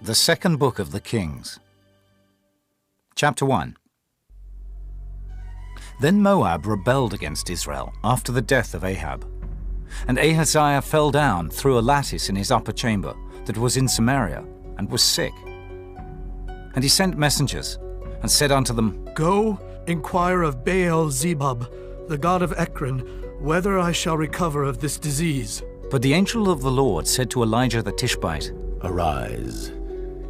The second book of the Kings. Chapter 1. Then Moab rebelled against Israel after the death of Ahab. And Ahaziah fell down through a lattice in his upper chamber that was in Samaria, and was sick. And he sent messengers, and said unto them, Go, inquire of Baal-zebub, the god of Ekron, whether I shall recover of this disease. But the angel of the Lord said to Elijah the Tishbite, Arise,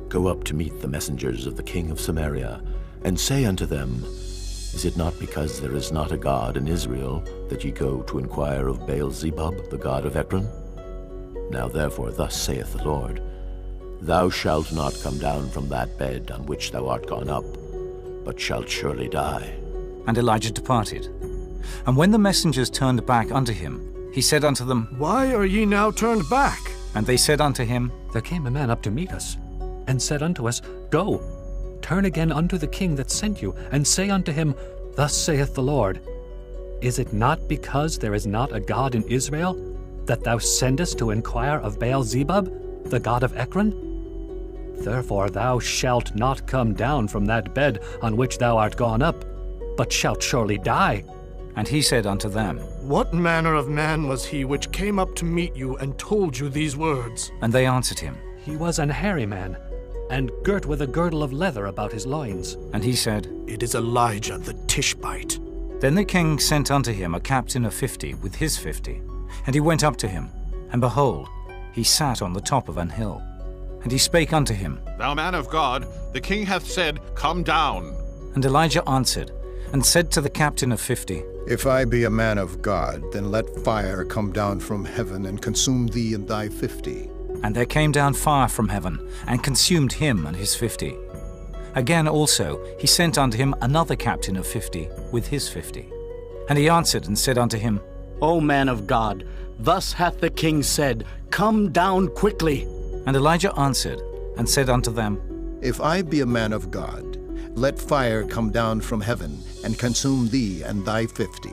go up to meet the messengers of the king of Samaria, and say unto them, Is it not because there is not a God in Israel that ye go to inquire of Baal-zebub, the god of Ekron? Now therefore thus saith the Lord, Thou shalt not come down from that bed on which thou art gone up, but shalt surely die. And Elijah departed. And when the messengers turned back unto him, he said unto them, Why are ye now turned back? And they said unto him, There came a man up to meet us, and said unto us, Go, turn again unto the king that sent you, and say unto him, Thus saith the Lord, Is it not because there is not a God in Israel, that thou sendest to inquire of Baal-zebub, the god of Ekron? Therefore thou shalt not come down from that bed on which thou art gone up, but shalt surely die. And he said unto them, What manner of man was he which came up to meet you and told you these words? And they answered him. He was an hairy man, and girt with a girdle of leather about his loins. And he said, It is Elijah the Tishbite. Then the king sent unto him a captain of 50 with his 50. And he went up to him, and behold, he sat on the top of an hill. And he spake unto him, Thou man of God, the king hath said, Come down. And Elijah answered, and said to the captain of 50, If I be a man of God, then let fire come down from heaven and consume thee and thy 50. And there came down fire from heaven, and consumed him and his 50. Again also he sent unto him another captain of 50 with his 50. And he answered and said unto him, O man of God, thus hath the king said, Come down quickly. And Elijah answered and said unto them, If I be a man of God, let fire come down from heaven and consume thee and thy 50.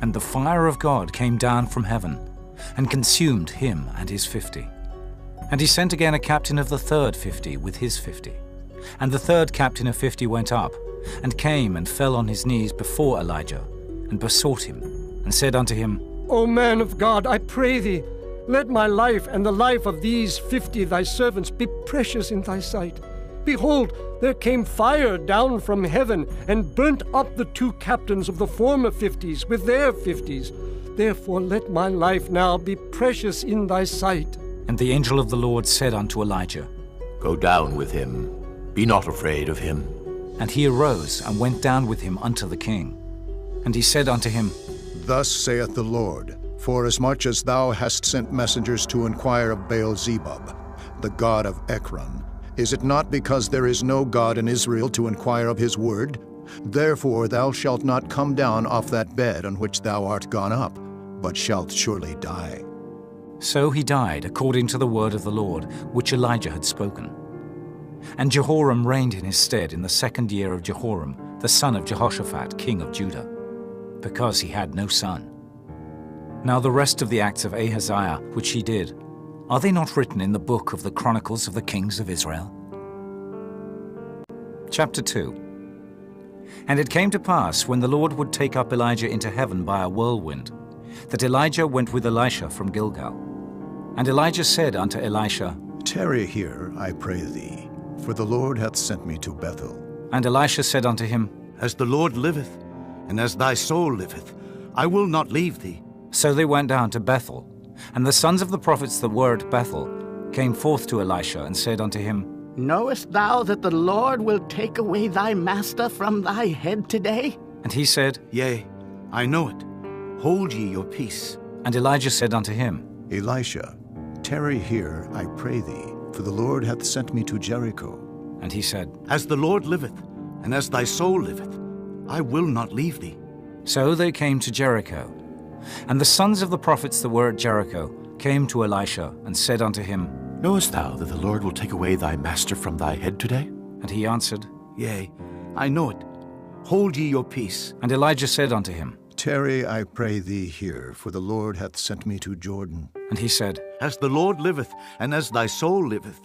And the fire of God came down from heaven, and consumed him and his 50. And he sent again a captain of the third 50 with his 50. And the third captain of 50 went up, and came and fell on his knees before Elijah, and besought him, and said unto him, O man of God, I pray thee, let my life and the life of these 50 thy servants be precious in thy sight. Behold, there came fire down from heaven, and burnt up the 2 captains of the former 50s with their 50s. Therefore let my life now be precious in thy sight. And the angel of the Lord said unto Elijah, Go down with him, be not afraid of him. And he arose and went down with him unto the king. And he said unto him, Thus saith the Lord, Forasmuch as thou hast sent messengers to inquire of Baal-zebub, the god of Ekron, is it not because there is no God in Israel to inquire of his word? Therefore thou shalt not come down off that bed on which thou art gone up, but shalt surely die. So he died according to the word of the Lord, which Elijah had spoken. And Jehoram reigned in his stead in the 2nd year of Jehoram, the son of Jehoshaphat, king of Judah, because he had no son. Now the rest of the acts of Ahaziah, which he did, are they not written in the book of the Chronicles of the Kings of Israel? Chapter 2. And it came to pass, when the Lord would take up Elijah into heaven by a whirlwind, that Elijah went with Elisha from Gilgal. And Elijah said unto Elisha, Tarry here, I pray thee, for the Lord hath sent me to Bethel. And Elisha said unto him, As the Lord liveth, and as thy soul liveth, I will not leave thee. So they went down to Bethel. And the sons of the prophets that were at Bethel came forth to Elisha, and said unto him, Knowest thou that the Lord will take away thy master from thy head today? And he said, Yea, I know it. Hold ye your peace. And Elijah said unto him, Elisha, tarry here, I pray thee, for the Lord hath sent me to Jericho. And he said, As the Lord liveth, and as thy soul liveth, I will not leave thee. So they came to Jericho. And the sons of the prophets that were at Jericho came to Elisha, and said unto him, Knowest thou that the Lord will take away thy master from thy head today? And he answered, Yea, I know it. Hold ye your peace. And Elijah said unto him, Tarry, I pray thee here, for the Lord hath sent me to Jordan. And he said, As the Lord liveth, and as thy soul liveth,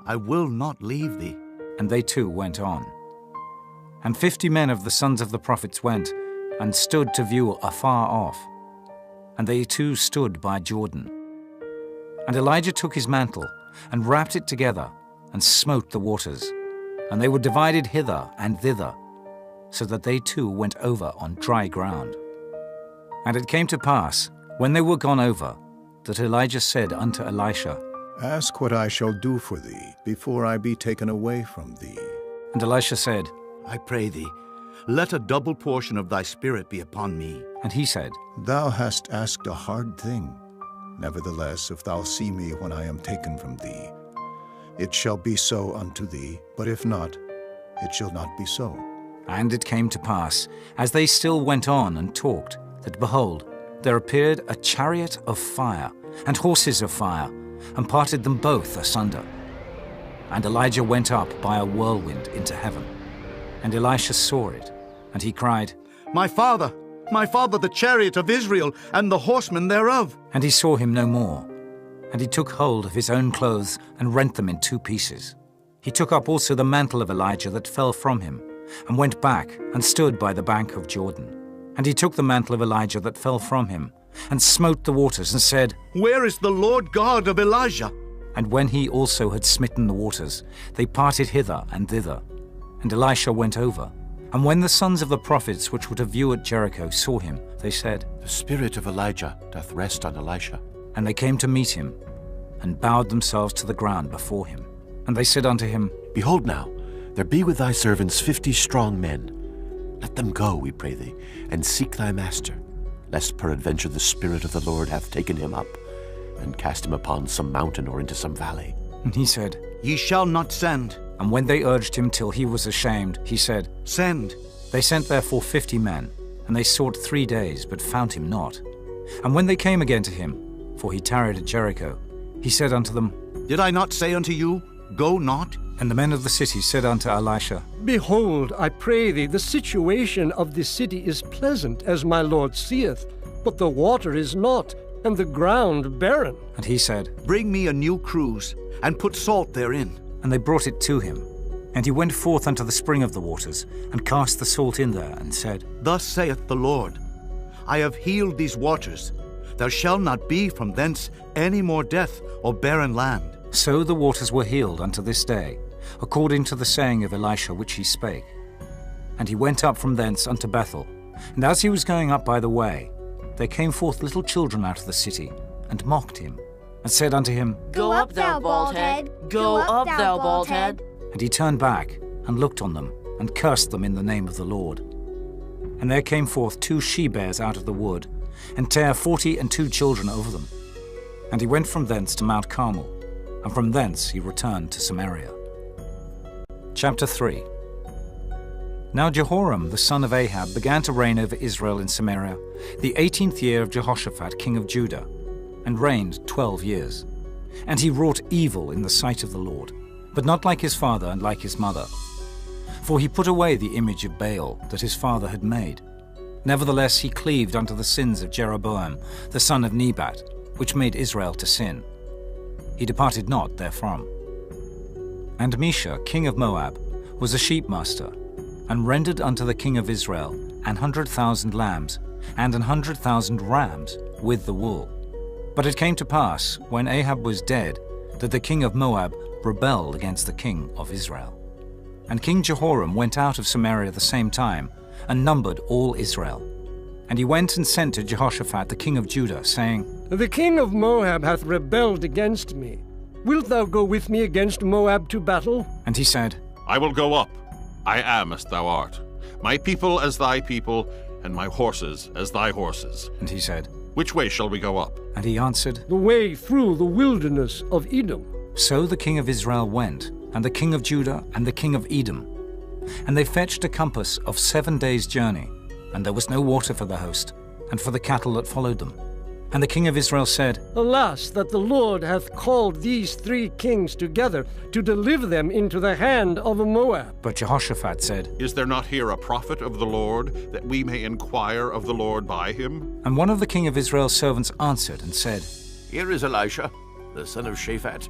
I will not leave thee. And they too went on. And 50 men of the sons of the prophets went, and stood to view afar off. And they too stood by Jordan. And Elijah took his mantle, and wrapped it together, and smote the waters. And they were divided hither and thither, so that they too went over on dry ground. And it came to pass, when they were gone over, that Elijah said unto Elisha, Ask what I shall do for thee, before I be taken away from thee. And Elisha said, I pray thee, let a double portion of thy spirit be upon me. And he said, Thou hast asked a hard thing. Nevertheless, if thou see me when I am taken from thee, it shall be so unto thee, but if not, it shall not be so. And it came to pass, as they still went on and talked, that behold, there appeared a chariot of fire, and horses of fire, and parted them both asunder. And Elijah went up by a whirlwind into heaven. And Elisha saw it, and he cried, My father, the chariot of Israel, and the horsemen thereof. And he saw him no more. And he took hold of his own clothes, and rent them in 2 pieces. He took up also the mantle of Elijah that fell from him, and went back, and stood by the bank of Jordan. And he took the mantle of Elijah that fell from him, and smote the waters, and said, Where is the Lord God of Elijah? And when he also had smitten the waters, they parted hither and thither. And Elisha went over. And when the sons of the prophets which were to view at Jericho saw him, they said, The spirit of Elijah doth rest on Elisha. And they came to meet him, and bowed themselves to the ground before him. And they said unto him, Behold now, there be with thy servants 50 strong men. Let them go, we pray thee, and seek thy master, lest peradventure the Spirit of the Lord hath taken him up, and cast him upon some mountain or into some valley. And he said, Ye shall not send. And when they urged him till he was ashamed, he said, Send. They sent therefore 50 men, and they sought 3 days, but found him not. And when they came again to him, for he tarried at Jericho, he said unto them, Did I not say unto you, Go not? And the men of the city said unto Elisha, Behold, I pray thee, the situation of this city is pleasant, as my Lord seeth, but the water is not, and the ground barren. And he said, Bring me a new cruse, and put salt therein. And they brought it to him. And he went forth unto the spring of the waters, and cast the salt in there, and said, Thus saith the Lord, I have healed these waters. There shall not be from thence any more death or barren land. So the waters were healed unto this day, according to the saying of Elisha which he spake. And he went up from thence unto Bethel. And as he was going up by the way, there came forth little children out of the city, and mocked him, and said unto him, Go up, thou bald head! Go up, thou bald head! And he turned back, and looked on them, and cursed them in the name of the Lord. And there came forth 2 she-bears out of the wood, and tare 42 children over them. And he went from thence to Mount Carmel, and from thence he returned to Samaria. Chapter 3. Now Jehoram the son of Ahab began to reign over Israel in Samaria, the 18th year of Jehoshaphat king of Judah, and reigned 12 years. And he wrought evil in the sight of the Lord, but not like his father and like his mother. For he put away the image of Baal that his father had made. Nevertheless he cleaved unto the sins of Jeroboam the son of Nebat, which made Israel to sin. He departed not therefrom. And Mesha, king of Moab, was a sheepmaster, and rendered unto the king of Israel 100,000 lambs, and 100,000 rams with the wool. But it came to pass, when Ahab was dead, that the king of Moab rebelled against the king of Israel. And King Jehoram went out of Samaria the same time, and numbered all Israel. And he went and sent to Jehoshaphat the king of Judah, saying, The king of Moab hath rebelled against me. Wilt thou go with me against Moab to battle? And he said, I will go up. I am as thou art. My people as thy people, and my horses as thy horses. And he said, Which way shall we go up? And he answered, The way through the wilderness of Edom. So the king of Israel went, and the king of Judah, and the king of Edom. And they fetched a compass of 7 days' journey, and there was no water for the host, and for the cattle that followed them. And the king of Israel said, Alas, that the Lord hath called these 3 kings together to deliver them into the hand of Moab. But Jehoshaphat said, Is there not here a prophet of the Lord, that we may inquire of the Lord by him? And one of the king of Israel's servants answered and said, Here is Elisha, the son of Shaphat.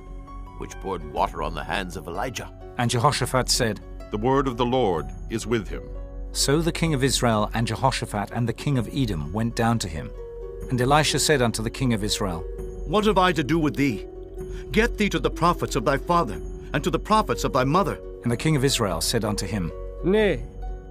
which poured water on the hands of Elijah. And Jehoshaphat said, The word of the Lord is with him. So the king of Israel and Jehoshaphat and the king of Edom went down to him. And Elisha said unto the king of Israel, What have I to do with thee? Get thee to the prophets of thy father, and to the prophets of thy mother. And the king of Israel said unto him, Nay,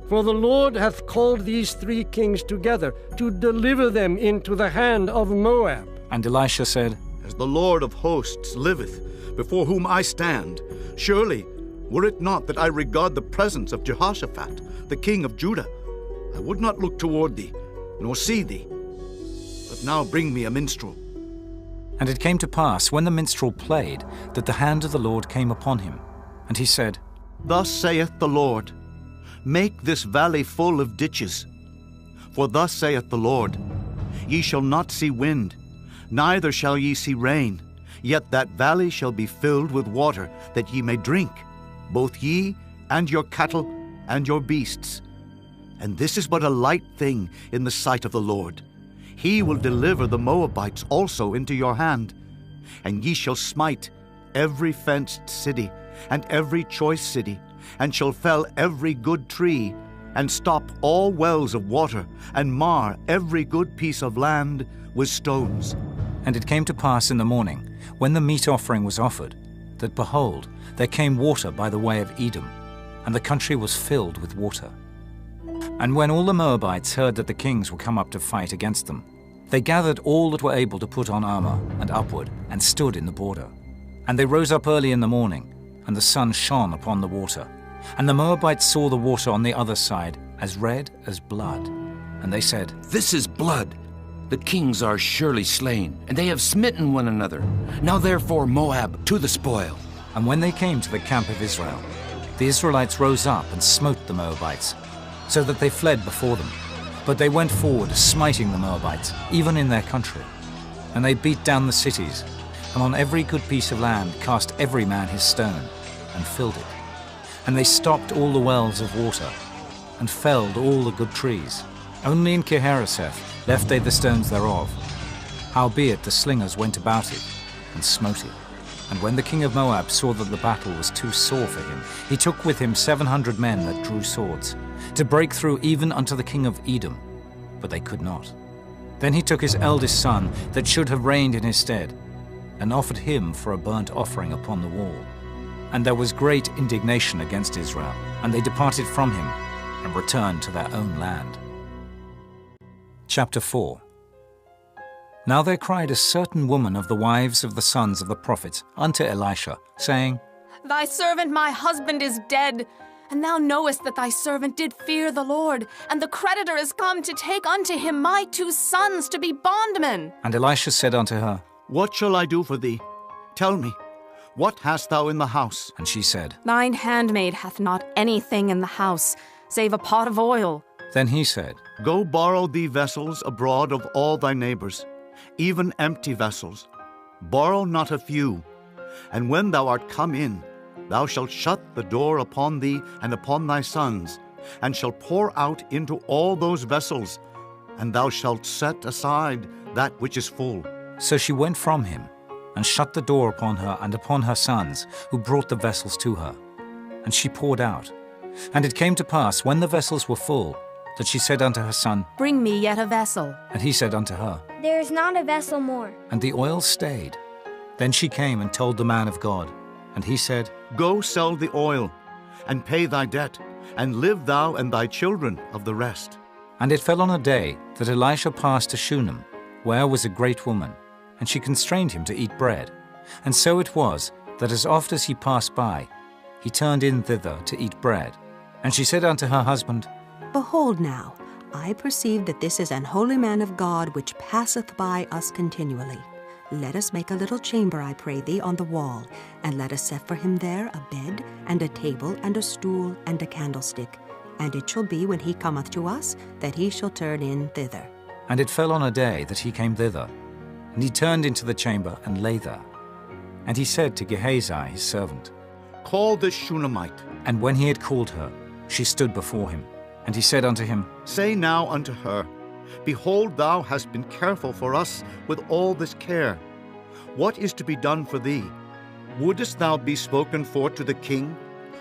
for the Lord hath called these 3 kings together to deliver them into the hand of Moab. And Elisha said, As the Lord of hosts liveth, before whom I stand, surely, were it not that I regard the presence of Jehoshaphat, the king of Judah, I would not look toward thee, nor see thee. But now bring me a minstrel. And it came to pass, when the minstrel played, that the hand of the Lord came upon him. And he said, Thus saith the Lord, Make this valley full of ditches. For thus saith the Lord, Ye shall not see wind, neither shall ye see rain, yet that valley shall be filled with water, that ye may drink, both ye and your cattle and your beasts. And this is but a light thing in the sight of the Lord. He will deliver the Moabites also into your hand, and ye shall smite every fenced city, and every choice city, and shall fell every good tree, and stop all wells of water, and mar every good piece of land with stones. And it came to pass in the morning, when the meat offering was offered, that behold, there came water by the way of Edom, and the country was filled with water. And when all the Moabites heard that the kings were come up to fight against them, they gathered all that were able to put on armor, and upward, and stood in the border. And they rose up early in the morning, and the sun shone upon the water. And the Moabites saw the water on the other side as red as blood. And they said, This is blood. The kings are surely slain, and they have smitten one another. Now therefore, Moab, to the spoil. And when they came to the camp of Israel, the Israelites rose up and smote the Moabites, so that they fled before them. But they went forward, smiting the Moabites, even in their country. And they beat down the cities, and on every good piece of land cast every man his stone, and filled it. And they stopped all the wells of water, and felled all the good trees. Only in Kehareseth left they the stones thereof. Howbeit the slingers went about it, and smote it. And when the king of Moab saw that the battle was too sore for him, he took with him 700 men that drew swords, to break through even unto the king of Edom, but they could not. Then he took his eldest son, that should have reigned in his stead, and offered him for a burnt offering upon the wall. And there was great indignation against Israel, and they departed from him, and returned to their own land. Chapter 4. Now there cried a certain woman of the wives of the sons of the prophets unto Elisha, saying, Thy servant my husband is dead, and thou knowest that thy servant did fear the Lord, and the creditor is come to take unto him my 2 sons to be bondmen. And Elisha said unto her, What shall I do for thee? Tell me, what hast thou in the house? And she said, Thine handmaid hath not anything in the house, save a pot of oil. Then he said, Go borrow thee vessels abroad of all thy neighbors, even empty vessels. Borrow not a few. And when thou art come in, thou shalt shut the door upon thee and upon thy sons, and shalt pour out into all those vessels, and thou shalt set aside that which is full. So she went from him, and shut the door upon her and upon her sons, who brought the vessels to her. And she poured out. And it came to pass, when the vessels were full, that she said unto her son, Bring me yet a vessel. And he said unto her, There is not a vessel more. And the oil stayed. Then she came and told the man of God. And he said, Go sell the oil, and pay thy debt, and live thou and thy children of the rest. And it fell on a day that Elisha passed to Shunem, where was a great woman, and she constrained him to eat bread. And so it was, that as oft as he passed by, he turned in thither to eat bread. And she said unto her husband, Behold now, I perceive that this is an holy man of God which passeth by us continually. Let us make a little chamber, I pray thee, on the wall, and let us set for him there a bed, and a table, and a stool, and a candlestick. And it shall be, when he cometh to us, that he shall turn in thither. And it fell on a day that he came thither, and he turned into the chamber and lay there. And he said to Gehazi his servant, Call this Shunammite. And when he had called her, she stood before him. And he said unto him, Say now unto her, Behold, thou hast been careful for us with all this care. What is to be done for thee? Wouldest thou be spoken for to the king,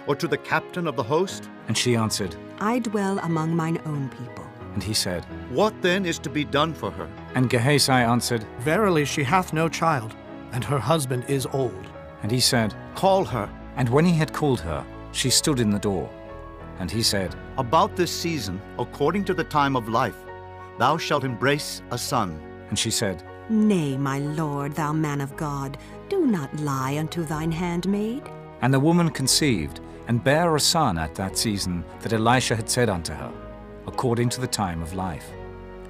or to the captain of the host? And she answered, I dwell among mine own people. And he said, What then is to be done for her? And Gehazi answered, Verily she hath no child, and her husband is old. And he said, Call her. And when he had called her, she stood in the door. And he said, About this season, according to the time of life, thou shalt embrace a son. And she said, Nay, my lord, thou man of God, do not lie unto thine handmaid. And the woman conceived, and bare a son at that season that Elisha had said unto her, according to the time of life.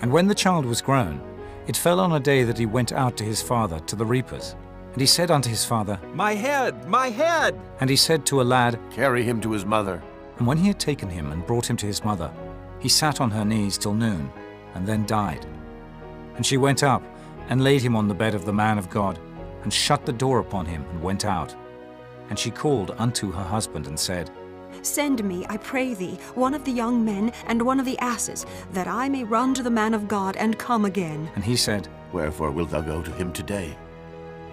And when the child was grown, it fell on a day that he went out to his father to the reapers. And he said unto his father, My head, my head! And he said to a lad, Carry him to his mother. And when he had taken him and brought him to his mother, he sat on her knees till noon, and then died. And she went up, and laid him on the bed of the man of God, and shut the door upon him, and went out. And she called unto her husband, and said, Send me, I pray thee, one of the young men and one of the asses, that I may run to the man of God and come again. And he said, Wherefore wilt thou go to him today?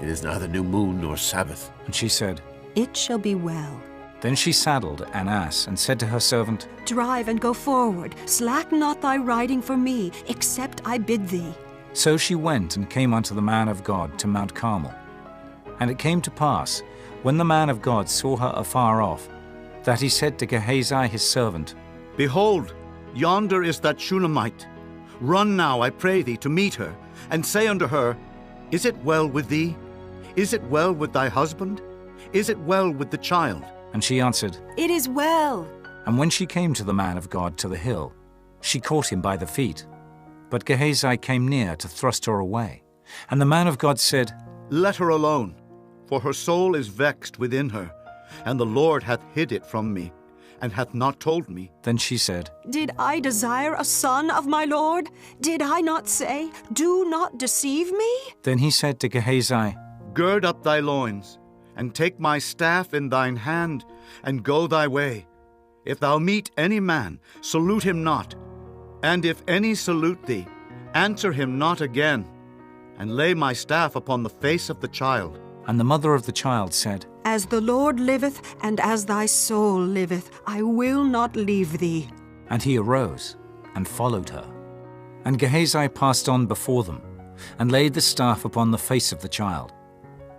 It is neither new moon nor Sabbath. And she said, It shall be well. Then she saddled an ass, and said to her servant, Drive and go forward, slack not thy riding for me, except I bid thee. So she went and came unto the man of God to Mount Carmel. And it came to pass, when the man of God saw her afar off, that he said to Gehazi his servant, Behold, yonder is that Shunammite. Run now, I pray thee, to meet her, and say unto her, Is it well with thee? Is it well with thy husband? Is it well with the child? And she answered, It is well. And when she came to the man of God to the hill, she caught him by the feet. But Gehazi came near to thrust her away. And the man of God said, Let her alone, for her soul is vexed within her, and the Lord hath hid it from me, and hath not told me. Then she said, Did I desire a son of my Lord? Did I not say, Do not deceive me? Then he said to Gehazi, Gird up thy loins, and take my staff in thine hand, and go thy way. If thou meet any man, salute him not. And if any salute thee, answer him not again, and lay my staff upon the face of the child. And the mother of the child said, As the Lord liveth, and as thy soul liveth, I will not leave thee. And he arose, and followed her. And Gehazi passed on before them, and laid the staff upon the face of the child.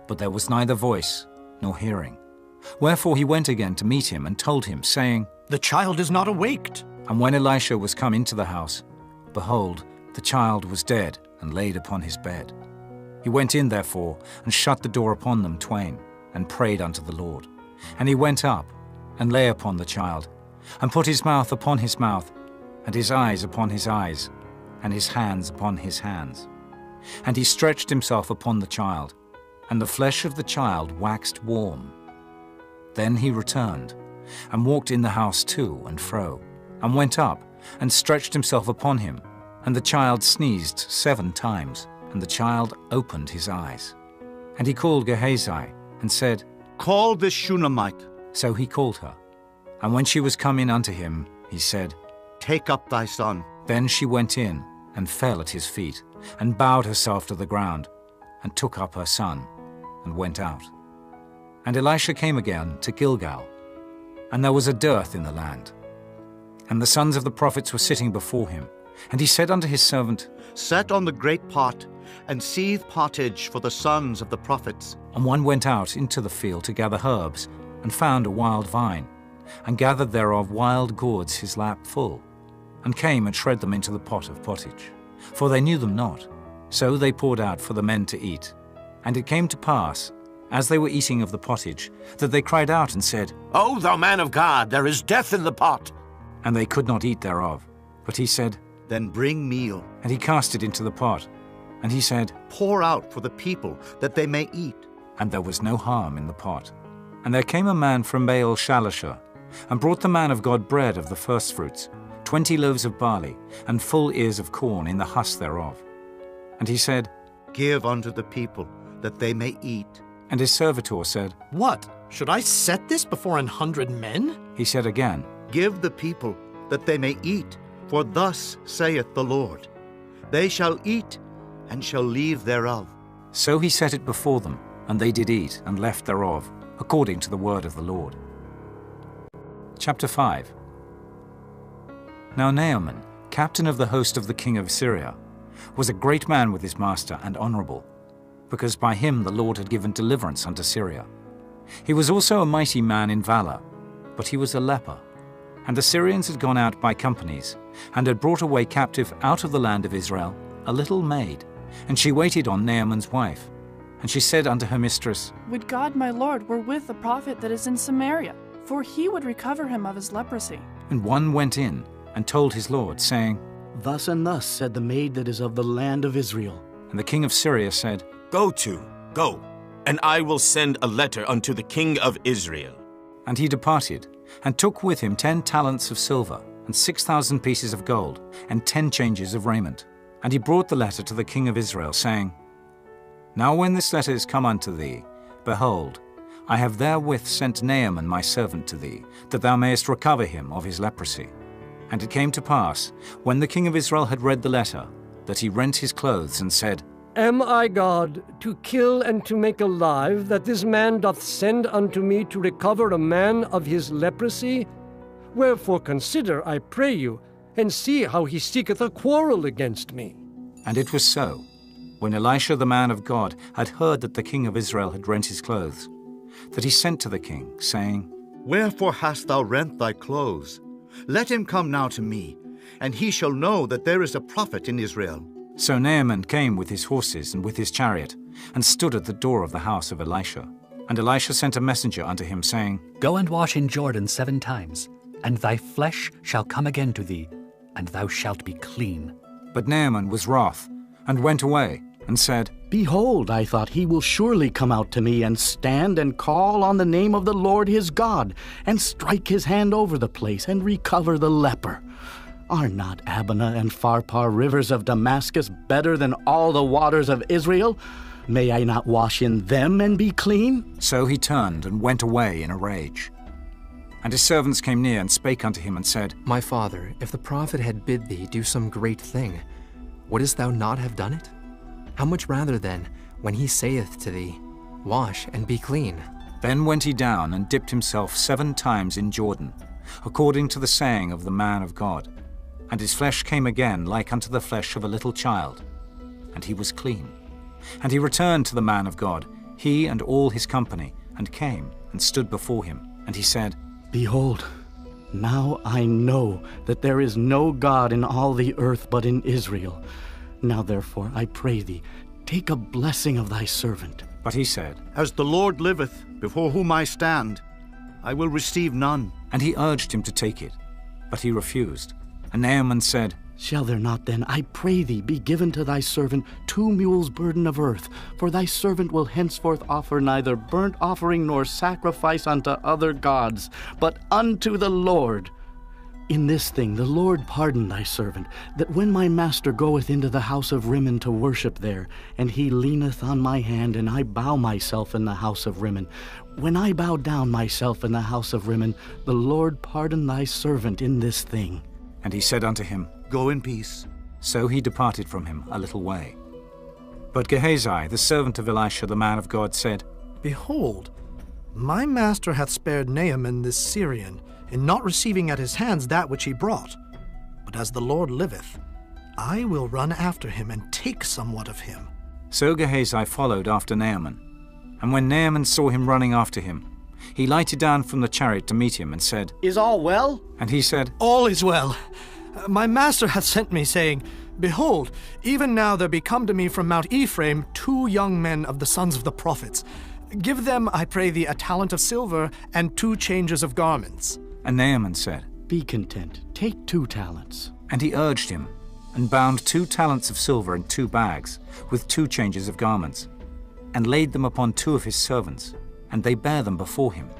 But there was neither voice, nor hearing. Wherefore he went again to meet him, and told him, saying, The child is not awaked. And when Elisha was come into the house, behold, the child was dead, and laid upon his bed. He went in therefore, and shut the door upon them twain, and prayed unto the Lord. And he went up, and lay upon the child, and put his mouth upon his mouth, and his eyes upon his eyes, and his hands upon his hands. And he stretched himself upon the child, and the flesh of the child waxed warm. Then he returned, and walked in the house to and fro, and went up, and stretched himself upon him. And the child sneezed 7 times, and the child opened his eyes. And he called Gehazi, and said, Call this Shunammite. So he called her. And when she was come in unto him, he said, Take up thy son. Then she went in, and fell at his feet, and bowed herself to the ground, and took up her son, and went out. And Elisha came again to Gilgal, and there was a dearth in the land. And the sons of the prophets were sitting before him. And he said unto his servant, Set on the great pot, and seethe pottage for the sons of the prophets. And one went out into the field to gather herbs, and found a wild vine, and gathered thereof wild gourds his lap full, and came and shred them into the pot of pottage. For they knew them not. So they poured out for the men to eat. And it came to pass, as they were eating of the pottage, that they cried out and said, O thou man of God, there is death in the pot. And they could not eat thereof. But he said, Then bring meal. And he cast it into the pot. And he said, Pour out for the people, that they may eat. And there was no harm in the pot. And there came a man from Baal Shalishah, and brought the man of God bread of the firstfruits, 20 loaves of barley, and full ears of corn in the husk thereof. And he said, Give unto the people, that they may eat. And his servitor said, What? Should I set this before 100 men? He said again, Give the people, that they may eat, for thus saith the Lord, They shall eat, and shall leave thereof. So he set it before them, And they did eat and left thereof, according to the word of the Lord. Chapter 5. Now Naaman, captain of the host of the king of Syria, was a great man with his master and honorable, because by him the Lord had given deliverance unto Syria. He was also a mighty man in valor, but he was a leper. And the Syrians had gone out by companies, and had brought away captive out of the land of Israel a little maid, and she waited on Naaman's wife. And she said unto her mistress, Would God my Lord were with the prophet that is in Samaria, for he would recover him of his leprosy. And one went in and told his lord, saying, Thus and thus said the maid that is of the land of Israel. And the king of Syria said, Go, and I will send a letter unto the king of Israel. And he departed, and took with him 10 talents of silver, and 6,000 pieces of gold, and 10 changes of raiment. And he brought the letter to the king of Israel, saying, Now when this letter is come unto thee, behold, I have therewith sent Naaman my servant to thee, that thou mayest recover him of his leprosy. And it came to pass, when the king of Israel had read the letter, that he rent his clothes, and said, Am I God, to kill and to make alive, that this man doth send unto me to recover a man of his leprosy? Wherefore consider, I pray you, and see how he seeketh a quarrel against me. And it was so, when Elisha the man of God had heard that the king of Israel had rent his clothes, that he sent to the king, saying, Wherefore hast thou rent thy clothes? Let him come now to me, and he shall know that there is a prophet in Israel. So Naaman came with his horses and with his chariot, and stood at the door of the house of Elisha. And Elisha sent a messenger unto him, saying, Go and wash in Jordan 7 times, and thy flesh shall come again to thee, and thou shalt be clean. But Naaman was wroth, and went away, and said, Behold, I thought he will surely come out to me, and stand and call on the name of the Lord his God, and strike his hand over the place, and recover the leper. Are not Abana and Pharpar rivers of Damascus better than all the waters of Israel? May I not wash in them and be clean? So he turned and went away in a rage. And his servants came near and spake unto him, and said, My father, if the prophet had bid thee do some great thing, wouldest thou not have done it? How much rather then, when he saith to thee, Wash and be clean? Then went he down and dipped himself 7 times in Jordan, according to the saying of the man of God. And his flesh came again like unto the flesh of a little child, and he was clean. And he returned to the man of God, he and all his company, and came and stood before him. And he said, Behold, now I know that there is no God in all the earth but in Israel. Now therefore, I pray thee, take a blessing of thy servant. But he said, As the Lord liveth, before whom I stand, I will receive none. And he urged him to take it, but he refused. And Naaman said, Shall there not then, I pray thee, be given to thy servant 2 mules' burden of earth? For thy servant will henceforth offer neither burnt offering nor sacrifice unto other gods, but unto the Lord. In this thing the Lord pardon thy servant, that when my master goeth into the house of Rimmon to worship there, and he leaneth on my hand, and I bow myself in the house of Rimmon, when I bow down myself in the house of Rimmon, the Lord pardon thy servant in this thing. And he said unto him, Go in peace. So he departed from him a little way. But Gehazi, the servant of Elisha the man of God, said, Behold, my master hath spared Naaman this Syrian, in not receiving at his hands that which he brought. But as the Lord liveth, I will run after him and take somewhat of him. So Gehazi followed after Naaman. And when Naaman saw him running after him, he lighted down from the chariot to meet him, and said, Is all well? And he said, All is well. My master hath sent me, saying, Behold, even now there be come to me from Mount Ephraim 2 young men of the sons of the prophets. Give them, I pray thee, a talent of silver and 2 changes of garments. And Naaman said, Be content, take 2 talents. And he urged him, and bound 2 talents of silver in 2 bags, with 2 changes of garments, and laid them upon 2 of his servants, and they bare them before him.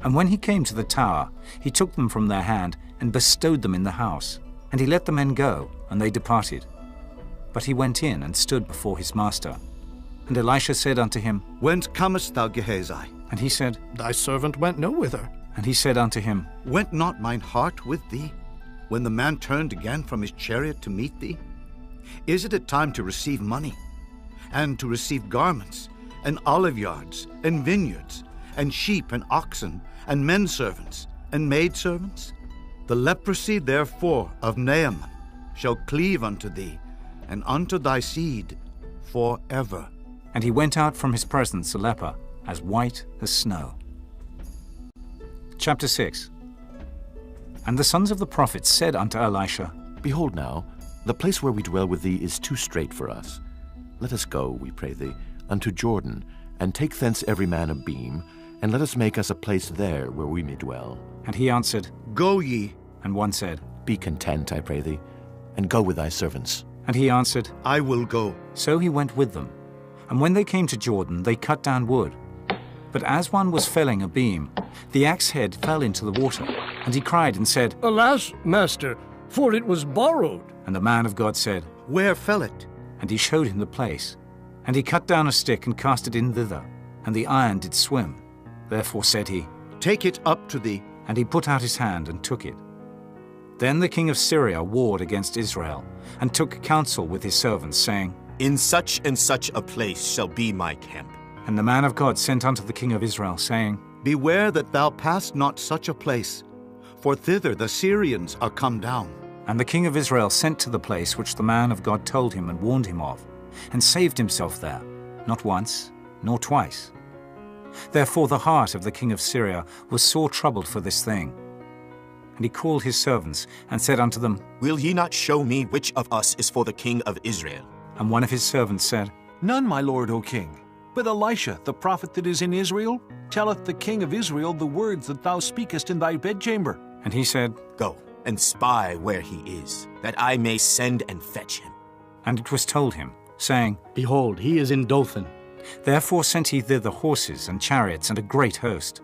And when he came to the tower, he took them from their hand, and bestowed them in the house. And he let the men go, and they departed. But he went in and stood before his master. And Elisha said unto him, Whence comest thou, Gehazi? And he said, Thy servant went no whither. And he said unto him, Went not mine heart with thee, when the man turned again from his chariot to meet thee? Is it a time to receive money, and to receive garments, and olive yards, and vineyards, and sheep and oxen, and men servants, and maidservants? The leprosy therefore of Naaman shall cleave unto thee, and unto thy seed forever. And he went out from his presence a leper, as white as snow. Chapter 6. And the sons of the prophets said unto Elisha, Behold now, the place where we dwell with thee is too strait for us. Let us go, we pray thee, unto Jordan, and take thence every man a beam, and let us make us a place there where we may dwell. And he answered, Go ye. And one said, Be content, I pray thee, and go with thy servants. And he answered, I will go. So he went with them. And when they came to Jordan, they cut down wood. But as one was felling a beam, the axe head fell into the water. And he cried and said, Alas, master, for it was borrowed. And the man of God said, Where fell it? And he showed him the place. And he cut down a stick and cast it in thither, and the iron did swim. Therefore said he, Take it up to thee. And he put out his hand and took it. Then the king of Syria warred against Israel, and took counsel with his servants, saying, In such and such a place shall be my camp. And the man of God sent unto the king of Israel, saying, Beware that thou pass not such a place, for thither the Syrians are come down. And the king of Israel sent to the place which the man of God told him and warned him of, and saved himself there, not once, nor twice. Therefore the heart of the king of Syria was sore troubled for this thing. And he called his servants, and said unto them, Will ye not show me which of us is for the king of Israel? And one of his servants said, None, my lord, O king. But Elisha, the prophet that is in Israel, telleth the king of Israel the words that thou speakest in thy bedchamber. And he said, Go, and spy where he is, that I may send and fetch him. And it was told him, saying, Behold, he is in Dothan. Therefore sent he thither horses and chariots and a great host.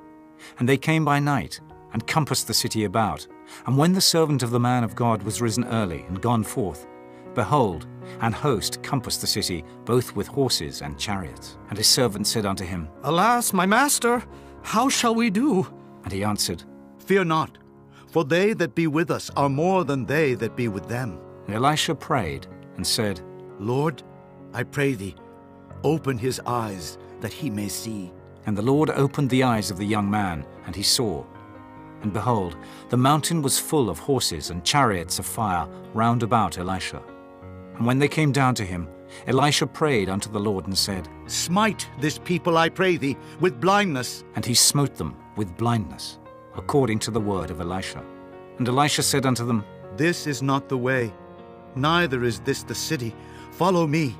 And they came by night, and compassed the city about. And when the servant of the man of God was risen early and gone forth, behold, an host compassed the city, both with horses and chariots. And his servant said unto him, Alas, my master, how shall we do? And he answered, Fear not, for they that be with us are more than they that be with them. And Elisha prayed and said, Lord, I pray thee, open his eyes, that he may see. And the Lord opened the eyes of the young man, and he saw. And behold, the mountain was full of horses and chariots of fire round about Elisha. And when they came down to him, Elisha prayed unto the Lord and said, Smite this people, I pray thee, with blindness. And he smote them with blindness, according to the word of Elisha. And Elisha said unto them, This is not the way, neither is this the city. Follow me,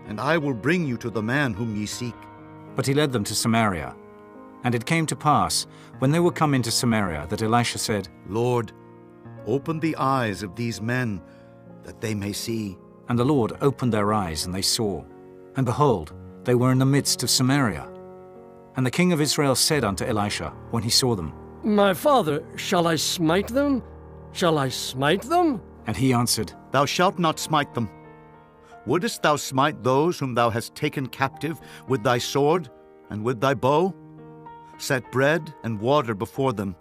and I will bring you to the man whom ye seek. But he led them to Samaria. And it came to pass, when they were come into Samaria, that Elisha said, Lord, open the eyes of these men, that they may see. And the Lord opened their eyes, and they saw. And behold, they were in the midst of Samaria. And the king of Israel said unto Elisha, when he saw them, My father, shall I smite them? Shall I smite them? And he answered, Thou shalt not smite them. Wouldest thou smite those whom thou hast taken captive with thy sword and with thy bow? Set bread and water before them,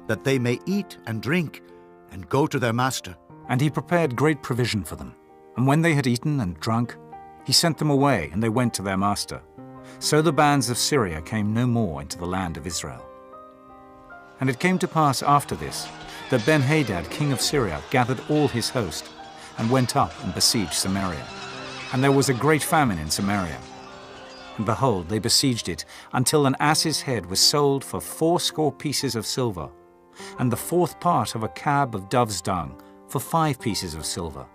that they may eat and drink, and go to their master. And he prepared great provision for them. And when they had eaten and drunk, he sent them away, and they went to their master. So the bands of Syria came no more into the land of Israel. And it came to pass after this, that Ben-Hadad, king of Syria, gathered all his host, and went up and besieged Samaria. And there was a great famine in Samaria. And behold, they besieged it, until an ass's head was sold for 80 pieces of silver, and the 4th part of a cab of dove's dung for 5 pieces of silver.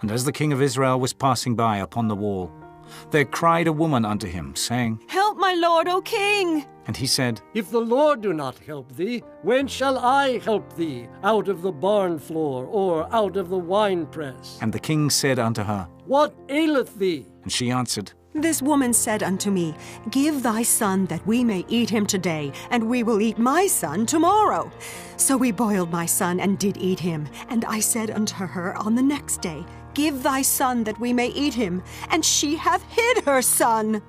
And as the king of Israel was passing by upon the wall, there cried a woman unto him, saying, Help, my lord, O king! And he said, If the Lord do not help thee, when shall I help thee out of the barn floor, or out of the winepress? And the king said unto her, What aileth thee? And she answered, This woman said unto me, Give thy son that we may eat him today, and we will eat my son tomorrow. So we boiled my son and did eat him. And I said unto her on the next day, Give thy son that we may eat him. And she hath hid her son.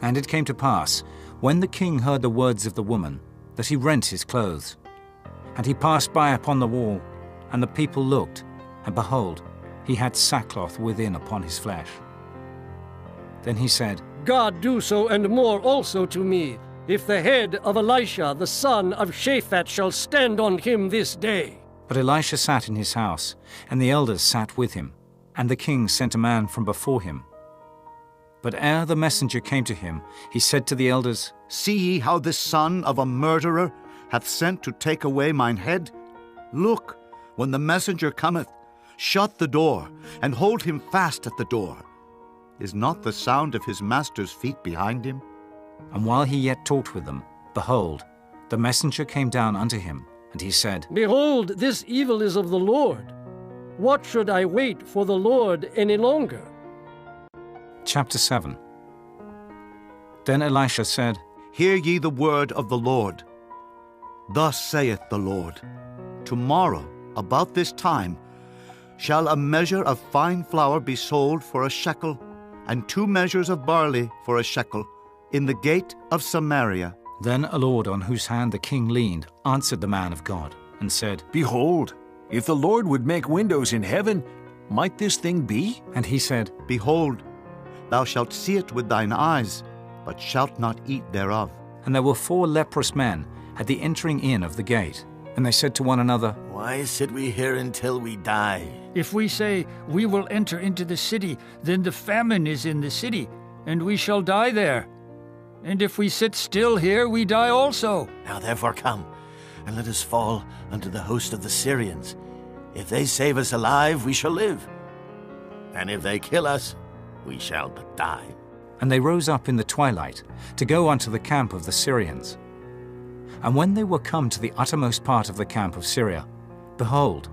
And it came to pass, when the king heard the words of the woman, that he rent his clothes. And he passed by upon the wall, and the people looked, and behold, he had sackcloth within upon his flesh. Then he said, God do so and more also to me, if the head of Elisha the son of Shaphat shall stand on him this day. But Elisha sat in his house, and the elders sat with him, and the king sent a man from before him. But ere the messenger came to him, he said to the elders, See ye how this son of a murderer hath sent to take away mine head? Look, when the messenger cometh, shut the door, and hold him fast at the door. Is not the sound of his master's feet behind him? And while he yet talked with them, behold, the messenger came down unto him, and he said, Behold, this evil is of the Lord. What should I wait for the Lord any longer? Chapter 7. Then Elisha said, Hear ye the word of the Lord. Thus saith the Lord, Tomorrow, about this time, shall a measure of fine flour be sold for a shekel, and 2 measures of barley for a shekel, in the gate of Samaria. Then a lord on whose hand the king leaned answered the man of God, and said, Behold, if the Lord would make windows in heaven, might this thing be? And he said, Behold, thou shalt see it with thine eyes, but shalt not eat thereof. And there were 4 leprous men at the entering in of the gate, and they said to one another, Why sit we here until we die? If we say, We will enter into the city, then the famine is in the city, and we shall die there. And if we sit still here, we die also. Now therefore come, and let us fall unto the host of the Syrians. If they save us alive, we shall live. And if they kill us, we shall but die. And they rose up in the twilight to go unto the camp of the Syrians. And when they were come to the uttermost part of the camp of Syria, behold,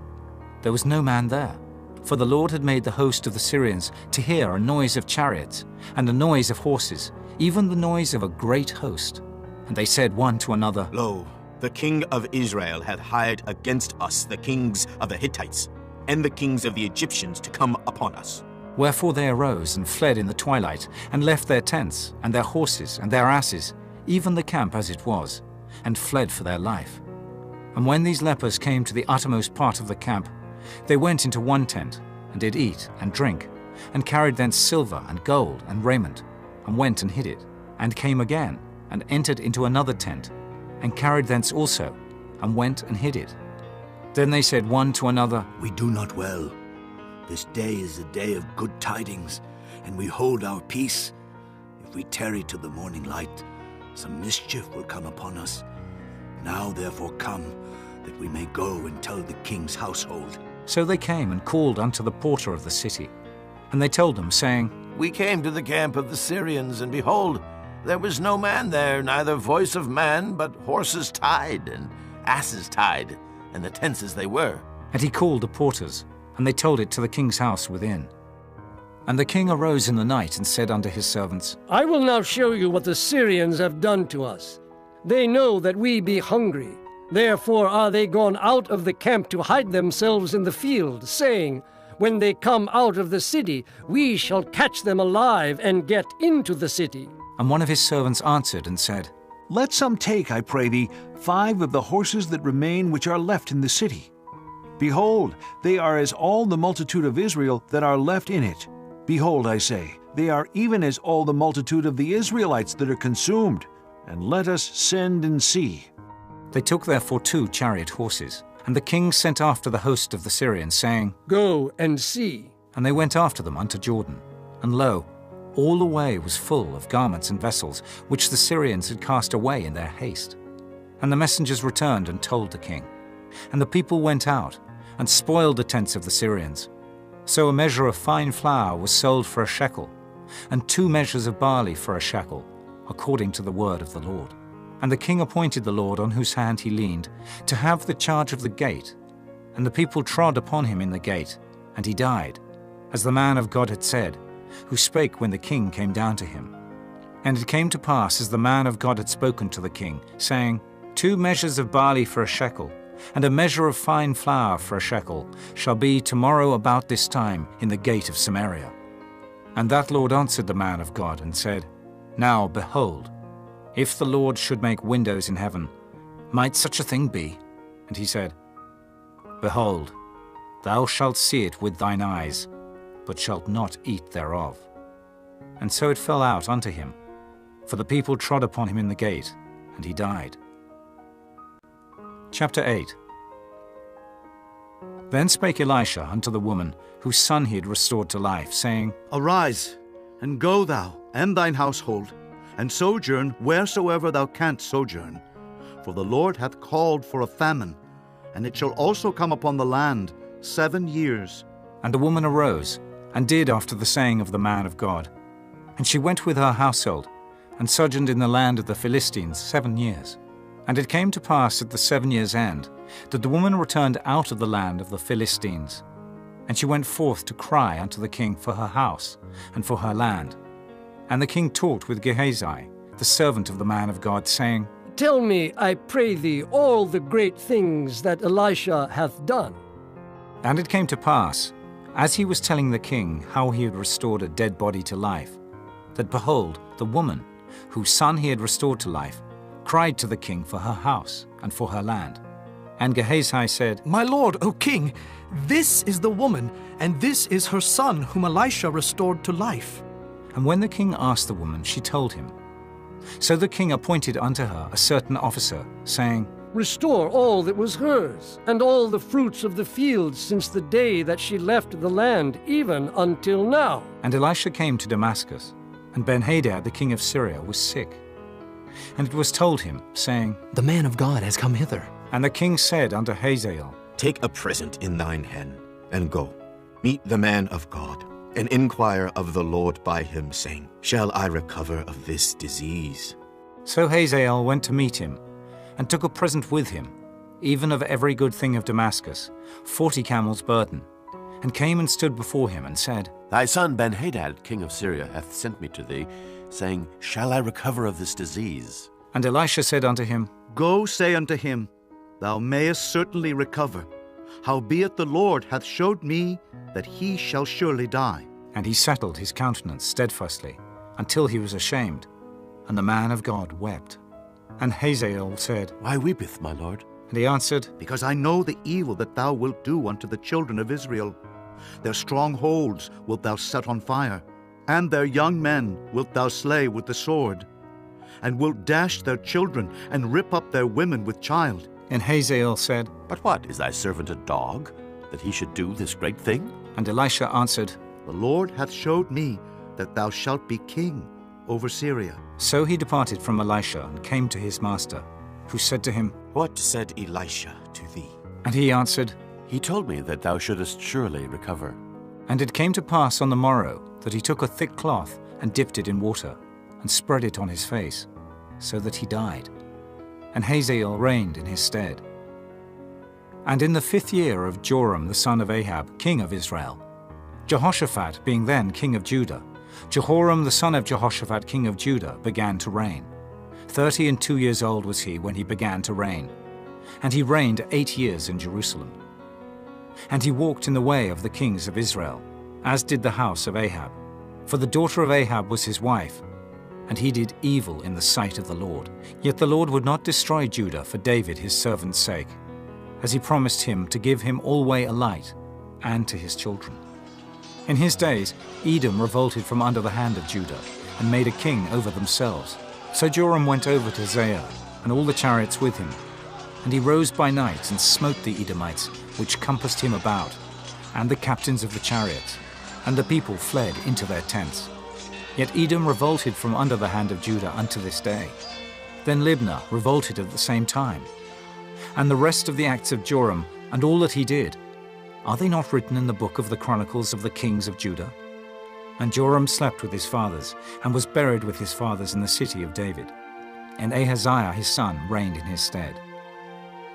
there was no man there. For the Lord had made the host of the Syrians to hear a noise of chariots, and a noise of horses, even the noise of a great host. And they said one to another, Lo, the king of Israel hath hired against us the kings of the Hittites, and the kings of the Egyptians to come upon us. Wherefore they arose and fled in the twilight, and left their tents, and their horses, and their asses, even the camp as it was, and fled for their life. And when these lepers came to the uttermost part of the camp, they went into one tent, and did eat and drink, and carried thence silver and gold and raiment, and went and hid it, and came again, and entered into another tent, and carried thence also, and went and hid it. Then they said one to another, We do not well. This day is a day of good tidings, and we hold our peace. If we tarry till the morning light, some mischief will come upon us. Now therefore come, that we may go and tell the king's household. So they came and called unto the porter of the city. And they told them, saying, We came to the camp of the Syrians, and behold, there was no man there, neither voice of man, but horses tied, and asses tied, and the tents as they were. And he called the porters, and they told it to the king's house within. And the king arose in the night, and said unto his servants, I will now show you what the Syrians have done to us. They know that we be hungry. Therefore are they gone out of the camp to hide themselves in the field, saying, When they come out of the city, we shall catch them alive and get into the city. And one of his servants answered and said, Let some take, I pray thee, 5 of the horses that remain which are left in the city. Behold, they are as all the multitude of Israel that are left in it. Behold, I say, they are even as all the multitude of the Israelites that are consumed. And let us send and see. They took therefore 2 chariot horses, and the king sent after the host of the Syrians, saying, Go and see. And they went after them unto Jordan. And lo, all the way was full of garments and vessels, which the Syrians had cast away in their haste. And the messengers returned and told the king. And the people went out, and spoiled the tents of the Syrians. So a measure of fine flour was sold for a shekel, and 2 measures of barley for a shekel, according to the word of the Lord. And the king appointed the Lord on whose hand he leaned to have the charge of the gate. And the people trod upon him in the gate, and he died, as the man of God had said, who spake when the king came down to him. And it came to pass, as the man of God had spoken to the king, saying, 2 measures of barley for a shekel, and a measure of fine flour for a shekel, shall be tomorrow about this time in the gate of Samaria. And that Lord answered the man of God, and said, Now, behold, if the Lord should make windows in heaven, might such a thing be? And he said, Behold, thou shalt see it with thine eyes, but shalt not eat thereof. And so it fell out unto him, for the people trod upon him in the gate, and he died. Chapter 8. Then spake Elisha unto the woman, whose son he had restored to life, saying, Arise, and go thou, and thine household, and sojourn wheresoever thou canst sojourn. For the Lord hath called for a famine, and it shall also come upon the land 7 years. And the woman arose, and did after the saying of the man of God. And she went with her household, and sojourned in the land of the Philistines 7 years. And it came to pass at the 7 years' end, that the woman returned out of the land of the Philistines. And she went forth to cry unto the king for her house, and for her land. And the king talked with Gehazi, the servant of the man of God, saying, Tell me, I pray thee, all the great things that Elisha hath done. And it came to pass, as he was telling the king how he had restored a dead body to life, that behold, the woman, whose son he had restored to life, cried to the king for her house and for her land. And Gehazi said, My lord, O king, this is the woman, and this is her son whom Elisha restored to life. And when the king asked the woman, she told him. So the king appointed unto her a certain officer, saying, Restore all that was hers, and all the fruits of the field since the day that she left the land, even until now. And Elisha came to Damascus, and Ben-Hadad the king of Syria was sick. And it was told him, saying, The man of God has come hither. And the king said unto Hazael, Take a present in thine hand, and go. Meet the man of God, and inquire of the Lord by him, saying, Shall I recover of this disease? So Hazael went to meet him, and took a present with him, even of every good thing of Damascus, 40 camels' burden, and came and stood before him, and said, Thy son Ben-Hadad, king of Syria, hath sent me to thee, saying, Shall I recover of this disease? And Elisha said unto him, Go say unto him, Thou mayest certainly recover. Howbeit the Lord hath showed me that he shall surely die. And he settled his countenance steadfastly, until he was ashamed. And the man of God wept. And Hazael said, Why weepeth my lord? And he answered, Because I know the evil that thou wilt do unto the children of Israel. Their strongholds wilt thou set on fire, and their young men wilt thou slay with the sword, and wilt dash their children, and rip up their women with child. And Hazael said, But what, is thy servant a dog, that he should do this great thing? And Elisha answered, The Lord hath showed me that thou shalt be king over Syria. So he departed from Elisha, and came to his master, who said to him, What said Elisha to thee? And he answered, He told me that thou shouldest surely recover. And it came to pass on the morrow, that he took a thick cloth, and dipped it in water, and spread it on his face, so that he died. And Hazael reigned in his stead. And in the 5th year of Joram the son of Ahab, king of Israel, Jehoshaphat being then king of Judah, Jehoram the son of Jehoshaphat king of Judah began to reign. 32 years old was he when he began to reign. And he reigned 8 years in Jerusalem. And he walked in the way of the kings of Israel, as did the house of Ahab. For the daughter of Ahab was his wife, and he did evil in the sight of the Lord. Yet the Lord would not destroy Judah for David his servant's sake, as he promised him to give him alway a light, and to his children. In his days Edom revolted from under the hand of Judah, and made a king over themselves. So Joram went over to Zair, and all the chariots with him. And he rose by night, and smote the Edomites, which compassed him about, and the captains of the chariots. And the people fled into their tents. Yet Edom revolted from under the hand of Judah unto this day. Then Libnah revolted at the same time. And the rest of the acts of Joram, and all that he did, are they not written in the book of the Chronicles of the kings of Judah? And Joram slept with his fathers, and was buried with his fathers in the city of David. And Ahaziah his son reigned in his stead.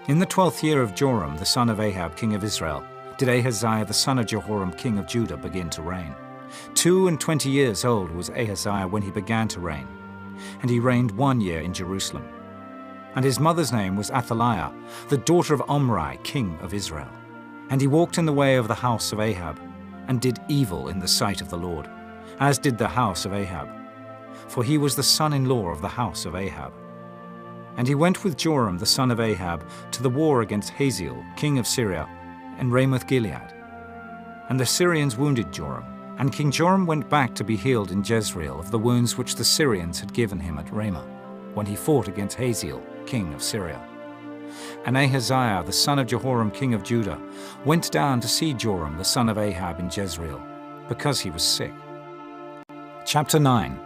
In the 12th year of Joram the son of Ahab king of Israel, did Ahaziah the son of Jehoram king of Judah begin to reign. 22 years old was Ahaziah when he began to reign, and he reigned 1 year in Jerusalem. And his mother's name was Athaliah, the daughter of Omri, king of Israel. And he walked in the way of the house of Ahab, and did evil in the sight of the Lord, as did the house of Ahab, for he was the son-in-law of the house of Ahab. And he went with Joram the son of Ahab to the war against Hazael, king of Syria, and Ramoth-Gilead. And the Syrians wounded Joram, And King Joram went back to be healed in Jezreel of the wounds which the Syrians had given him at Ramah, when he fought against Hazael, king of Syria. And Ahaziah, the son of Jehoram, king of Judah, went down to see Joram, the son of Ahab, in Jezreel, because he was sick. Chapter 9.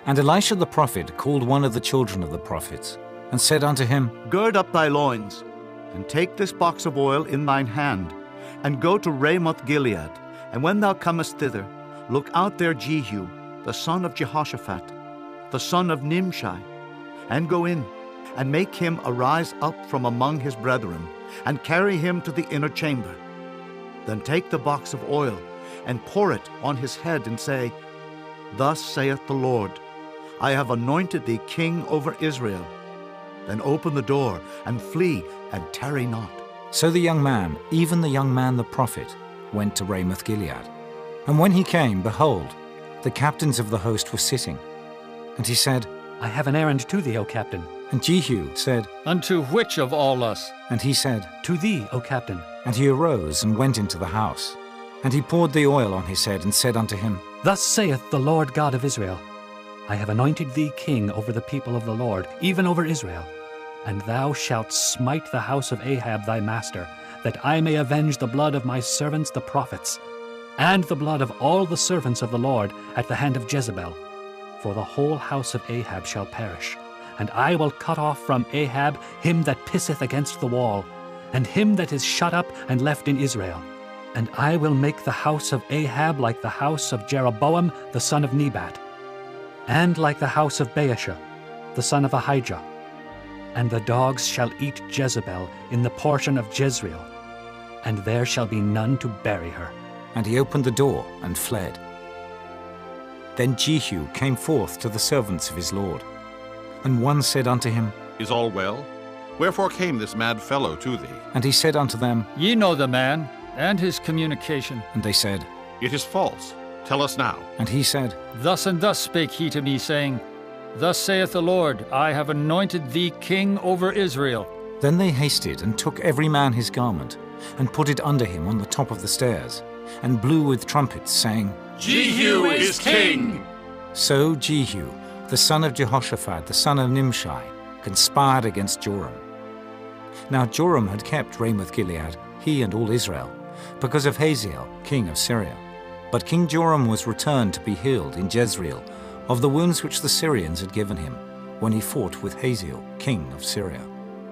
And Elisha the prophet called one of the children of the prophets, and said unto him, Gird up thy loins, and take this box of oil in thine hand, and go to Ramoth Gilead. And when thou comest thither, look out there Jehu, the son of Jehoshaphat, the son of Nimshi, and go in, and make him arise up from among his brethren, and carry him to the inner chamber. Then take the box of oil, and pour it on his head, and say, Thus saith the Lord, I have anointed thee king over Israel. Then open the door, and flee, and tarry not. So the young man, even the young man the prophet, went to Ramoth Gilead. And when he came, behold, the captains of the host were sitting. And he said, I have an errand to thee, O captain. And Jehu said, Unto which of all us? And he said, To thee, O captain. And he arose and went into the house. And he poured the oil on his head, and said unto him, Thus saith the Lord God of Israel, I have anointed thee king over the people of the Lord, even over Israel. And thou shalt smite the house of Ahab thy master, that I may avenge the blood of my servants the prophets, and the blood of all the servants of the Lord at the hand of Jezebel. For the whole house of Ahab shall perish, and I will cut off from Ahab him that pisseth against the wall, and him that is shut up and left in Israel. And I will make the house of Ahab like the house of Jeroboam the son of Nebat, and like the house of Baasha the son of Ahijah. And the dogs shall eat Jezebel in the portion of Jezreel, and there shall be none to bury her. And he opened the door and fled. Then Jehu came forth to the servants of his lord. And one said unto him, Is all well? Wherefore came this mad fellow to thee? And he said unto them, Ye know the man, and his communication. And they said, It is false. Tell us now. And he said, Thus and thus spake he to me, saying, Thus saith the Lord, I have anointed thee king over Israel. Then they hasted and took every man his garment, and put it under him on the top of the stairs, and blew with trumpets, saying, Jehu is king! So Jehu, the son of Jehoshaphat, the son of Nimshi, conspired against Joram. Now Joram had kept Ramoth Gilead, he and all Israel, because of Hazael, king of Syria. But King Joram was returned to be healed in Jezreel of the wounds which the Syrians had given him, when he fought with Hazael, king of Syria.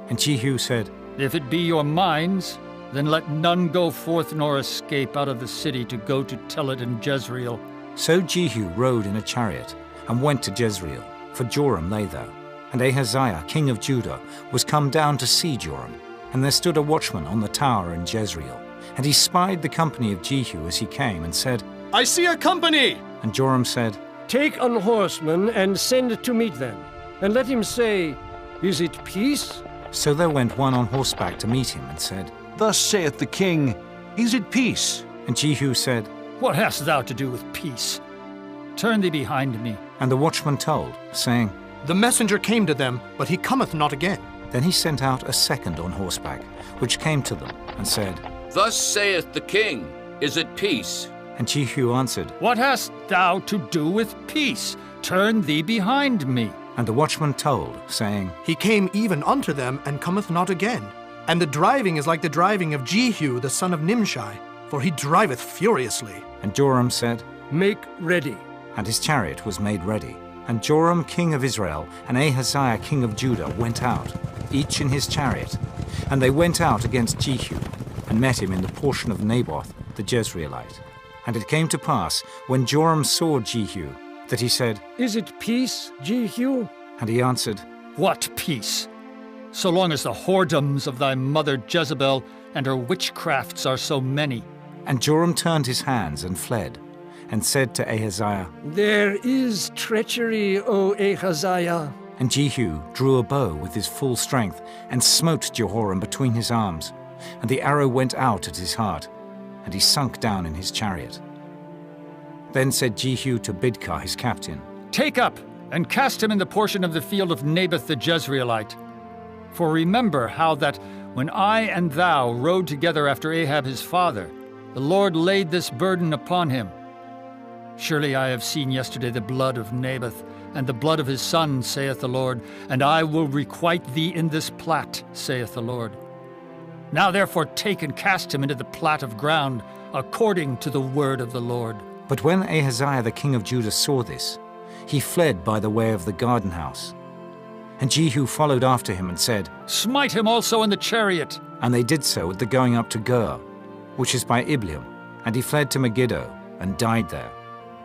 And Jehu said, If it be your minds, then let none go forth nor escape out of the city to go to tell it in Jezreel. So Jehu rode in a chariot, and went to Jezreel, for Joram lay there. And Ahaziah, king of Judah, was come down to see Joram. And there stood a watchman on the tower in Jezreel. And he spied the company of Jehu as he came, and said, I see a company! And Joram said, Take an horseman, and send to meet them, and let him say, Is it peace? So there went one on horseback to meet him, and said, Thus saith the king, Is it peace? And Jehu said, What hast thou to do with peace? Turn thee behind me. And the watchman told, saying, The messenger came to them, but he cometh not again. Then he sent out a second on horseback, which came to them, and said, Thus saith the king, Is it peace? And Jehu answered, What hast thou to do with peace? Turn thee behind me. And the watchman told, saying, He came even unto them, and cometh not again. And the driving is like the driving of Jehu the son of Nimshi, for he driveth furiously. And Joram said, Make ready. And his chariot was made ready. And Joram king of Israel and Ahaziah king of Judah went out, each in his chariot. And they went out against Jehu, and met him in the portion of Naboth the Jezreelite. And it came to pass, when Joram saw Jehu, that he said, Is it peace, Jehu? And he answered, What peace? So long as the whoredoms of thy mother Jezebel and her witchcrafts are so many. And Joram turned his hands and fled, and said to Ahaziah, There is treachery, O Ahaziah. And Jehu drew a bow with his full strength, and smote Jehoram between his arms. And the arrow went out at his heart, and he sunk down in his chariot. Then said Jehu to Bidkar his captain, Take up, and cast him in the portion of the field of Naboth the Jezreelite. For remember how that, when I and thou rode together after Ahab his father, The Lord laid this burden upon him. Surely I have seen yesterday the blood of Naboth, and the blood of his son, saith the Lord, and I will requite thee in this plat, saith the Lord. Now therefore take and cast him into the plat of ground, according to the word of the Lord. But when Ahaziah the king of Judah saw this, he fled by the way of the garden house. And Jehu followed after him and said, Smite him also in the chariot. And they did so at the going up to Gur, which is by Ibleam, and he fled to Megiddo, and died there.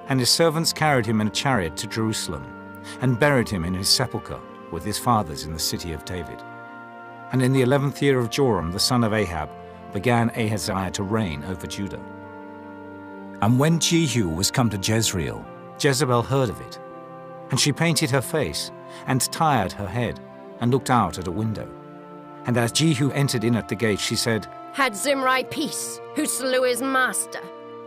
And his servants carried him in a chariot to Jerusalem, and buried him in his sepulchre with his fathers in the city of David. And in the 11th year of Joram the son of Ahab began Ahaziah to reign over Judah. And when Jehu was come to Jezreel, Jezebel heard of it, and she painted her face, and tired her head, and looked out at a window. And as Jehu entered in at the gate, she said, Had Zimri peace, who slew his master?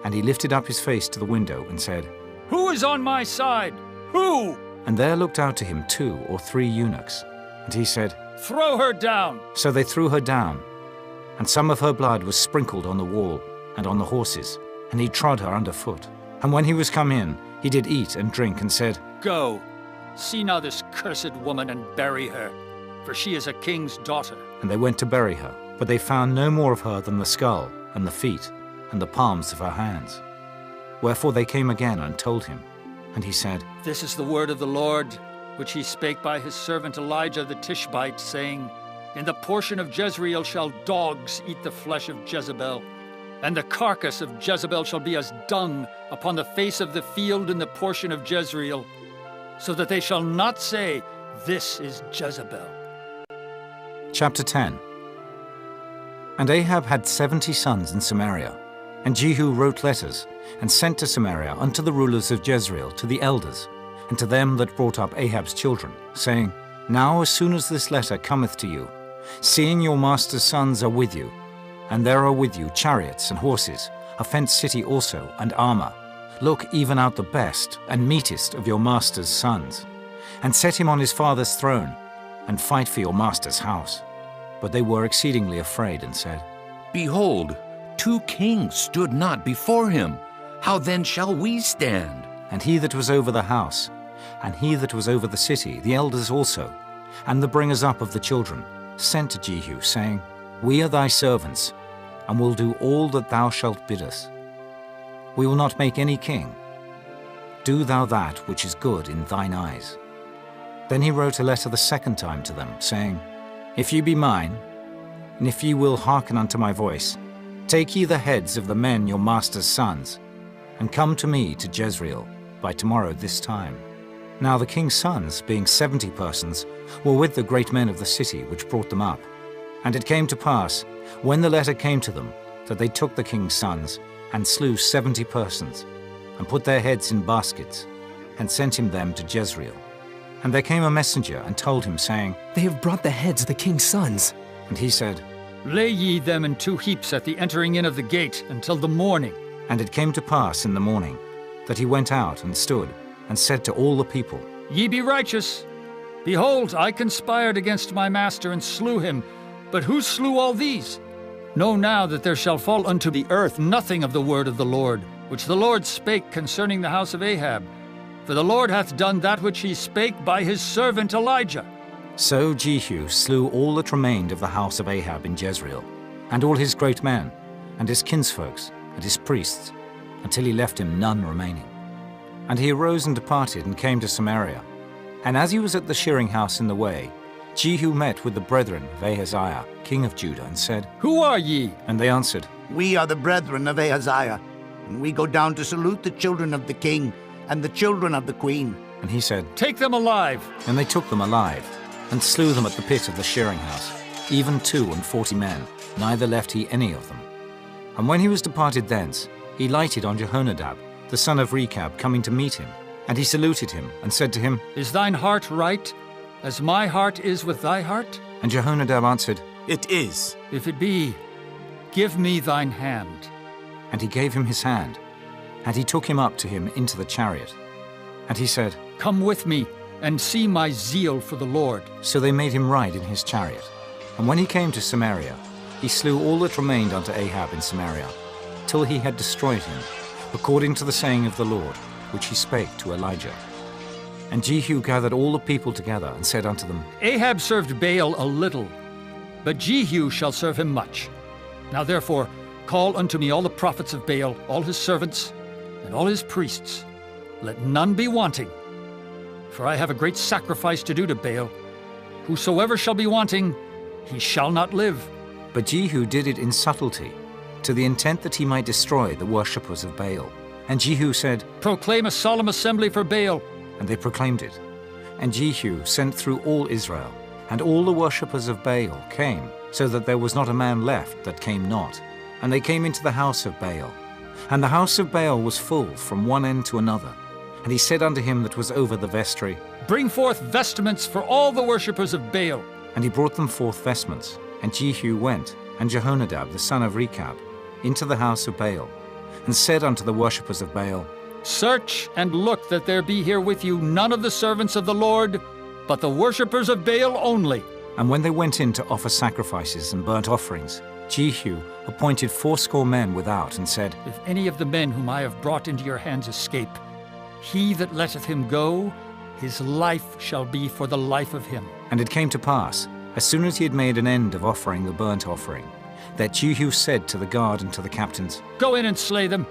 And he lifted up his face to the window and said, Who is on my side? Who? And there looked out to him 2 or 3 eunuchs. And he said, Throw her down. So they threw her down, and some of her blood was sprinkled on the wall and on the horses, and he trod her under foot. And when he was come in, he did eat and drink, and said, Go, see now this cursed woman, and bury her, for she is a king's daughter. And they went to bury her, but they found no more of her than the skull, and the feet, and the palms of her hands. Wherefore they came again and told him. And he said, This is the word of the Lord, which he spake by his servant Elijah the Tishbite, saying, In the portion of Jezreel shall dogs eat the flesh of Jezebel, and the carcass of Jezebel shall be as dung upon the face of the field in the portion of Jezreel, so that they shall not say, This is Jezebel. Chapter 10. And Ahab had 70 sons in Samaria, and Jehu wrote letters, and sent to Samaria unto the rulers of Jezreel, to the elders, and to them that brought up Ahab's children, saying, Now as soon as this letter cometh to you, seeing your master's sons are with you, and there are with you chariots and horses, a fenced city also, and armor, look even out the best and meetest of your master's sons, and set him on his father's throne, and fight for your master's house. But they were exceedingly afraid, and said, Behold, 2 kings stood not before him. How then shall we stand? And he that was over the house, and he that was over the city, the elders also, and the bringers up of the children, sent to Jehu, saying, We are thy servants, and will do all that thou shalt bid us. We will not make any king. Do thou that which is good in thine eyes. Then he wrote a letter the second time to them, saying, If ye be mine, and if ye will hearken unto my voice, take ye the heads of the men your master's sons, and come to me to Jezreel by tomorrow this time. Now the king's sons, being 70 persons, were with the great men of the city which brought them up. And it came to pass, when the letter came to them, that they took the king's sons, and slew 70 persons, and put their heads in baskets, and sent him them to Jezreel. And there came a messenger, and told him, saying, They have brought the heads of the king's sons. And he said, Lay ye them in 2 heaps at the entering in of the gate until the morning. And it came to pass in the morning, that he went out and stood, and said to all the people, Ye be righteous. Behold, I conspired against my master, and slew him. But who slew all these? Know now that there shall fall unto the earth nothing of the word of the Lord, which the Lord spake concerning the house of Ahab. For the Lord hath done that which he spake by his servant Elijah. So Jehu slew all that remained of the house of Ahab in Jezreel, and all his great men, and his kinsfolks, and his priests, until he left him none remaining. And he arose and departed, and came to Samaria. And as he was at the shearing house in the way, Jehu met with the brethren of Ahaziah, king of Judah, and said, Who are ye? And they answered, We are the brethren of Ahaziah, and we go down to salute the children of the king and the children of the queen. And he said, Take them alive. And they took them alive, and slew them at the pit of the shearing house, even 42 men, neither left he any of them. And when he was departed thence, he lighted on Jehonadab, the son of Rechab, coming to meet him. And he saluted him, and said to him, Is thine heart right, as my heart is with thy heart? And Jehonadab answered, It is. If it be, give me thine hand. And he gave him his hand, and he took him up to him into the chariot. And he said, Come with me, and see my zeal for the Lord. So they made him ride in his chariot. And when he came to Samaria, he slew all that remained unto Ahab in Samaria, till he had destroyed him, according to the saying of the Lord, which he spake to Elijah. And Jehu gathered all the people together, and said unto them, Ahab served Baal a little, but Jehu shall serve him much. Now therefore call unto me all the prophets of Baal, all his servants, and all his priests. Let none be wanting. For I have a great sacrifice to do to Baal. Whosoever shall be wanting, he shall not live. But Jehu did it in subtlety, to the intent that he might destroy the worshippers of Baal. And Jehu said, Proclaim a solemn assembly for Baal. And they proclaimed it. And Jehu sent through all Israel, and all the worshippers of Baal came, so that there was not a man left that came not. And they came into the house of Baal. And the house of Baal was full from one end to another. And he said unto him that was over the vestry, Bring forth vestments for all the worshippers of Baal. And he brought them forth vestments. And Jehu went, and Jehonadab the son of Rechab, into the house of Baal, and said unto the worshippers of Baal, Search and look that there be here with you none of the servants of the Lord, but the worshippers of Baal only. And when they went in to offer sacrifices and burnt offerings, Jehu appointed 80 men without, and said, If any of the men whom I have brought into your hands escape, he that letteth him go, his life shall be for the life of him. And it came to pass, as soon as he had made an end of offering the burnt offering, that Jehu said to the guard and to the captains, Go in and slay them.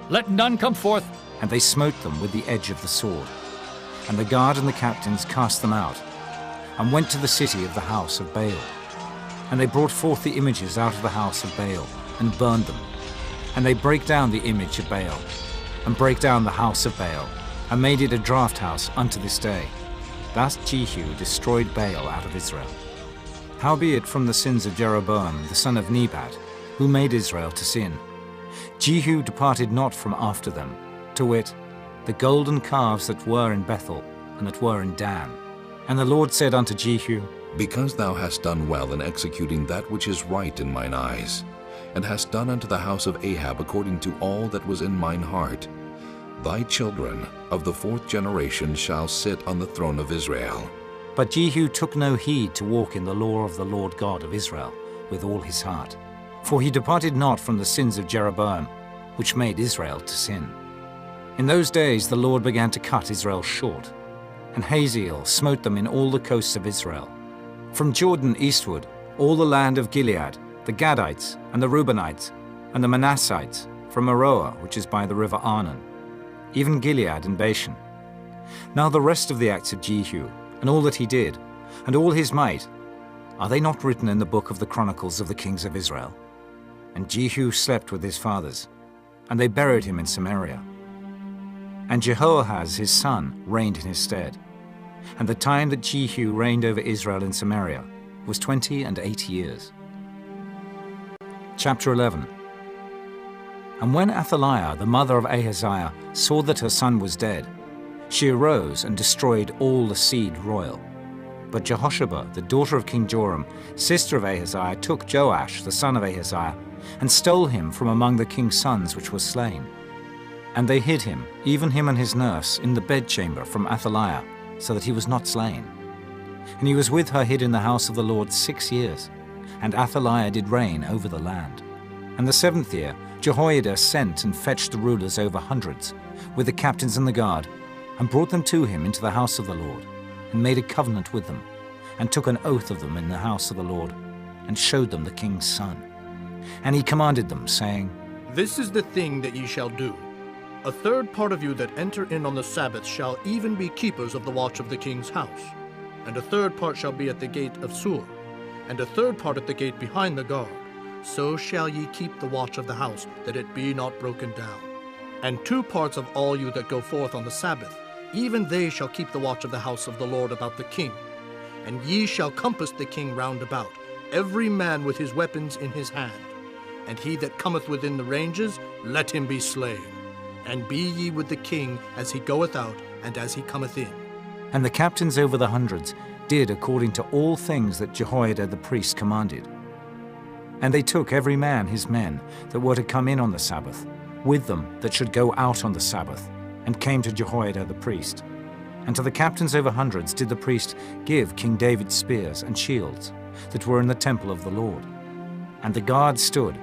Let none come forth. And they smote them with the edge of the sword. And the guard and the captains cast them out, and went to the city of the house of Baal. And they brought forth the images out of the house of Baal, and burned them. And they brake down the image of Baal, and brake down the house of Baal, and made it a draught house unto this day. Thus Jehu destroyed Baal out of Israel. Howbeit from the sins of Jeroboam the son of Nebat, who made Israel to sin, Jehu departed not from after them, to wit, the golden calves that were in Bethel, and that were in Dan. And the Lord said unto Jehu, Because thou hast done well in executing that which is right in mine eyes, and hast done unto the house of Ahab according to all that was in mine heart, thy children of the 4th generation shall sit on the throne of Israel. But Jehu took no heed to walk in the law of the Lord God of Israel with all his heart. For he departed not from the sins of Jeroboam, which made Israel to sin. In those days the Lord began to cut Israel short, and Hazael smote them in all the coasts of Israel. From Jordan eastward, all the land of Gilead, the Gadites, and the Reubenites, and the Manassites, from Aroer, which is by the river Arnon, even Gilead and Bashan. Now the rest of the acts of Jehu, and all that he did, and all his might, are they not written in the book of the chronicles of the kings of Israel? And Jehu slept with his fathers, and they buried him in Samaria. And Jehoahaz his son reigned in his stead. And the time that Jehu reigned over Israel in Samaria was 28 years. Chapter 11. And when Athaliah, the mother of Ahaziah, saw that her son was dead, she arose and destroyed all the seed royal. But Jehosheba, the daughter of King Joram, sister of Ahaziah, took Joash, the son of Ahaziah, and stole him from among the king's sons which was slain. And they hid him, even him and his nurse, in the bedchamber from Athaliah, so that he was not slain. And he was with her hid in the house of the Lord 6 years, and Athaliah did reign over the land. And the 7th year Jehoiada sent and fetched the rulers over hundreds, with the captains and the guard, and brought them to him into the house of the Lord, and made a covenant with them, and took an oath of them in the house of the Lord, and showed them the king's son. And he commanded them, saying, This is the thing that ye shall do. A third part of you that enter in on the Sabbath shall even be keepers of the watch of the king's house, and a third part shall be at the gate of Sur, and a third part at the gate behind the guard. So shall ye keep the watch of the house, that it be not broken down. And 2 parts of all you that go forth on the Sabbath, even they shall keep the watch of the house of the Lord about the king. And ye shall compass the king round about, every man with his weapons in his hand. And he that cometh within the ranges, let him be slain. And be ye with the king as he goeth out, and as he cometh in. And the captains over the hundreds did according to all things that Jehoiada the priest commanded. And they took every man his men that were to come in on the Sabbath, with them that should go out on the Sabbath, and came to Jehoiada the priest. And to the captains over hundreds did the priest give King David's spears and shields that were in the temple of the Lord. And the guard stood,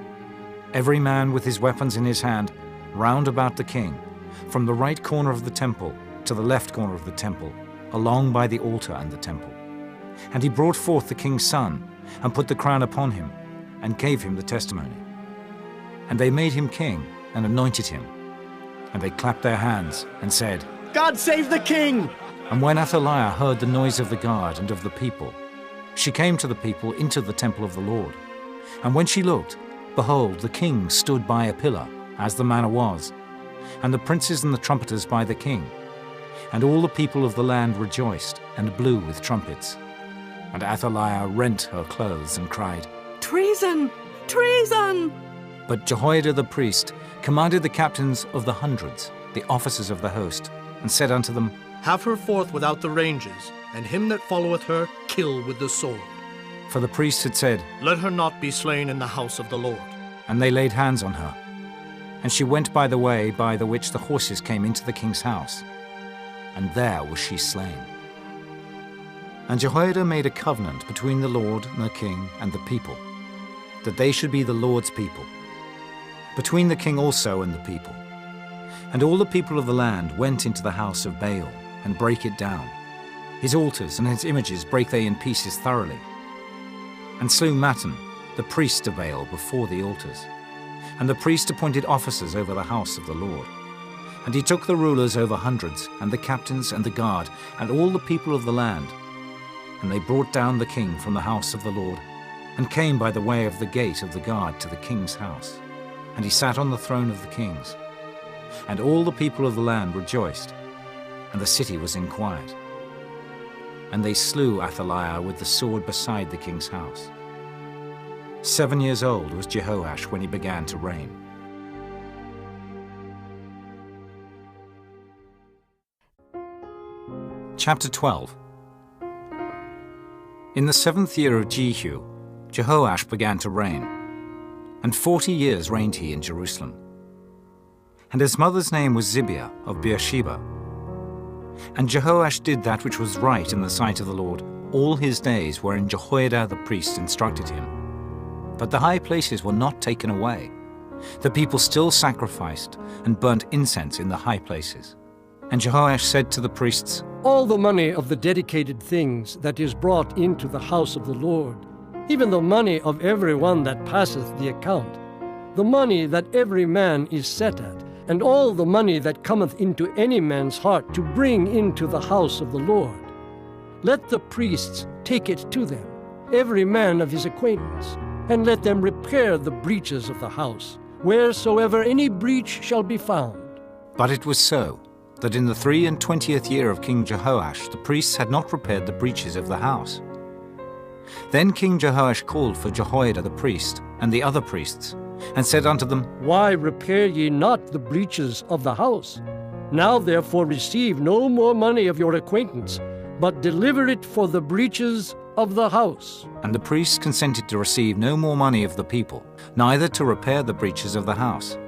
every man with his weapons in his hand, round about the king, from the right corner of the temple to the left corner of the temple, along by the altar and the temple. And he brought forth the king's son, and put the crown upon him, and gave him the testimony. And they made him king, and anointed him. And they clapped their hands, and said, God save the king! And when Athaliah heard the noise of the guard and of the people, she came to the people into the temple of the Lord. And when she looked, behold, the king stood by a pillar, as the manner was, and the princes and the trumpeters by the king. And all the people of the land rejoiced, and blew with trumpets. And Athaliah rent her clothes, and cried, Treason! Treason! But Jehoiada the priest commanded the captains of the hundreds, the officers of the host, and said unto them, Have her forth without the ranges, and him that followeth her kill with the sword. For the priests had said, Let her not be slain in the house of the Lord. And they laid hands on her. And she went by the way by the which the horses came into the king's house. And there was she slain. And Jehoiada made a covenant between the Lord and the king and the people, that they should be the Lord's people, between the king also and the people. And all the people of the land went into the house of Baal, and brake it down. His altars and his images brake they in pieces thoroughly, and slew Mattan, the priest of Baal, before the altars. And the priest appointed officers over the house of the Lord. And he took the rulers over hundreds, and the captains and the guard, and all the people of the land. And they brought down the king from the house of the Lord, and came by the way of the gate of the guard to the king's house. And he sat on the throne of the kings. And all the people of the land rejoiced, and the city was in quiet. And they slew Athaliah with the sword beside the king's house. 7 years old was Jehoash when he began to reign. Chapter 12. In the 7th year of Jehu, Jehoash began to reign, and 40 years reigned he in Jerusalem. And his mother's name was Zibiah of Beersheba. And Jehoash did that which was right in the sight of the Lord all his days wherein Jehoiada the priest instructed him. But the high places were not taken away. The people still sacrificed and burnt incense in the high places. And Jehoash said to the priests, All the money of the dedicated things that is brought into the house of the Lord, even the money of every one that passeth the account, the money that every man is set at, and all the money that cometh into any man's heart to bring into the house of the Lord, let the priests take it to them, every man of his acquaintance, and let them repair the breaches of the house, wheresoever any breach shall be found. But it was so, that in the 23rd year of King Jehoash the priests had not repaired the breaches of the house. Then King Jehoash called for Jehoiada the priest and the other priests, and said unto them, Why repair ye not the breaches of the house? Now therefore receive no more money of your acquaintance, but deliver it for the breaches of the house. And the priests consented to receive no more money of the people, neither to repair the breaches of the house.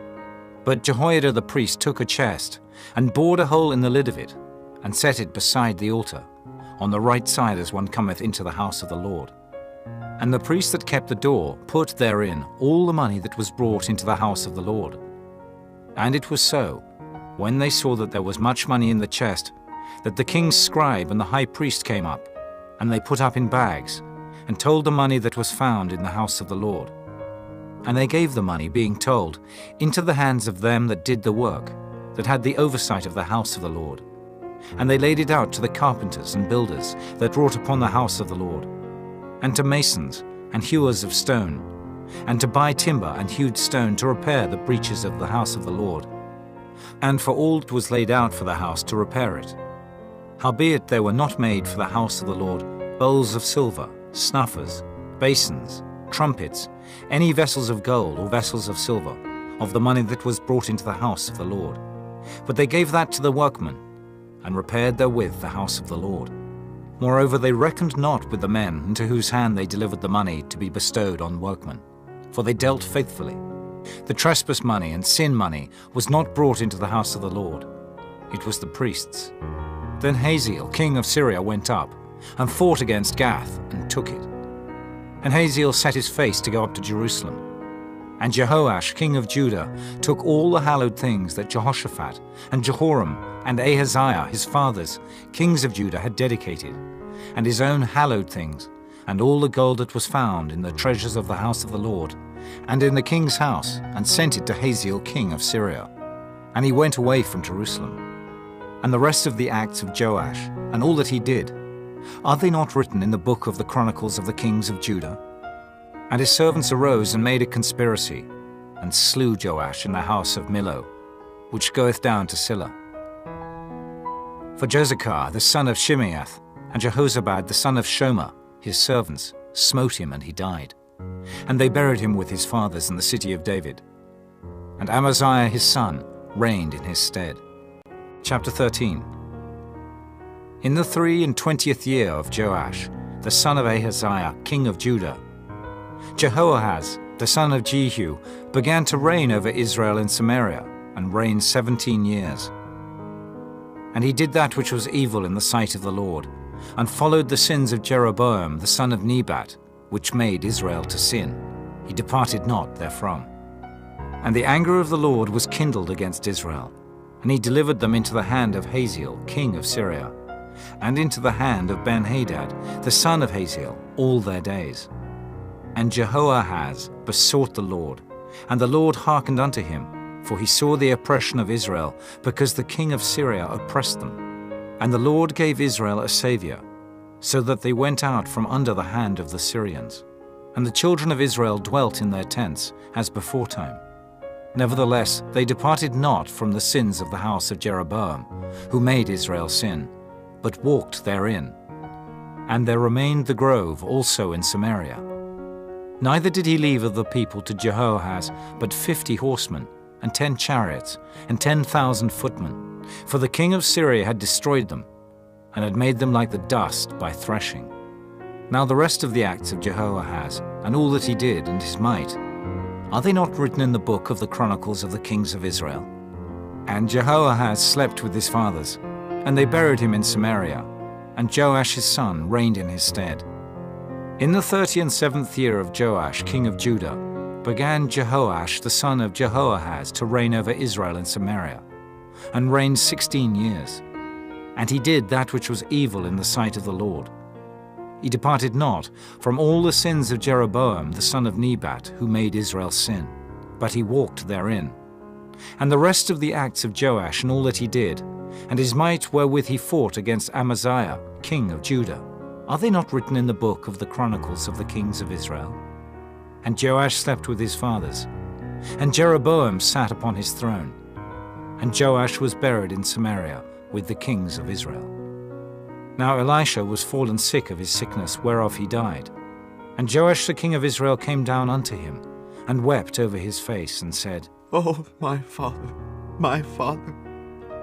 But Jehoiada the priest took a chest, and bored a hole in the lid of it, and set it beside the altar, on the right side as one cometh into the house of the Lord. And the priest that kept the door put therein all the money that was brought into the house of the Lord. And it was so, when they saw that there was much money in the chest, that the king's scribe and the high priest came up, and they put up in bags, and told the money that was found in the house of the Lord. And they gave the money, being told, into the hands of them that did the work, that had the oversight of the house of the Lord. And they laid it out to the carpenters and builders that wrought upon the house of the Lord, and to masons and hewers of stone, and to buy timber and hewed stone to repair the breaches of the house of the Lord, and for all that was laid out for the house to repair it. Howbeit there were not made for the house of the Lord bowls of silver, snuffers, basins, trumpets, any vessels of gold or vessels of silver, of the money that was brought into the house of the Lord. But they gave that to the workmen, and repaired therewith the house of the Lord. Moreover, they reckoned not with the men into whose hand they delivered the money to be bestowed on workmen, for they dealt faithfully. The trespass money and sin money was not brought into the house of the Lord. It was the priests. Then Hazael, king of Syria, went up, and fought against Gath, and took it. And Hazael set his face to go up to Jerusalem. And Jehoash, king of Judah, took all the hallowed things that Jehoshaphat and Jehoram and Ahaziah, his fathers, kings of Judah, had dedicated, and his own hallowed things, and all the gold that was found in the treasures of the house of the Lord, and in the king's house, and sent it to Hazael, king of Syria. And he went away from Jerusalem. And the rest of the acts of Joash, and all that he did, are they not written in the book of the Chronicles of the kings of Judah? And his servants arose and made a conspiracy, and slew Joash in the house of Millo, which goeth down to Silla. For Jozachar the son of Shimeath, and Jehozabad the son of Shomer, his servants, smote him, and he died. And they buried him with his fathers in the city of David. And Amaziah his son reigned in his stead. Chapter 13. In the 23 year of Joash, the son of Ahaziah, king of Judah, Jehoahaz, the son of Jehu, began to reign over Israel in Samaria, and reigned 17 years. And he did that which was evil in the sight of the Lord, and followed the sins of Jeroboam the son of Nebat, which made Israel to sin. He departed not therefrom. And the anger of the Lord was kindled against Israel, and he delivered them into the hand of Hazael, king of Syria, and into the hand of Ben-Hadad, the son of Hazael, all their days. And Jehoahaz besought the Lord, and the Lord hearkened unto him, for he saw the oppression of Israel, because the king of Syria oppressed them. And the Lord gave Israel a saviour, so that they went out from under the hand of the Syrians. And the children of Israel dwelt in their tents, as beforetime. Nevertheless, they departed not from the sins of the house of Jeroboam, who made Israel sin, but walked therein. And there remained the grove also in Samaria. Neither did he leave of the people to Jehoahaz but 50 horsemen, and 10 chariots, and 10,000 footmen, for the king of Syria had destroyed them, and had made them like the dust by threshing. Now the rest of the acts of Jehoahaz, and all that he did, and his might, are they not written in the book of the Chronicles of the kings of Israel? And Jehoahaz slept with his fathers, and they buried him in Samaria, and Joash his son reigned in his stead. In the 37th year of Joash, king of Judah, began Jehoash the son of Jehoahaz to reign over Israel in Samaria, and reigned 16 years. And he did that which was evil in the sight of the Lord. He departed not from all the sins of Jeroboam the son of Nebat, who made Israel sin, but he walked therein. And the rest of the acts of Joash and all that he did, and his might wherewith he fought against Amaziah, king of Judah, are they not written in the book of the Chronicles of the kings of Israel? And Joash slept with his fathers, and Jeroboam sat upon his throne, and Joash was buried in Samaria with the kings of Israel. Now Elisha was fallen sick of his sickness, whereof he died. And Joash the king of Israel came down unto him, and wept over his face, and said, Oh, my father,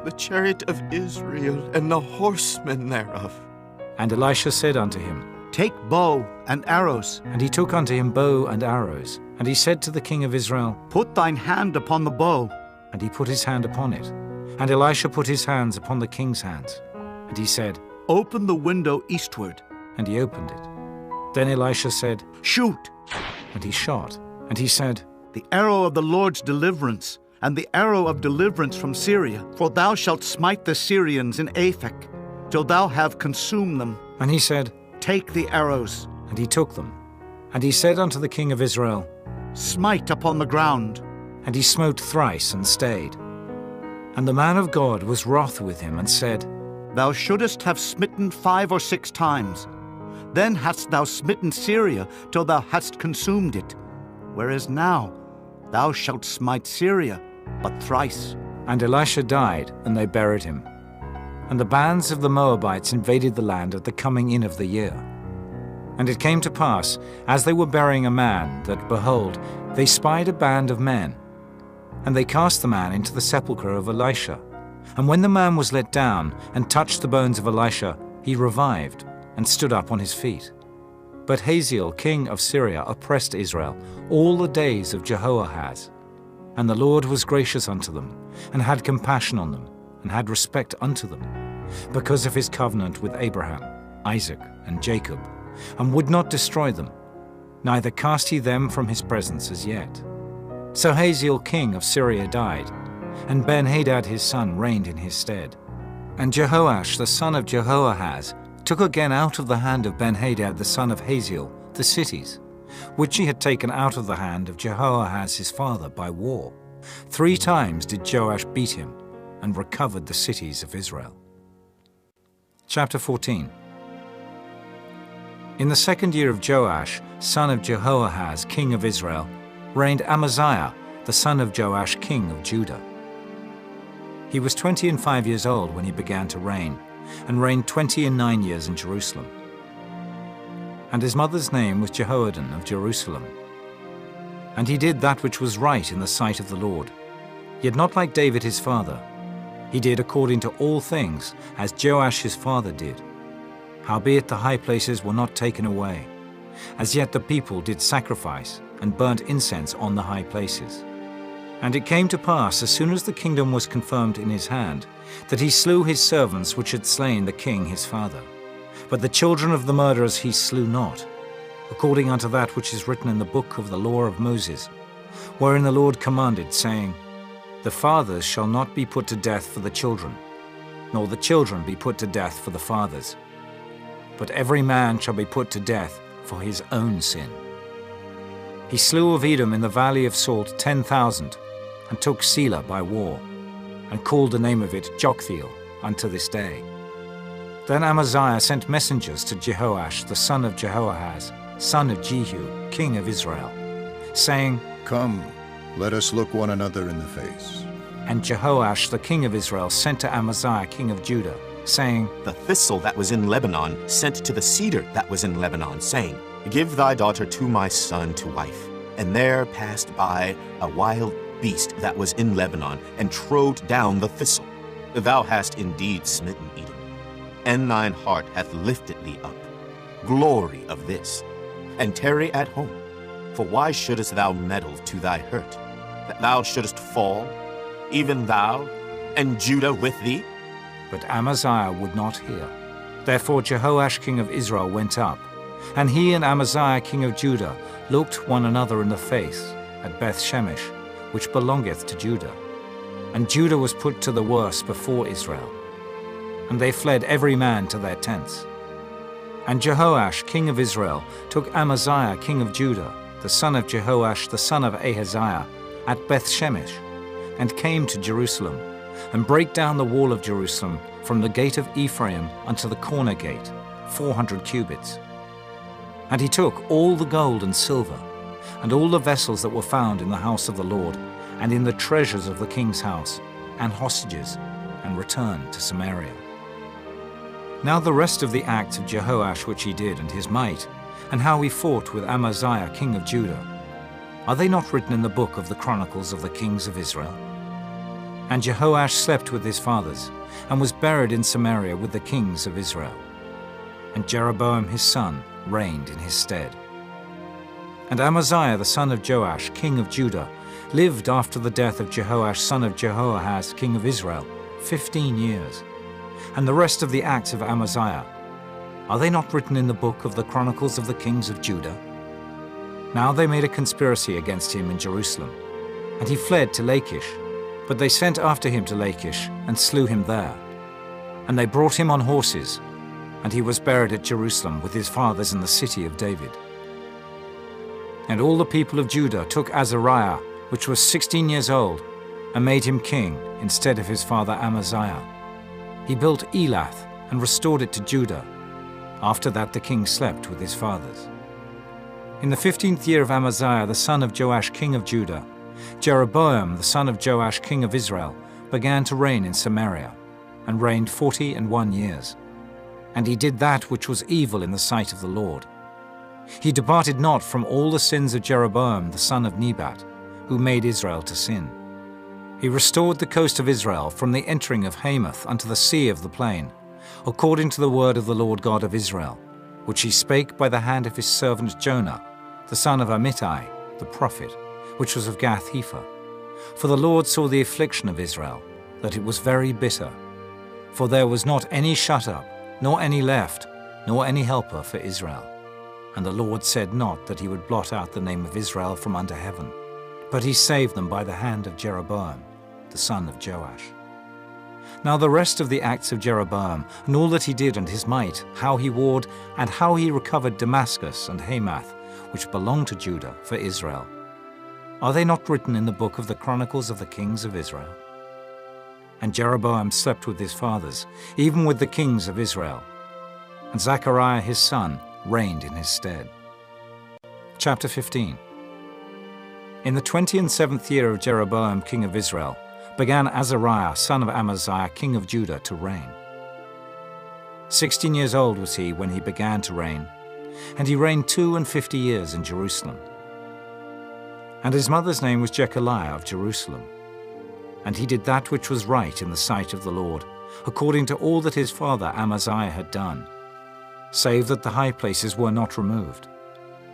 the chariot of Israel, and the horsemen thereof. And Elisha said unto him, Take bow and arrows. And he took unto him bow and arrows. And he said to the king of Israel, Put thine hand upon the bow. And he put his hand upon it. And Elisha put his hands upon the king's hands. And he said, Open the window eastward. And he opened it. Then Elisha said, Shoot. And he shot. And he said, The arrow of the Lord's deliverance, and the arrow of deliverance from Syria. For thou shalt smite the Syrians in Aphek, till thou have consumed them. And he said, Take the arrows. And he took them. And he said unto the king of Israel, Smite upon the ground. And he smote thrice and stayed. And the man of God was wroth with him, and said, Thou shouldest have smitten 5 or 6 times. Then hadst thou smitten Syria till thou hadst consumed it. Whereas now thou shalt smite Syria but thrice. And Elisha died, and they buried him. And the bands of the Moabites invaded the land at the coming in of the year. And it came to pass, as they were burying a man, that, behold, they spied a band of men. And they cast the man into the sepulchre of Elisha. And when the man was let down, and touched the bones of Elisha, he revived, and stood up on his feet. But Hazael, king of Syria, oppressed Israel all the days of Jehoahaz. And the Lord was gracious unto them, and had compassion on them, and had respect unto them, because of his covenant with Abraham, Isaac, and Jacob, and would not destroy them, neither cast he them from his presence as yet. So Hazael king of Syria died, and Ben-Hadad his son reigned in his stead. And Jehoash the son of Jehoahaz took again out of the hand of Ben-Hadad the son of Hazael the cities, which he had taken out of the hand of Jehoahaz his father by war. 3 times did Joash beat him, and recovered the cities of Israel. Chapter 14. In the 2nd year of Joash, son of Jehoahaz, king of Israel, reigned Amaziah, the son of Joash, king of Judah. He was 25 years old when he began to reign, and reigned 29 years in Jerusalem. And his mother's name was Jehoaddan of Jerusalem. And he did that which was right in the sight of the Lord, yet not like David his father. He did according to all things, as Joash his father did. Howbeit the high places were not taken away. As yet the people did sacrifice, and burnt incense on the high places. And it came to pass, as soon as the kingdom was confirmed in his hand, that he slew his servants which had slain the king his father. But the children of the murderers he slew not, according unto that which is written in the book of the law of Moses, wherein the Lord commanded, saying, The fathers shall not be put to death for the children, nor the children be put to death for the fathers. But every man shall be put to death for his own sin. He slew of Edom in the valley of Salt 10,000, and took Selah by war, and called the name of it Joktheel unto this day. Then Amaziah sent messengers to Jehoash the son of Jehoahaz, son of Jehu, king of Israel, saying, Come, let us look one another in the face. And Jehoash the king of Israel sent to Amaziah king of Judah, saying, The thistle that was in Lebanon sent to the cedar that was in Lebanon, saying, Give thy daughter to my son to wife. And there passed by a wild beast that was in Lebanon, and trode down the thistle. Thou hast indeed smitten Edom, and thine heart hath lifted thee up. Glory of this, and tarry at home. For why shouldest thou meddle to thy hurt, that thou shouldest fall, even thou, and Judah with thee? But Amaziah would not hear. Therefore Jehoash king of Israel went up, and he and Amaziah king of Judah looked one another in the face at Beth-Shemesh, which belongeth to Judah. And Judah was put to the worse before Israel. And they fled every man to their tents. And Jehoash king of Israel took Amaziah king of Judah, the son of Jehoash the son of Ahaziah, at Beth-Shemesh, and came to Jerusalem, and brake down the wall of Jerusalem from the gate of Ephraim unto the corner gate, 400 cubits. And he took all the gold and silver, and all the vessels that were found in the house of the Lord, and in the treasures of the king's house, and hostages, and returned to Samaria. Now the rest of the acts of Jehoash which he did, and his might, and how he fought with Amaziah king of Judah, are they not written in the book of the Chronicles of the kings of Israel? And Jehoash slept with his fathers, and was buried in Samaria with the kings of Israel. And Jeroboam his son reigned in his stead. And Amaziah the son of Joash, king of Judah, lived after the death of Jehoash son of Jehoahaz, king of Israel, 15 years. And the rest of the acts of Amaziah, are they not written in the book of the Chronicles of the kings of Judah? Now they made a conspiracy against him in Jerusalem, and he fled to Lachish. But they sent after him to Lachish, and slew him there. And they brought him on horses, and he was buried at Jerusalem with his fathers in the city of David. And all the people of Judah took Azariah, which was 16 years old, and made him king instead of his father Amaziah. He built Elath, and restored it to Judah. After that the king slept with his fathers. In the 15th year of Amaziah the son of Joash king of Judah, Jeroboam the son of Joash king of Israel began to reign in Samaria, and reigned 41 years. And he did that which was evil in the sight of the Lord. He departed not from all the sins of Jeroboam the son of Nebat, who made Israel to sin. He restored the coast of Israel from the entering of Hamath unto the sea of the plain, according to the word of the Lord God of Israel, which he spake by the hand of his servant Jonah, the son of Amittai, the prophet, which was of Gath-hepher. For the Lord saw the affliction of Israel, that it was very bitter. For there was not any shut up, nor any left, nor any helper for Israel. And the Lord said not that he would blot out the name of Israel from under heaven. but he saved them by the hand of Jeroboam, the son of Joash. Now the rest of the acts of Jeroboam, and all that he did and his might, how he warred, and how he recovered Damascus and Hamath, which belonged to Judah, for Israel, are they not written in the book of the Chronicles of the kings of Israel? And Jeroboam slept with his fathers, even with the kings of Israel, and Zechariah his son reigned in his stead. Chapter 15. In the 27th year of Jeroboam king of Israel, began Azariah son of Amaziah king of Judah to reign. 16 years old was he when he began to reign, and he reigned 52 years in Jerusalem. And his mother's name was Jechaliah of Jerusalem. And he did that which was right in the sight of the Lord, according to all that his father Amaziah had done, save that the high places were not removed.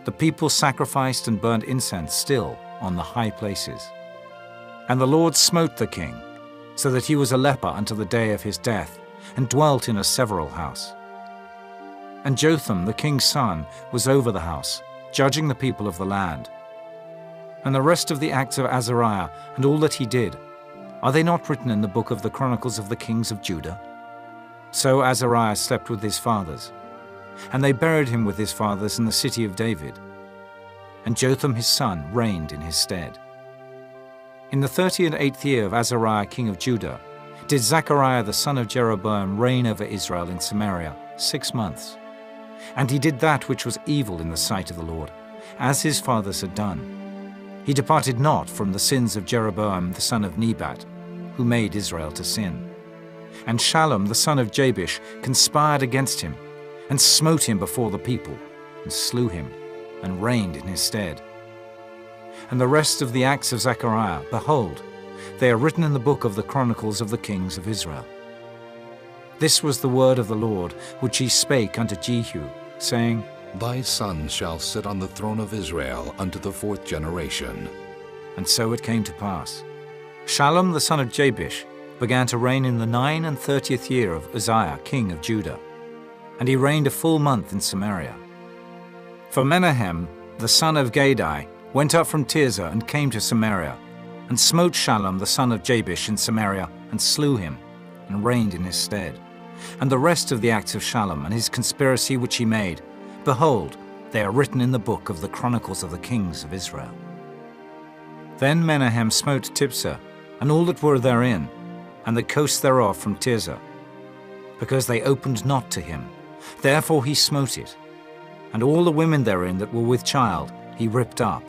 The people sacrificed and burned incense still on the high places. And the Lord smote the king, so that he was a leper unto the day of his death, and dwelt in a several house. And Jotham the king's son was over the house, judging the people of the land. And the rest of the acts of Azariah, and all that he did, are they not written in the book of the Chronicles of the kings of Judah? So Azariah slept with his fathers, and they buried him with his fathers in the city of David. And Jotham his son reigned in his stead. In the 38th year of Azariah king of Judah, did Zechariah the son of Jeroboam reign over Israel in Samaria 6 months. And he did that which was evil in the sight of the Lord, as his fathers had done. He departed not from the sins of Jeroboam the son of Nebat, who made Israel to sin. And Shallum the son of Jabesh conspired against him, and smote him before the people, and slew him, and reigned in his stead. And the rest of the acts of Zechariah, behold, they are written in the book of the Chronicles of the kings of Israel. This was the word of the Lord, which he spake unto Jehu, saying, Thy son shall sit on the throne of Israel unto the 4th generation. And so it came to pass. Shallum the son of Jabesh began to reign in the 39th year of Uzziah king of Judah, and he reigned a full month in Samaria. For Menahem the son of Gadai went up from Tirzah and came to Samaria, and smote Shallum the son of Jabesh in Samaria, and slew him, and reigned in his stead. And the rest of the acts of Shallum and his conspiracy which he made, behold, they are written in the book of the Chronicles of the kings of Israel. Then Menahem smote Tiphsah, and all that were therein, and the coast thereof from Tirzah, because they opened not to him. Therefore he smote it, and all the women therein that were with child he ripped up.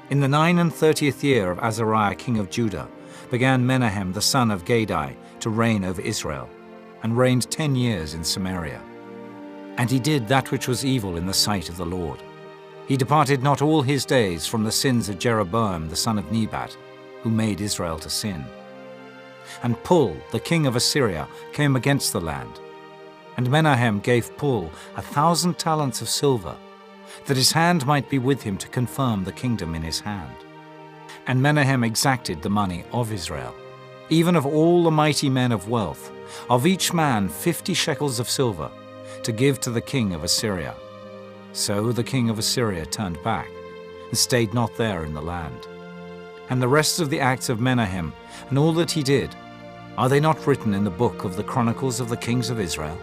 In the 39th year of Azariah king of Judah began Menahem the son of Gadai to reign over Israel, and reigned 10 years in Samaria. And he did that which was evil in the sight of the Lord. He departed not all his days from the sins of Jeroboam the son of Nebat, who made Israel to sin. And Pul, the king of Assyria, came against the land. And Menahem gave Pul 1,000 talents of silver, that his hand might be with him to confirm the kingdom in his hand. And Menahem exacted the money of Israel, even of all the mighty men of wealth, of each man 50 shekels of silver, to give to the king of Assyria. So the king of Assyria turned back, and stayed not there in the land. And the rest of the acts of Menahem, and all that he did, are they not written in the book of the Chronicles of the kings of Israel?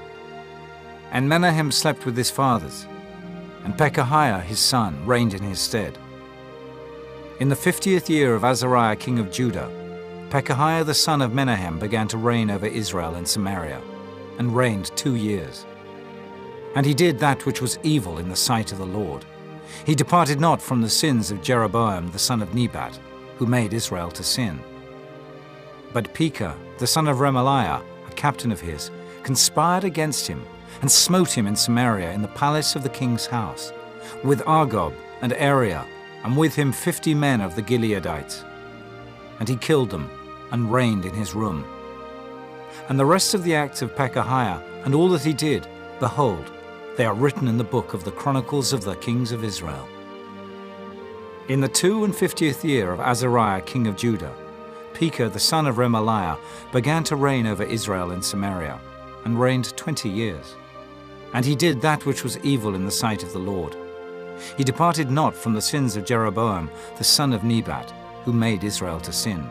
And Menahem slept with his fathers, and Pekahiah his son reigned in his stead. In the 50th year of Azariah king of Judah, Pekahiah the son of Menahem began to reign over Israel in Samaria, and reigned 2 years. And he did that which was evil in the sight of the Lord. He departed not from the sins of Jeroboam the son of Nebat, who made Israel to sin. But Pekah the son of Remaliah, a captain of his, conspired against him, and smote him in Samaria in the palace of the king's house, with Argob and Ariah, and with him 50 men of the Gileadites. And he killed them, and reigned in his room. And the rest of the acts of Pekahiah, and all that he did, behold, they are written in the book of the Chronicles of the kings of Israel. In the 52nd year of Azariah king of Judah, Pekah the son of Remaliah began to reign over Israel in Samaria, and reigned 20 years. And he did that which was evil in the sight of the Lord. He departed not from the sins of Jeroboam, the son of Nebat, who made Israel to sin.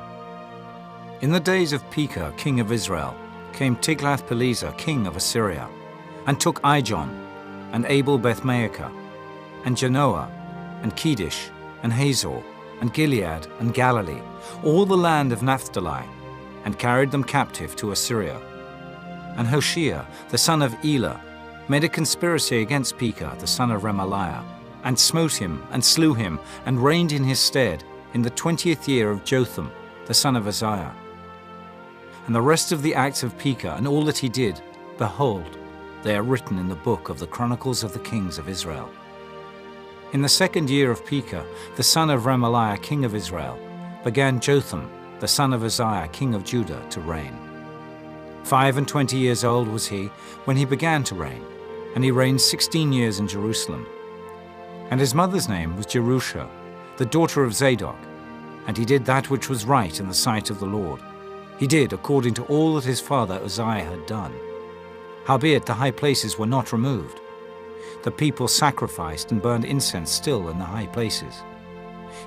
In the days of Pekah, king of Israel, came Tiglath-Pileser, king of Assyria, and took Ijon, and Abel-Beth-Maachah, and Genoa, and Kedesh, and Hazor, and Gilead, and Galilee, all the land of Naphtali, and carried them captive to Assyria. And Hoshea, the son of Elah, made a conspiracy against Pekah, the son of Remaliah, and smote him, and slew him, and reigned in his stead in the 20th year of Jotham, the son of Uzziah. And the rest of the acts of Pekah, and all that he did, behold, they are written in the book of the Chronicles of the Kings of Israel. In the 2nd year of Pekah, the son of Remaliah, king of Israel, began Jotham, the son of Uzziah, king of Judah, to reign. 25 years old was he when he began to reign, and he reigned 16 years in Jerusalem. And his mother's name was Jerusha, the daughter of Zadok, and he did that which was right in the sight of the Lord. He did according to all that his father Uzziah had done. Howbeit the high places were not removed. The people sacrificed and burned incense still in the high places.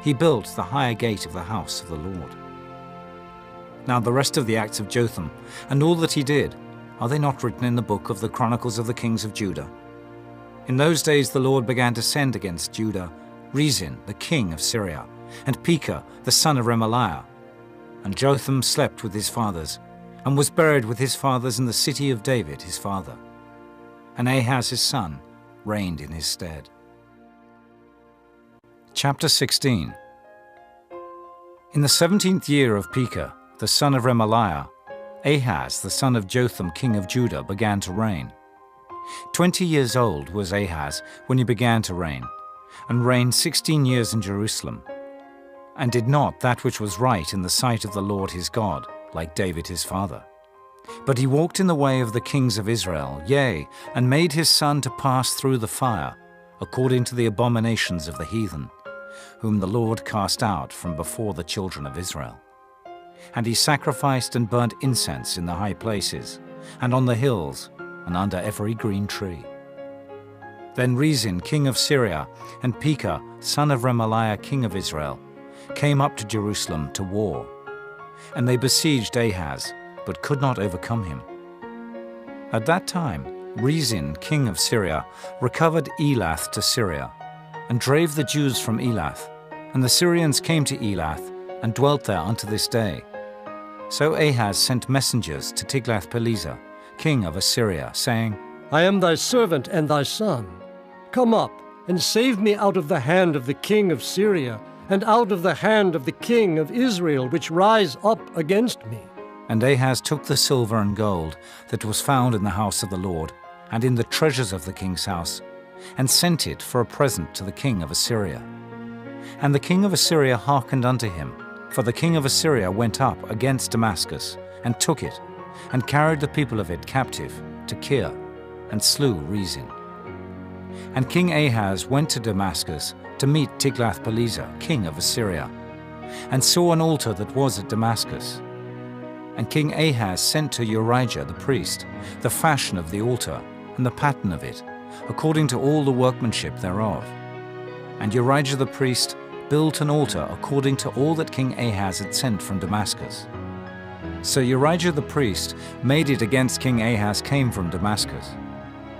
He built the higher gate of the house of the Lord. Now the rest of the acts of Jotham, and all that he did, are they not written in the book of the Chronicles of the Kings of Judah? In those days the Lord began to send against Judah Rezin, the king of Syria, and Pekah, the son of Remaliah. And Jotham slept with his fathers, and was buried with his fathers in the city of David his father. And Ahaz his son reigned in his stead. Chapter 16. In the 17th year of Pekah, the son of Remaliah, Ahaz the son of Jotham king of Judah began to reign. 20 years old was Ahaz when he began to reign, and reigned 16 years in Jerusalem, and did not that which was right in the sight of the Lord his God, like David his father. But he walked in the way of the kings of Israel, yea, and made his son to pass through the fire, according to the abominations of the heathen, whom the Lord cast out from before the children of Israel. And he sacrificed and burnt incense in the high places, and on the hills, and under every green tree. Then Rezin, king of Syria, and Pekah, son of Remaliah, king of Israel, came up to Jerusalem to war. And they besieged Ahaz, but could not overcome him. At that time, Rezin, king of Syria, recovered Elath to Syria, and drave the Jews from Elath, and the Syrians came to Elath, and dwelt there unto this day. So Ahaz sent messengers to Tiglath-Pileser, king of Assyria, saying, I am thy servant and thy son. Come up, and save me out of the hand of the king of Syria, and out of the hand of the king of Israel, which rise up against me. And Ahaz took the silver and gold that was found in the house of the Lord, and in the treasures of the king's house, and sent it for a present to the king of Assyria. And the king of Assyria hearkened unto him, for the king of Assyria went up against Damascus, and took it, and carried the people of it captive to Kir, and slew Rezin. And King Ahaz went to Damascus to meet Tiglath-Pileser, king of Assyria, and saw an altar that was at Damascus. And King Ahaz sent to Urijah the priest the fashion of the altar, and the pattern of it, according to all the workmanship thereof. And Urijah the priest built an altar according to all that King Ahaz had sent from Damascus. So Urijah the priest made it against King Ahaz came from Damascus.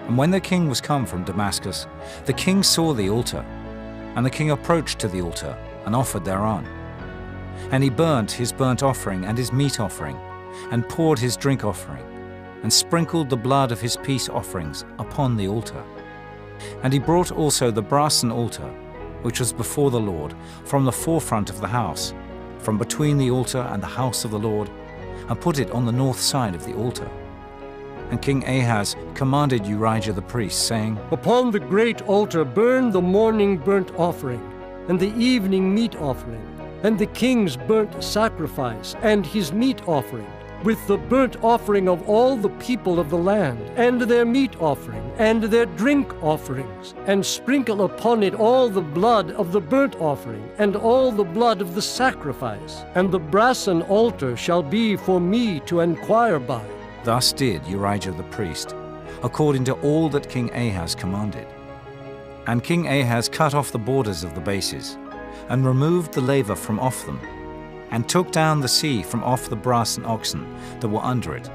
And when the king was come from Damascus, the king saw the altar, and the king approached to the altar, and offered thereon. And he burnt his burnt offering and his meat offering, and poured his drink offering, and sprinkled the blood of his peace offerings upon the altar. And he brought also the brassen altar, which was before the Lord, from the forefront of the house, from between the altar and the house of the Lord, and put it on the north side of the altar. And King Ahaz commanded Urijah the priest, saying, Upon the great altar burn the morning burnt offering, and the evening meat offering, and the king's burnt sacrifice, and his meat offering, with the burnt offering of all the people of the land, and their meat offering, and their drink offerings, and sprinkle upon it all the blood of the burnt offering, and all the blood of the sacrifice. And the brassen altar shall be for me to enquire by. Thus did Urijah the priest, according to all that King Ahaz commanded. And King Ahaz cut off the borders of the bases, and removed the laver from off them, and took down the sea from off the brass and oxen that were under it,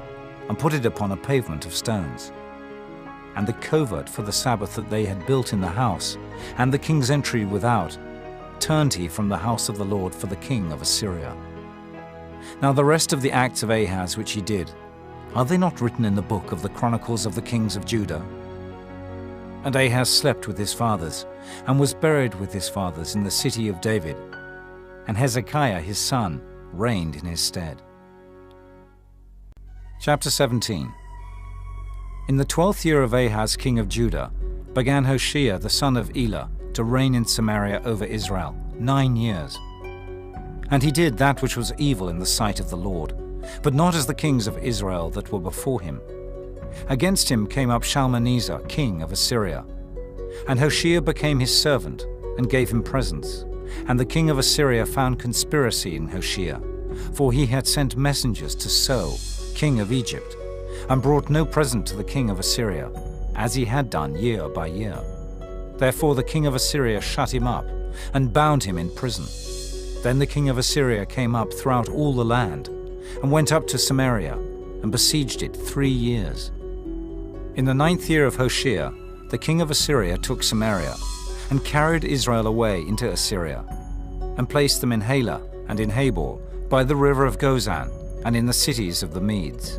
and put it upon a pavement of stones. And the covert for the Sabbath that they had built in the house, and the king's entry without, turned he from the house of the Lord for the king of Assyria. Now the rest of the acts of Ahaz which he did, are they not written in the book of the Chronicles of the kings of Judah? And Ahaz slept with his fathers, and was buried with his fathers in the city of David, and Hezekiah his son reigned in his stead. Chapter 17. In the 12th year of Ahaz king of Judah began Hoshea the son of Elah to reign in Samaria over Israel 9 years. And he did that which was evil in the sight of the Lord, but not as the kings of Israel that were before him. Against him came up Shalmaneser, king of Assyria. And Hoshea became his servant, and gave him presents. And the king of Assyria found conspiracy in Hoshea, for he had sent messengers to So, king of Egypt, and brought no present to the king of Assyria, as he had done year by year. Therefore the king of Assyria shut him up, and bound him in prison. Then the king of Assyria came up throughout all the land, and went up to Samaria, and besieged it 3 years. In the 9th year of Hoshea, the king of Assyria took Samaria, and carried Israel away into Assyria, and placed them in Halah and in Habor, by the river of Gozan, and in the cities of the Medes.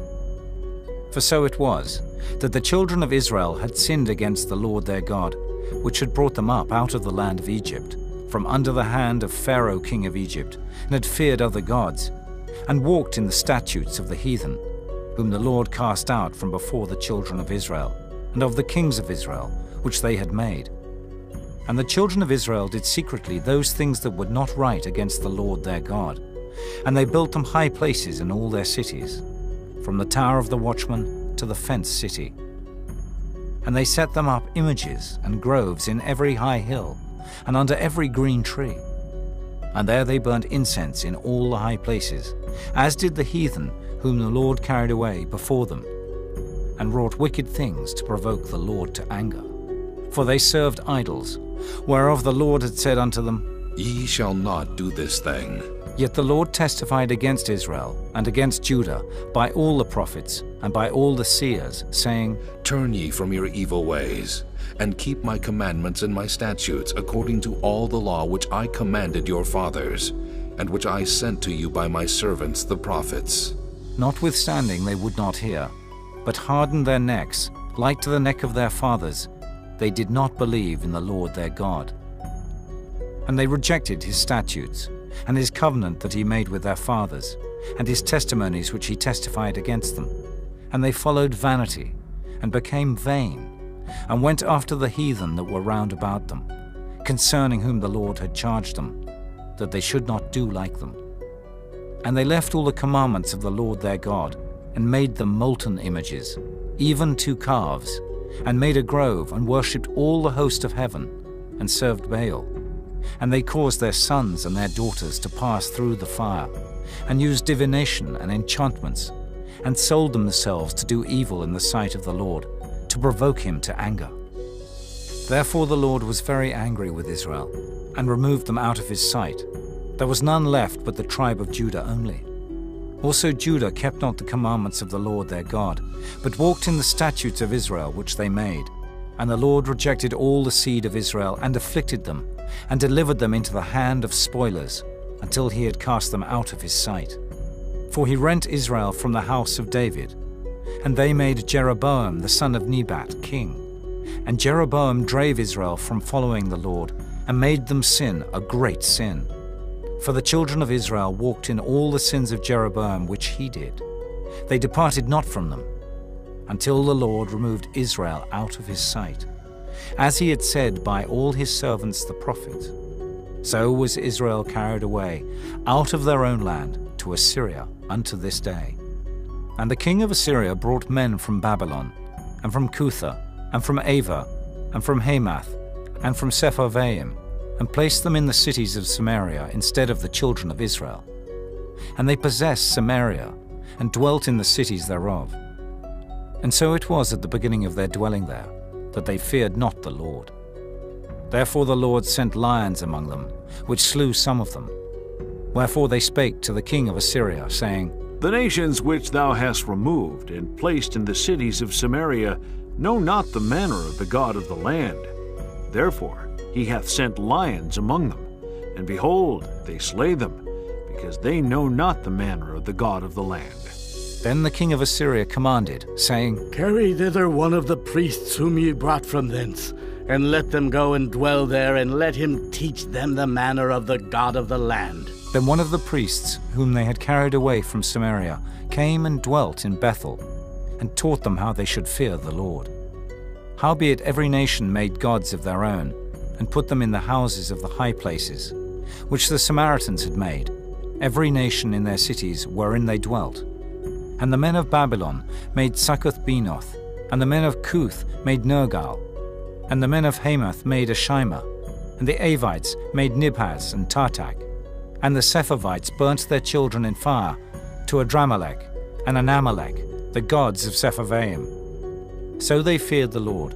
For so it was, that the children of Israel had sinned against the Lord their God, which had brought them up out of the land of Egypt, from under the hand of Pharaoh king of Egypt, and had feared other gods, and walked in the statutes of the heathen, whom the Lord cast out from before the children of Israel, and of the kings of Israel, which they had made. And the children of Israel did secretly those things that were not right against the Lord their God, and they built them high places in all their cities, from the tower of the watchman to the fenced city. And they set them up images and groves in every high hill, and under every green tree. And there they burnt incense in all the high places, as did the heathen whom the Lord carried away before them, and wrought wicked things to provoke the Lord to anger. For they served idols, whereof the Lord had said unto them, Ye shall not do this thing. Yet the Lord testified against Israel and against Judah by all the prophets and by all the seers, saying, Turn ye from your evil ways, and keep my commandments and my statutes according to all the law which I commanded your fathers, and which I sent to you by my servants the prophets. Notwithstanding they would not hear, but hardened their necks, like to the neck of their fathers. They did not believe in the Lord their God. And they rejected his statutes, and his covenant that he made with their fathers, and his testimonies which he testified against them. And they followed vanity, and became vain, and went after the heathen that were round about them, concerning whom the Lord had charged them, that they should not do like them. And they left all the commandments of the Lord their God, and made them molten images, even 2 calves, and made a grove, and worshipped all the host of heaven, and served Baal. And they caused their sons and their daughters to pass through the fire, and used divination and enchantments, and sold themselves to do evil in the sight of the Lord, to provoke him to anger. Therefore the Lord was very angry with Israel, and removed them out of his sight. There was none left but the tribe of Judah only. Also Judah kept not the commandments of the Lord their God, but walked in the statutes of Israel which they made. And the Lord rejected all the seed of Israel, and afflicted them, and delivered them into the hand of spoilers, until he had cast them out of his sight. For he rent Israel from the house of David, and they made Jeroboam the son of Nebat king. And Jeroboam drave Israel from following the Lord, and made them sin a great sin. For the children of Israel walked in all the sins of Jeroboam which he did. They departed not from them, until the Lord removed Israel out of his sight, as he had said by all his servants the prophets. So was Israel carried away out of their own land to Assyria unto this day. And the king of Assyria brought men from Babylon, and from Cutha, and from Ava, and from Hamath, and from Sepharvaim, and placed them in the cities of Samaria instead of the children of Israel. And they possessed Samaria, and dwelt in the cities thereof. And so it was at the beginning of their dwelling there, that they feared not the Lord. Therefore the Lord sent lions among them, which slew some of them. Wherefore they spake to the king of Assyria, saying, The nations which thou hast removed and placed in the cities of Samaria know not the manner of the God of the land. Therefore he hath sent lions among them, and behold, they slay them, because they know not the manner of the God of the land. Then the king of Assyria commanded, saying, Carry thither one of the priests whom ye brought from thence, and let them go and dwell there, and let him teach them the manner of the God of the land. Then one of the priests, whom they had carried away from Samaria, came and dwelt in Bethel, and taught them how they should fear the Lord. Howbeit every nation made gods of their own, and put them in the houses of the high places, which the Samaritans had made, every nation in their cities wherein they dwelt. And the men of Babylon made Succoth-Benoth, and the men of Cuth made Nergal, and the men of Hamath made Ashima, and the Avites made Nibhaz and Tartak, and the Sepharvites burnt their children in fire to Adramelech and Anamelech, the gods of Sepharvaim. So they feared the Lord,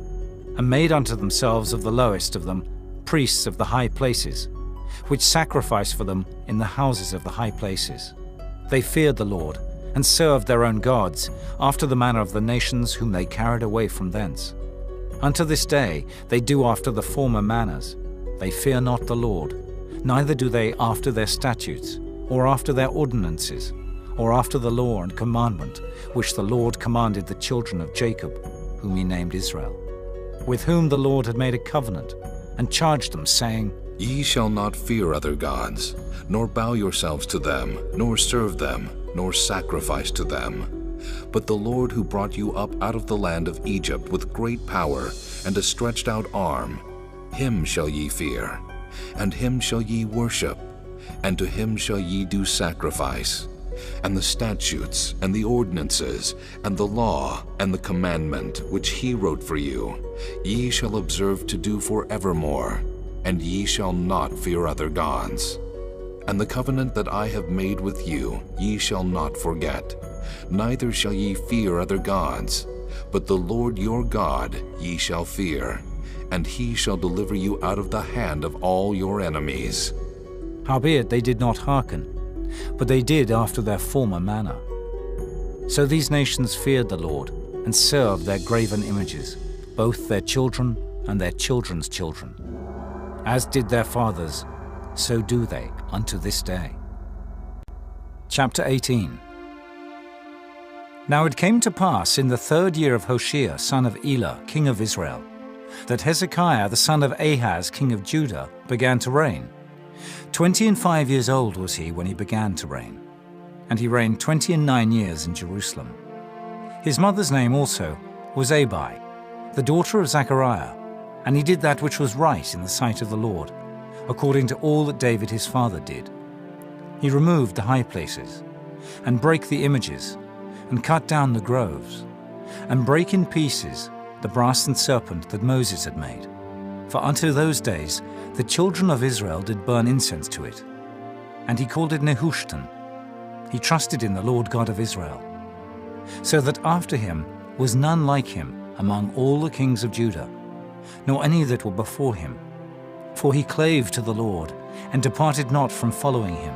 and made unto themselves of the lowest of them priests of the high places, which sacrificed for them in the houses of the high places. They feared the Lord, and served their own gods, after the manner of the nations whom they carried away from thence. Unto this day they do after the former manners. They fear not the Lord, neither do they after their statutes, or after their ordinances, or after the law and commandment, which the Lord commanded the children of Jacob, whom he named Israel, with whom the Lord had made a covenant, and charged them, saying, Ye shall not fear other gods, nor bow yourselves to them, nor serve them, nor sacrifice to them. But the Lord who brought you up out of the land of Egypt with great power and a stretched out arm, him shall ye fear, and him shall ye worship, and to him shall ye do sacrifice. And the statutes, and the ordinances, and the law, and the commandment, which he wrote for you, ye shall observe to do forevermore, and ye shall not fear other gods. And the covenant that I have made with you ye shall not forget, neither shall ye fear other gods, but the Lord your God ye shall fear, and he shall deliver you out of the hand of all your enemies. Howbeit they did not hearken, but they did after their former manner. So these nations feared the Lord, and served their graven images, both their children and their children's children. As did their fathers, so do they unto this day. Chapter 18. Now it came to pass in the 3rd year of Hoshea, son of Elah, king of Israel, that Hezekiah the son of Ahaz, king of Judah, began to reign. 25 years old was he when he began to reign, and he reigned 29 years in Jerusalem. His mother's name also was Abi, the daughter of Zechariah, and he did that which was right in the sight of the Lord, according to all that David his father did. He removed the high places, and brake the images, and cut down the groves, and brake in pieces the brass and serpent that Moses had made. For unto those days the children of Israel did burn incense to it. And he called it Nehushtan. He trusted in the Lord God of Israel. So that after him was none like him among all the kings of Judah, nor any that were before him. For he clave to the Lord, and departed not from following him,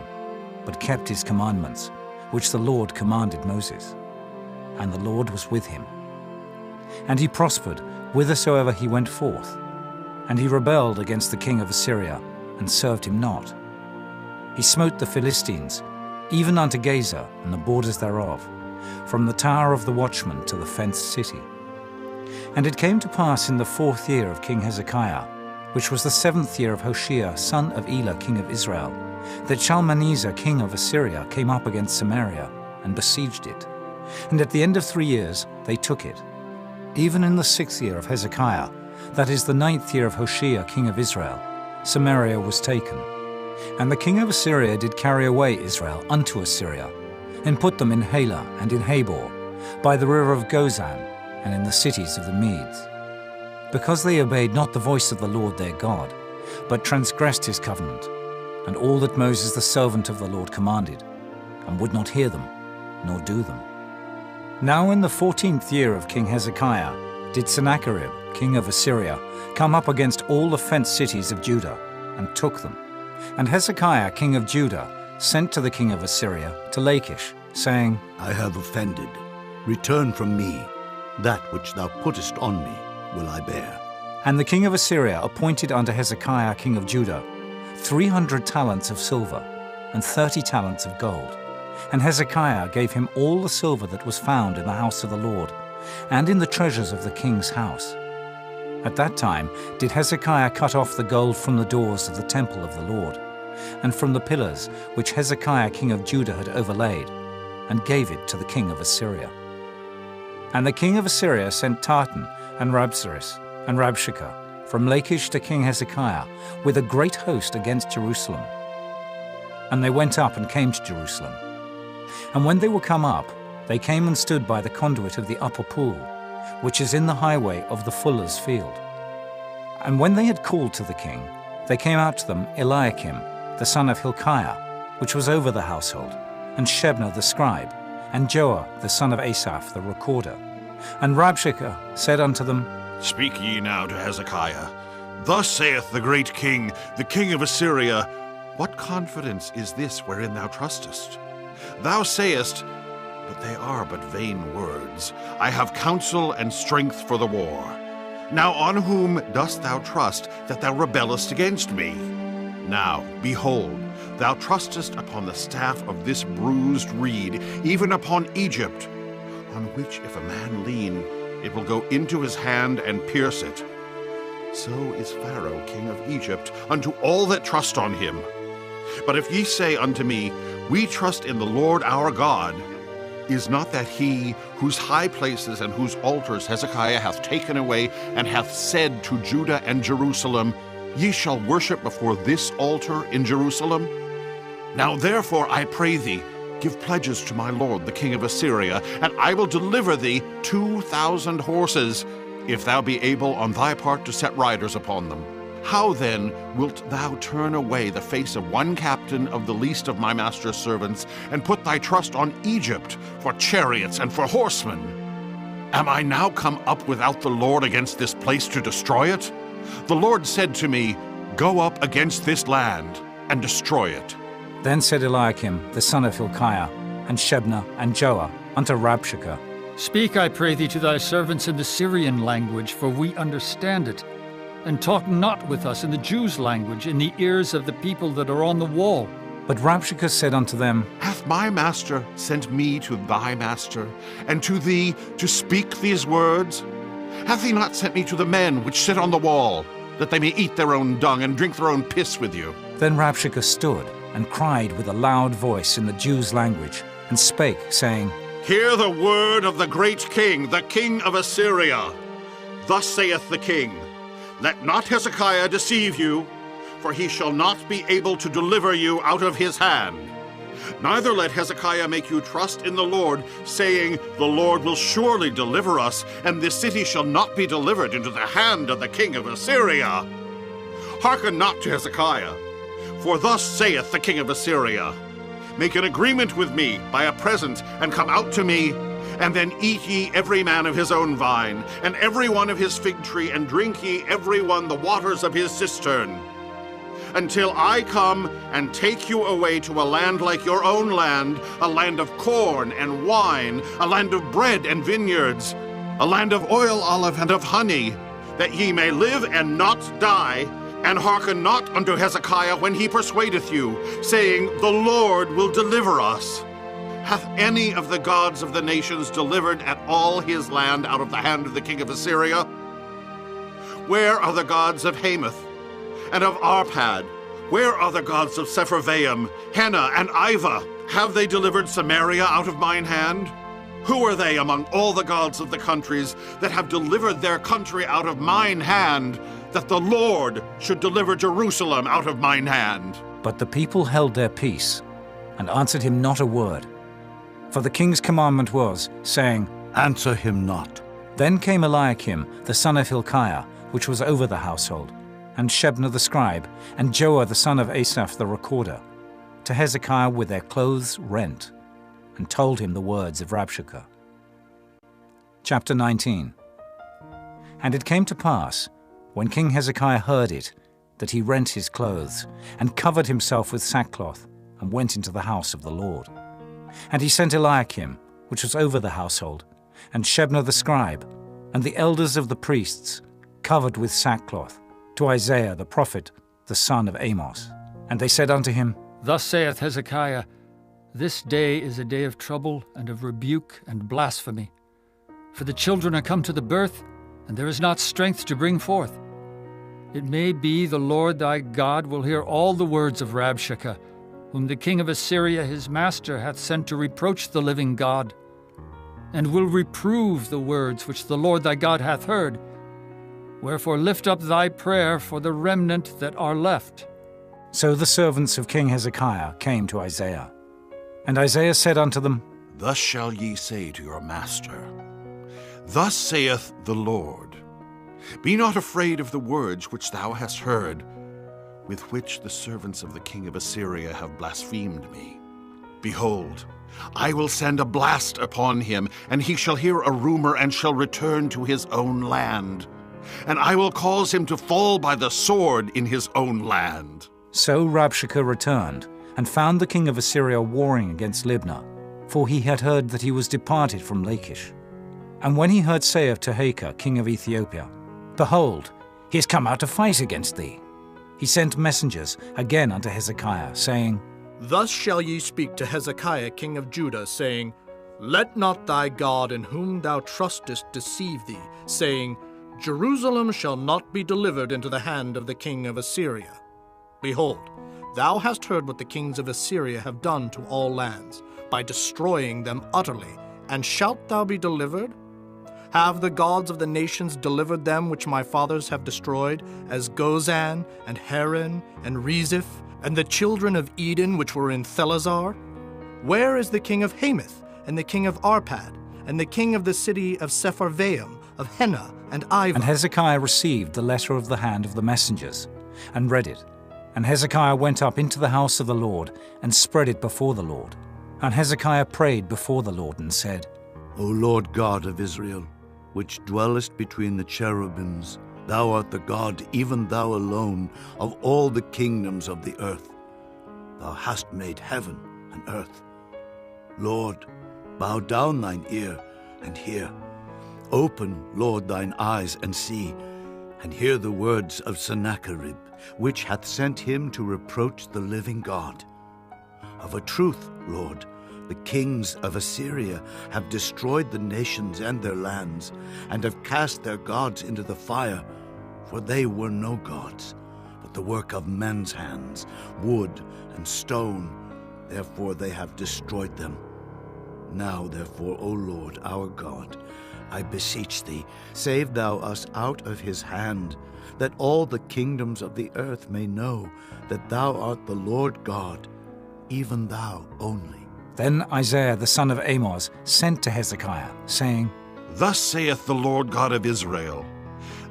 but kept his commandments, which the Lord commanded Moses. And the Lord was with him. And he prospered whithersoever he went forth. And he rebelled against the king of Assyria, and served him not. He smote the Philistines, even unto Gaza and the borders thereof, from the tower of the watchman to the fenced city. And it came to pass in the 4th year of King Hezekiah, which was the 7th year of Hoshea, son of Elah, king of Israel, that Shalmaneser, king of Assyria, came up against Samaria, and besieged it. And at the end of 3 years they took it. Even in the 6th year of Hezekiah, that is the 9th year of Hoshea, king of Israel, Samaria was taken. And the king of Assyria did carry away Israel unto Assyria, and put them in Halah and in Habor, by the river of Gozan, and in the cities of the Medes. Because they obeyed not the voice of the Lord their God, but transgressed his covenant, and all that Moses the servant of the Lord commanded, and would not hear them, nor do them. Now in the 14th year of King Hezekiah did Sennacherib, king of Assyria, come up against all the fenced cities of Judah, and took them. And Hezekiah, king of Judah, sent to the king of Assyria to Lachish, saying, I have offended. Return from me. That which thou puttest on me will I bear. And the king of Assyria appointed unto Hezekiah, king of Judah, 300 talents of silver, and 30 talents of gold. And Hezekiah gave him all the silver that was found in the house of the Lord, and in the treasures of the king's house. At that time did Hezekiah cut off the gold from the doors of the temple of the Lord, and from the pillars which Hezekiah king of Judah had overlaid, and gave it to the king of Assyria. And the king of Assyria sent Tartan and Rabsaris and Rabshakeh from Lachish to King Hezekiah with a great host against Jerusalem. And they went up and came to Jerusalem. And when they were come up, they came and stood by the conduit of the upper pool, which is in the highway of the fuller's field. And when they had called to the king, they came out to them Eliakim, the son of Hilkiah, which was over the household, and Shebna the scribe, and Joah the son of Asaph the recorder. And Rabshakeh said unto them, Speak ye now to Hezekiah. Thus saith the great king, the king of Assyria, What confidence is this wherein thou trustest? Thou sayest, but they are but vain words. I have counsel and strength for the war. Now on whom dost thou trust that thou rebellest against me? Now, behold, thou trustest upon the staff of this bruised reed, even upon Egypt, on which if a man lean, it will go into his hand and pierce it. So is Pharaoh king of Egypt unto all that trust on him. But if ye say unto me, We trust in the Lord our God, is not that he whose high places and whose altars Hezekiah hath taken away, and hath said to Judah and Jerusalem, Ye shall worship before this altar in Jerusalem? Now therefore, I pray thee, give pledges to my lord the king of Assyria, and I will deliver thee 2,000 horses, if thou be able on thy part to set riders upon them. How then wilt thou turn away the face of one captain of the least of my master's servants, and put thy trust on Egypt for chariots and for horsemen? Am I now come up without the Lord against this place to destroy it? The Lord said to me, Go up against this land and destroy it. Then said Eliakim, the son of Hilkiah, and Shebna, and Joah, unto Rabshakeh, Speak, I pray thee, to thy servants in the Syrian language, for we understand it. And talk not with us in the Jews' language, in the ears of the people that are on the wall. But Rabshakeh said unto them, Hath my master sent me to thy master, and to thee to speak these words? Hath he not sent me to the men which sit on the wall, that they may eat their own dung and drink their own piss with you? Then Rabshakeh stood, and cried with a loud voice in the Jews' language, and spake, saying, Hear the word of the great king, the king of Assyria. Thus saith the king, Let not Hezekiah deceive you, for he shall not be able to deliver you out of his hand. Neither let Hezekiah make you trust in the Lord, saying, The Lord will surely deliver us, and this city shall not be delivered into the hand of the king of Assyria. Hearken not to Hezekiah, for thus saith the king of Assyria, Make an agreement with me by a present, and come out to me, and then eat ye every man of his own vine, and every one of his fig tree, and drink ye every one the waters of his cistern, until I come and take you away to a land like your own land, a land of corn and wine, a land of bread and vineyards, a land of oil, olive, and of honey, that ye may live and not die. And hearken not unto Hezekiah when he persuadeth you, saying, The Lord will deliver us. Hath any of the gods of the nations delivered at all his land out of the hand of the king of Assyria? Where are the gods of Hamath and of Arpad? Where are the gods of Sepharvaim, Hena, and Ivah? Have they delivered Samaria out of mine hand? Who are they among all the gods of the countries that have delivered their country out of mine hand, that the Lord should deliver Jerusalem out of mine hand? But the people held their peace, and answered him not a word. For the king's commandment was, saying, Answer him not. Then came Eliakim, the son of Hilkiah, which was over the household, and Shebna the scribe, and Joah the son of Asaph the recorder, to Hezekiah with their clothes rent, and told him the words of Rabshakeh. Chapter 19. And it came to pass, when King Hezekiah heard it, that he rent his clothes, and covered himself with sackcloth, and went into the house of the Lord. And he sent Eliakim, which was over the household, and Shebna the scribe, and the elders of the priests, covered with sackcloth, to Isaiah the prophet, the son of Amos. And they said unto him, Thus saith Hezekiah, This day is a day of trouble, and of rebuke and blasphemy. For the children are come to the birth, and there is not strength to bring forth. It may be the Lord thy God will hear all the words of Rabshakeh, whom the king of Assyria his master hath sent to reproach the living God, and will reprove the words which the Lord thy God hath heard. Wherefore lift up thy prayer for the remnant that are left. So the servants of King Hezekiah came to Isaiah. And Isaiah said unto them, Thus shall ye say to your master, Thus saith the Lord, Be not afraid of the words which thou hast heard, with which the servants of the king of Assyria have blasphemed me. Behold, I will send a blast upon him, and he shall hear a rumor, and shall return to his own land. And I will cause him to fall by the sword in his own land. So Rabshakeh returned, and found the king of Assyria warring against Libnah, for he had heard that he was departed from Lachish. And when he heard say of Tehekah, king of Ethiopia, Behold, he is come out to fight against thee, he sent messengers again unto Hezekiah, saying, Thus shall ye speak to Hezekiah king of Judah, saying, Let not thy God in whom thou trustest deceive thee, saying, Jerusalem shall not be delivered into the hand of the king of Assyria. Behold, thou hast heard what the kings of Assyria have done to all lands, by destroying them utterly, and shalt thou be delivered? Have the gods of the nations delivered them which my fathers have destroyed, as Gozan, and Haran, and Reziph, and the children of Eden which were in Thelazar? Where is the king of Hamath, and the king of Arpad, and the king of the city of Sepharvaim, of Henna, and Iva? And Hezekiah received the letter of the hand of the messengers, and read it. And Hezekiah went up into the house of the Lord, and spread it before the Lord. And Hezekiah prayed before the Lord, and said, O Lord God of Israel, which dwellest between the cherubims, thou art the God, even thou alone, of all the kingdoms of the earth. Thou hast made heaven and earth. Lord, bow down thine ear and hear. Open, Lord, thine eyes and see, and hear the words of Sennacherib, which hath sent him to reproach the living God. Of a truth, Lord, the kings of Assyria have destroyed the nations and their lands, and have cast their gods into the fire, for they were no gods, but the work of men's hands, wood and stone. Therefore they have destroyed them. Now, therefore, O Lord, our God, I beseech thee, save thou us out of his hand, that all the kingdoms of the earth may know that thou art the Lord God, even thou only. Then Isaiah the son of Amos sent to Hezekiah, saying, Thus saith the Lord God of Israel,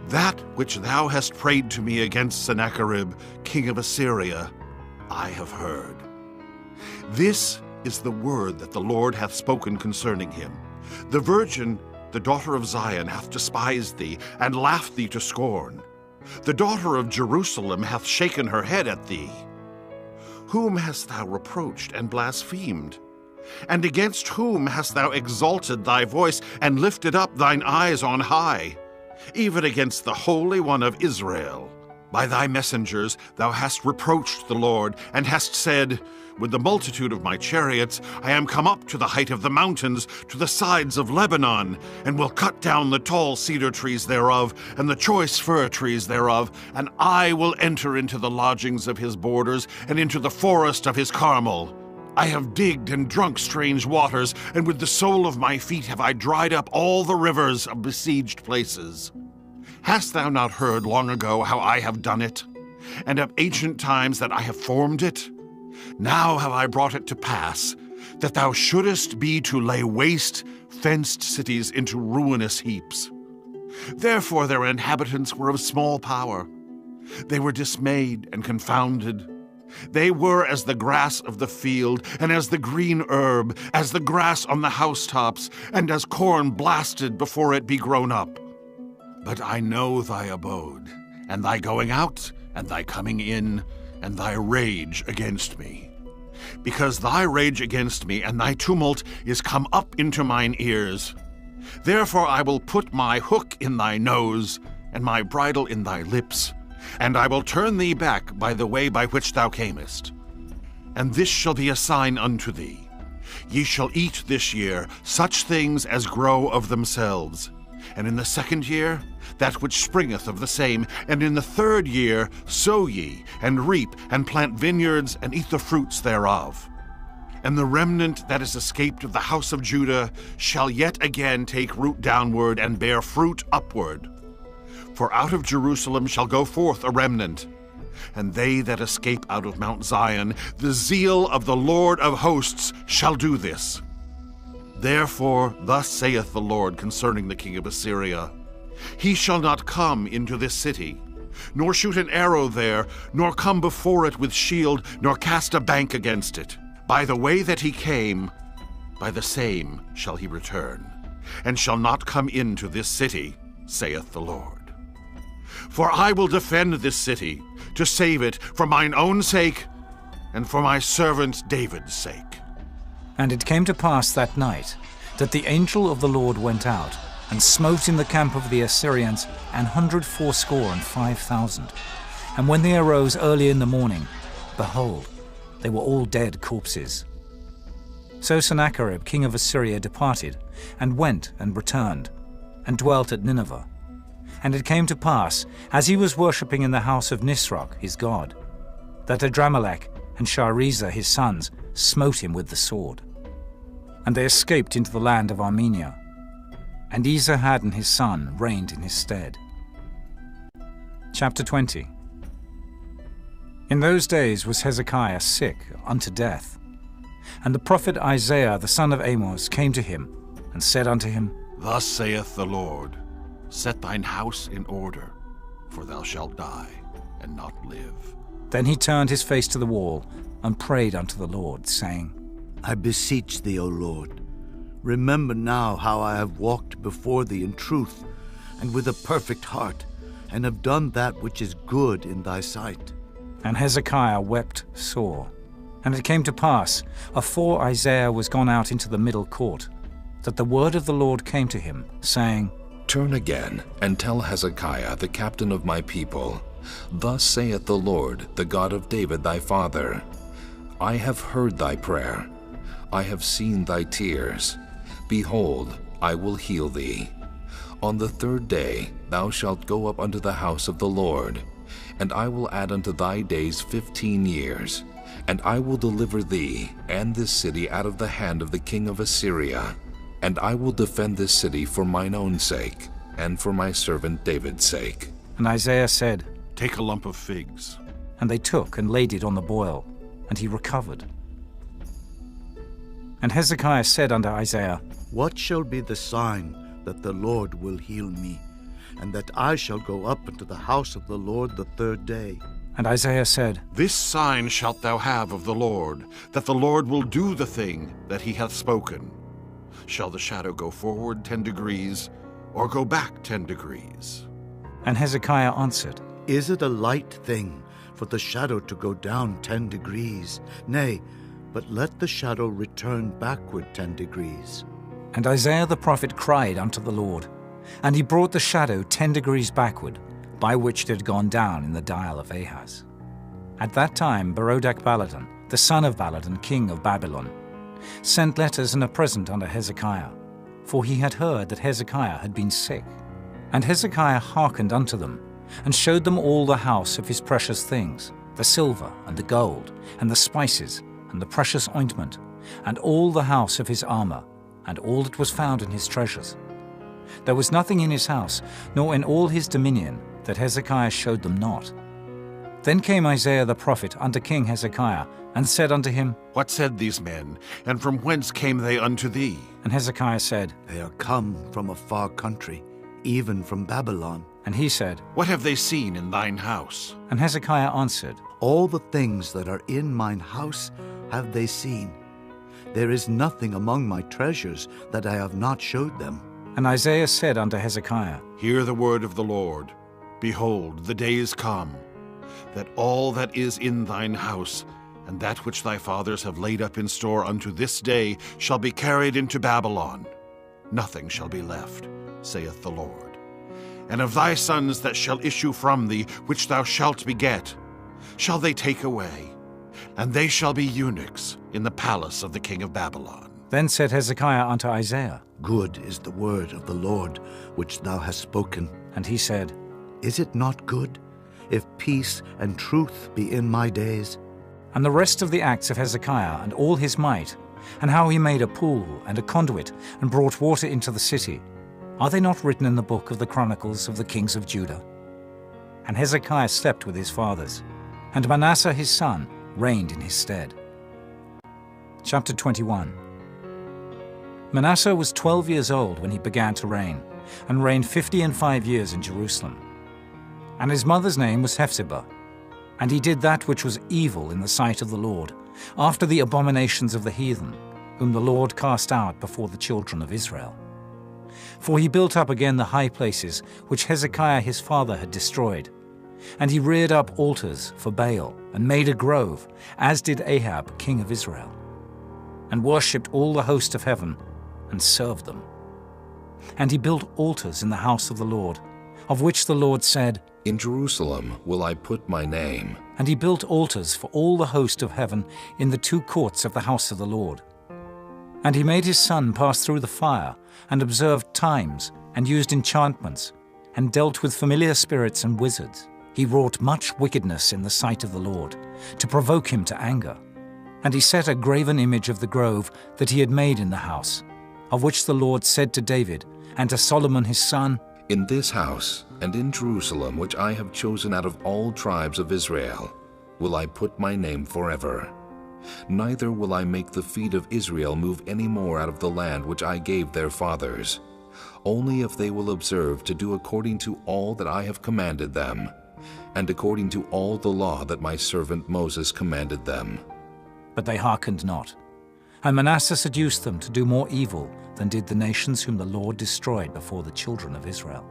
That which thou hast prayed to me against Sennacherib, king of Assyria, I have heard. This is the word that the Lord hath spoken concerning him. The virgin, the daughter of Zion, hath despised thee, and laughed thee to scorn. The daughter of Jerusalem hath shaken her head at thee. Whom hast thou reproached and blasphemed? And against whom hast thou exalted thy voice, and lifted up thine eyes on high? Even against the Holy One of Israel. By thy messengers thou hast reproached the Lord, and hast said, With the multitude of my chariots I am come up to the height of the mountains, to the sides of Lebanon, and will cut down the tall cedar trees thereof, and the choice fir trees thereof, and I will enter into the lodgings of his borders, and into the forest of his Carmel. I have digged and drunk strange waters, and with the sole of my feet have I dried up all the rivers of besieged places. Hast thou not heard long ago how I have done it, and of ancient times that I have formed it? Now have I brought it to pass, that thou shouldest be to lay waste fenced cities into ruinous heaps. Therefore their inhabitants were of small power. They were dismayed and confounded. They were as the grass of the field, and as the green herb, as the grass on the housetops, and as corn blasted before it be grown up. But I know thy abode, and thy going out, and thy coming in, and thy rage against me. Because thy rage against me and thy tumult is come up into mine ears. Therefore I will put my hook in thy nose, and my bridle in thy lips, and I will turn thee back by the way by which thou camest. And this shall be a sign unto thee. Ye shall eat this year such things as grow of themselves, and in the second year that which springeth of the same, and in the third year sow ye, and reap, and plant vineyards, and eat the fruits thereof. And the remnant that is escaped of the house of Judah shall yet again take root downward, and bear fruit upward. For out of Jerusalem shall go forth a remnant, and they that escape out of Mount Zion, the zeal of the Lord of hosts shall do this. Therefore thus saith the Lord concerning the king of Assyria, He shall not come into this city, nor shoot an arrow there, nor come before it with shield, nor cast a bank against it. By the way that he came, by the same shall he return, and shall not come into this city, saith the Lord. For I will defend this city, to save it for mine own sake, and for my servant David's sake. And it came to pass that night, that the angel of the Lord went out, and smote in the camp of the Assyrians 185,000. And when they arose early in the morning, behold, they were all dead corpses. So Sennacherib king of Assyria departed, and went and returned, and dwelt at Nineveh. And it came to pass, as he was worshipping in the house of Nisroch his god, that Adramelech and Sharezer his sons smote him with the sword. And they escaped into the land of Armenia. And Esarhaddon his son reigned in his stead. Chapter 20. In those days was Hezekiah sick unto death. And the prophet Isaiah the son of Amos came to him, and said unto him, Thus saith the Lord, Set thine house in order, for thou shalt die, and not live. Then he turned his face to the wall, and prayed unto the Lord, saying, I beseech thee, O Lord, remember now how I have walked before thee in truth, and with a perfect heart, and have done that which is good in thy sight. And Hezekiah wept sore. And it came to pass, afore Isaiah was gone out into the middle court, that the word of the Lord came to him, saying, Turn again, and tell Hezekiah, the captain of my people, Thus saith the Lord, the God of David thy father, I have heard thy prayer, I have seen thy tears. Behold, I will heal thee. On the third day thou shalt go up unto the house of the Lord, and I will add unto thy days 15 years, and I will deliver thee and this city out of the hand of the king of Assyria. And I will defend this city for mine own sake, and for my servant David's sake. And Isaiah said, Take a lump of figs. And they took and laid it on the boil, and he recovered. And Hezekiah said unto Isaiah, What shall be the sign that the Lord will heal me, and that I shall go up into the house of the Lord the third day? And Isaiah said, This sign shalt thou have of the Lord, that the Lord will do the thing that he hath spoken. Shall the shadow go forward 10 degrees, or go back 10 degrees? And Hezekiah answered, Is it a light thing for the shadow to go down 10 degrees? Nay, but let the shadow return backward 10 degrees. And Isaiah the prophet cried unto the Lord, and he brought the shadow 10 degrees backward, by which it had gone down in the dial of Ahaz. At that time Berodach-Baladan, the son of Baladan, king of Babylon, sent letters and a present unto Hezekiah, for he had heard that Hezekiah had been sick. And Hezekiah hearkened unto them, and showed them all the house of his precious things, the silver and the gold, and the spices, and the precious ointment, and all the house of his armor, and all that was found in his treasures. There was nothing in his house, nor in all his dominion, that Hezekiah showed them not. Then came Isaiah the prophet unto King Hezekiah, and said unto him, What said these men, and from whence came they unto thee? And Hezekiah said, They are come from a far country, even from Babylon. And he said, What have they seen in thine house? And Hezekiah answered, All the things that are in mine house have they seen. There is nothing among my treasures that I have not showed them. And Isaiah said unto Hezekiah, Hear the word of the Lord. Behold, the days come, that all that is in thine house, and that which thy fathers have laid up in store unto this day, shall be carried into Babylon. Nothing shall be left, saith the Lord. And of thy sons that shall issue from thee, which thou shalt beget, shall they take away, and they shall be eunuchs in the palace of the king of Babylon. Then said Hezekiah unto Isaiah, Good is the word of the Lord which thou hast spoken. And he said, Is it not good, if peace and truth be in my days? And the rest of the acts of Hezekiah, and all his might, and how he made a pool and a conduit, and brought water into the city, are they not written in the book of the Chronicles of the kings of Judah? And Hezekiah slept with his fathers, and Manasseh his son reigned in his stead. Chapter 21. Manasseh was 12 years old when he began to reign, and reigned 55 years in Jerusalem. And his mother's name was Hephzibah. And he did that which was evil in the sight of the Lord, after the abominations of the heathen, whom the Lord cast out before the children of Israel. For he built up again the high places which Hezekiah his father had destroyed. And he reared up altars for Baal, and made a grove, as did Ahab king of Israel, and worshipped all the host of heaven, and served them. And he built altars in the house of the Lord, of which the Lord said, In Jerusalem will I put my name. And he built altars for all the host of heaven in the two courts of the house of the Lord. And he made his son pass through the fire, and observed times, and used enchantments, and dealt with familiar spirits and wizards. He wrought much wickedness in the sight of the Lord, to provoke him to anger. And he set a graven image of the grove that he had made in the house, of which the Lord said to David and to Solomon his son, In this house and in Jerusalem, which I have chosen out of all tribes of Israel, will I put my name forever. Neither will I make the feet of Israel move any more out of the land which I gave their fathers, only if they will observe to do according to all that I have commanded them, and according to all the law that my servant Moses commanded them. But they hearkened not. And Manasseh seduced them to do more evil than did the nations whom the Lord destroyed before the children of Israel.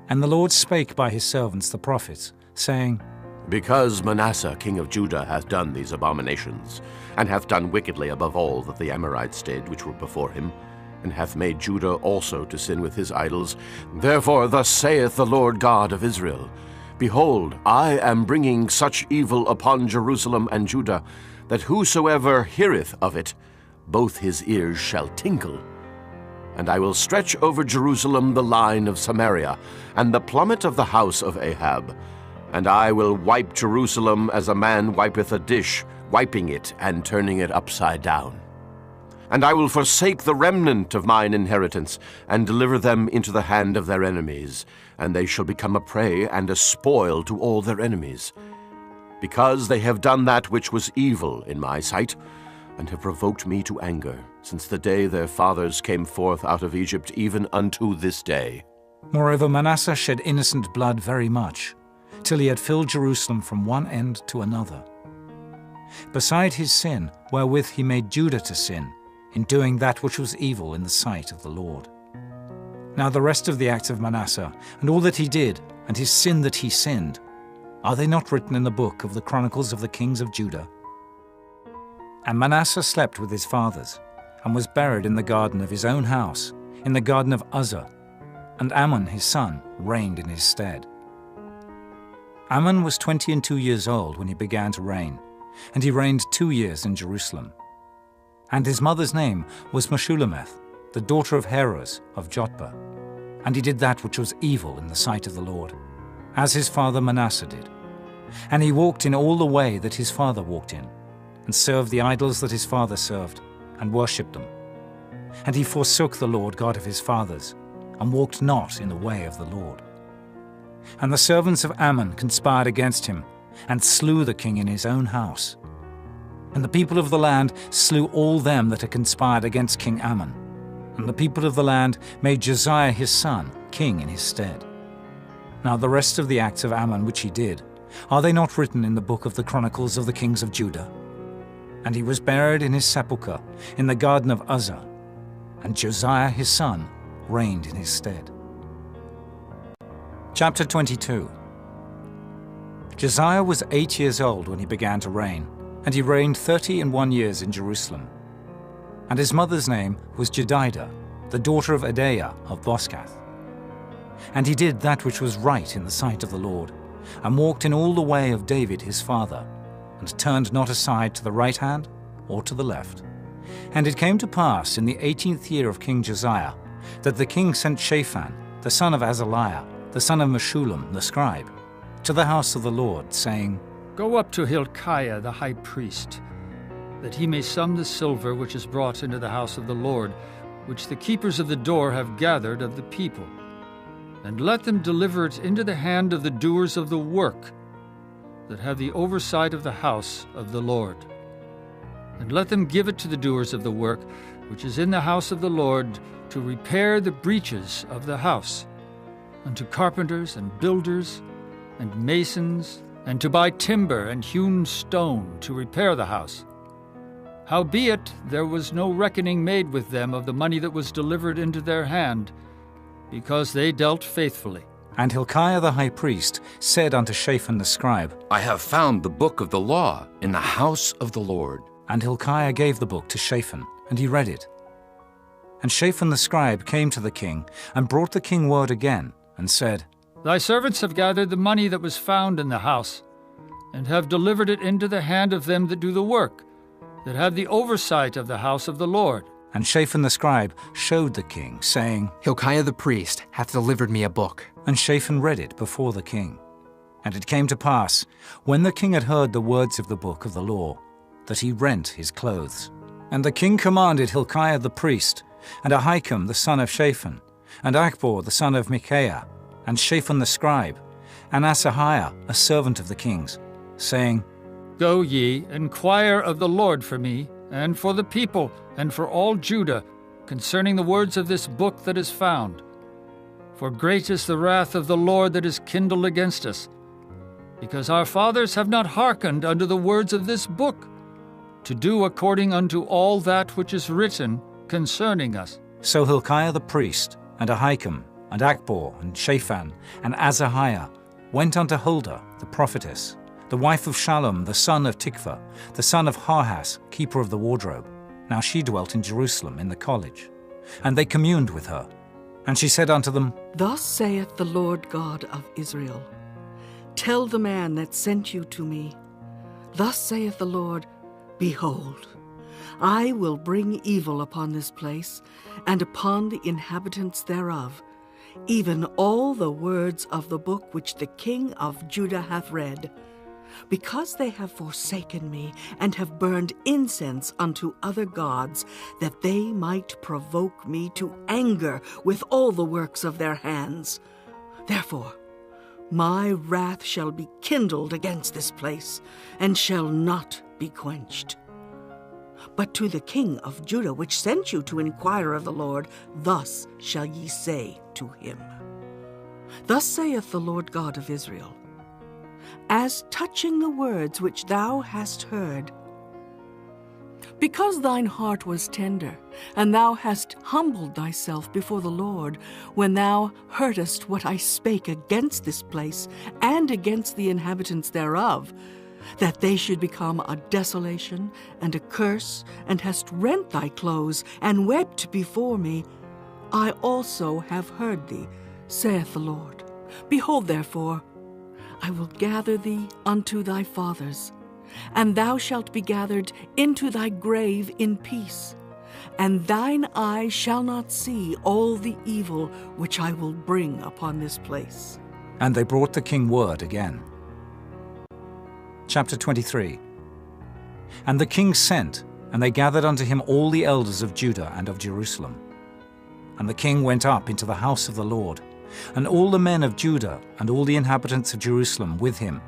And the Lord spake by his servants the prophets, saying, Because Manasseh king of Judah hath done these abominations, and hath done wickedly above all that the Amorites did which were before him, and hath made Judah also to sin with his idols, therefore thus saith the Lord God of Israel, Behold, I am bringing such evil upon Jerusalem and Judah, that whosoever heareth of it, both his ears shall tingle. And I will stretch over Jerusalem the line of Samaria, and the plummet of the house of Ahab. And I will wipe Jerusalem as a man wipeth a dish, wiping it and turning it upside down. And I will forsake the remnant of mine inheritance, and deliver them into the hand of their enemies, and they shall become a prey and a spoil to all their enemies. Because they have done that which was evil in my sight, and have provoked me to anger, since the day their fathers came forth out of Egypt, even unto this day. Moreover, Manasseh shed innocent blood very much, till he had filled Jerusalem from one end to another. Beside his sin, wherewith he made Judah to sin, in doing that which was evil in the sight of the Lord. Now the rest of the acts of Manasseh, and all that he did, and his sin that he sinned, are they not written in the book of the Chronicles of the kings of Judah? And Manasseh slept with his fathers, and was buried in the garden of his own house, in the garden of Uzzah, and Amon his son reigned in his stead. Amon was 22 years old when he began to reign, and he reigned 2 years in Jerusalem. And his mother's name was Meshullemeth, the daughter of Heroes of Jotbah. And he did that which was evil in the sight of the Lord, as his father Manasseh did. And he walked in all the way that his father walked in, and served the idols that his father served, and worshipped them. And he forsook the Lord God of his fathers, and walked not in the way of the Lord. And the servants of Ammon conspired against him, and slew the king in his own house. And the people of the land slew all them that had conspired against King Ammon. And the people of the land made Josiah his son king in his stead. Now the rest of the acts of Ammon which he did, are they not written in the book of the Chronicles of the kings of Judah? And he was buried in his sepulchre in the garden of Uzzah. And Josiah his son reigned in his stead. Chapter 22. Josiah was 8 years old when he began to reign, and he reigned 31 years in Jerusalem. And his mother's name was Jedidah, the daughter of Adaiah of Boscath. And he did that which was right in the sight of the Lord, and walked in all the way of David his father, and turned not aside to the right hand or to the left. And it came to pass in the 18th year of King Josiah, that the king sent Shaphan, the son of Azaliah, the son of Meshullam the scribe, to the house of the Lord, saying, Go up to Hilkiah the high priest, that he may sum the silver which is brought into the house of the Lord, which the keepers of the door have gathered of the people. And let them deliver it into the hand of the doers of the work, that have the oversight of the house of the Lord. And let them give it to the doers of the work, which is in the house of the Lord, to repair the breaches of the house, and to carpenters and builders and masons, and to buy timber and hewn stone to repair the house. Howbeit there was no reckoning made with them of the money that was delivered into their hand, because they dealt faithfully. And Hilkiah the high priest said unto Shaphan the scribe, I have found the book of the law in the house of the Lord. And Hilkiah gave the book to Shaphan, and he read it. And Shaphan the scribe came to the king, and brought the king word again, and said, Thy servants have gathered the money that was found in the house, and have delivered it into the hand of them that do the work, that have the oversight of the house of the Lord. And Shaphan the scribe showed the king, saying, Hilkiah the priest hath delivered me a book. And Shaphan read it before the king. And it came to pass, when the king had heard the words of the book of the law, that he rent his clothes. And the king commanded Hilkiah the priest, and Ahikam the son of Shaphan, and Achbor the son of Micaiah, and Shaphan the scribe, and Asahiah a servant of the king's, saying, Go ye, inquire of the Lord for me, and for the people, and for all Judah, concerning the words of this book that is found. For great is the wrath of the Lord that is kindled against us, because our fathers have not hearkened unto the words of this book, to do according unto all that which is written concerning us. So Hilkiah the priest, and Ahikam, and Achbor, and Shaphan, and Asahiah went unto Huldah the prophetess, the wife of Shallum the son of Tikvah, the son of Harhas, keeper of the wardrobe. Now she dwelt in Jerusalem in the college. And they communed with her. And she said unto them, Thus saith the Lord God of Israel, Tell the man that sent you to me, Thus saith the Lord, Behold, I will bring evil upon this place, and upon the inhabitants thereof, even all the words of the book which the king of Judah hath read, because they have forsaken me, and have burned incense unto other gods, that they might provoke me to anger with all the works of their hands. Therefore my wrath shall be kindled against this place, and shall not be quenched. But to the king of Judah, which sent you to inquire of the Lord, thus shall ye say to him, Thus saith the Lord God of Israel, As touching the words which thou hast heard, because thine heart was tender, and thou hast humbled thyself before the Lord, when thou heardest what I spake against this place, and against the inhabitants thereof, that they should become a desolation and a curse, and hast rent thy clothes, and wept before me, I also have heard thee, saith the Lord. Behold, therefore, I will gather thee unto thy fathers, and thou shalt be gathered into thy grave in peace, and thine eye shall not see all the evil which I will bring upon this place. And they brought the king word again. Chapter 23. And the king sent, and they gathered unto him all the elders of Judah and of Jerusalem. And the king went up into the house of the Lord, and all the men of Judah and all the inhabitants of Jerusalem with him,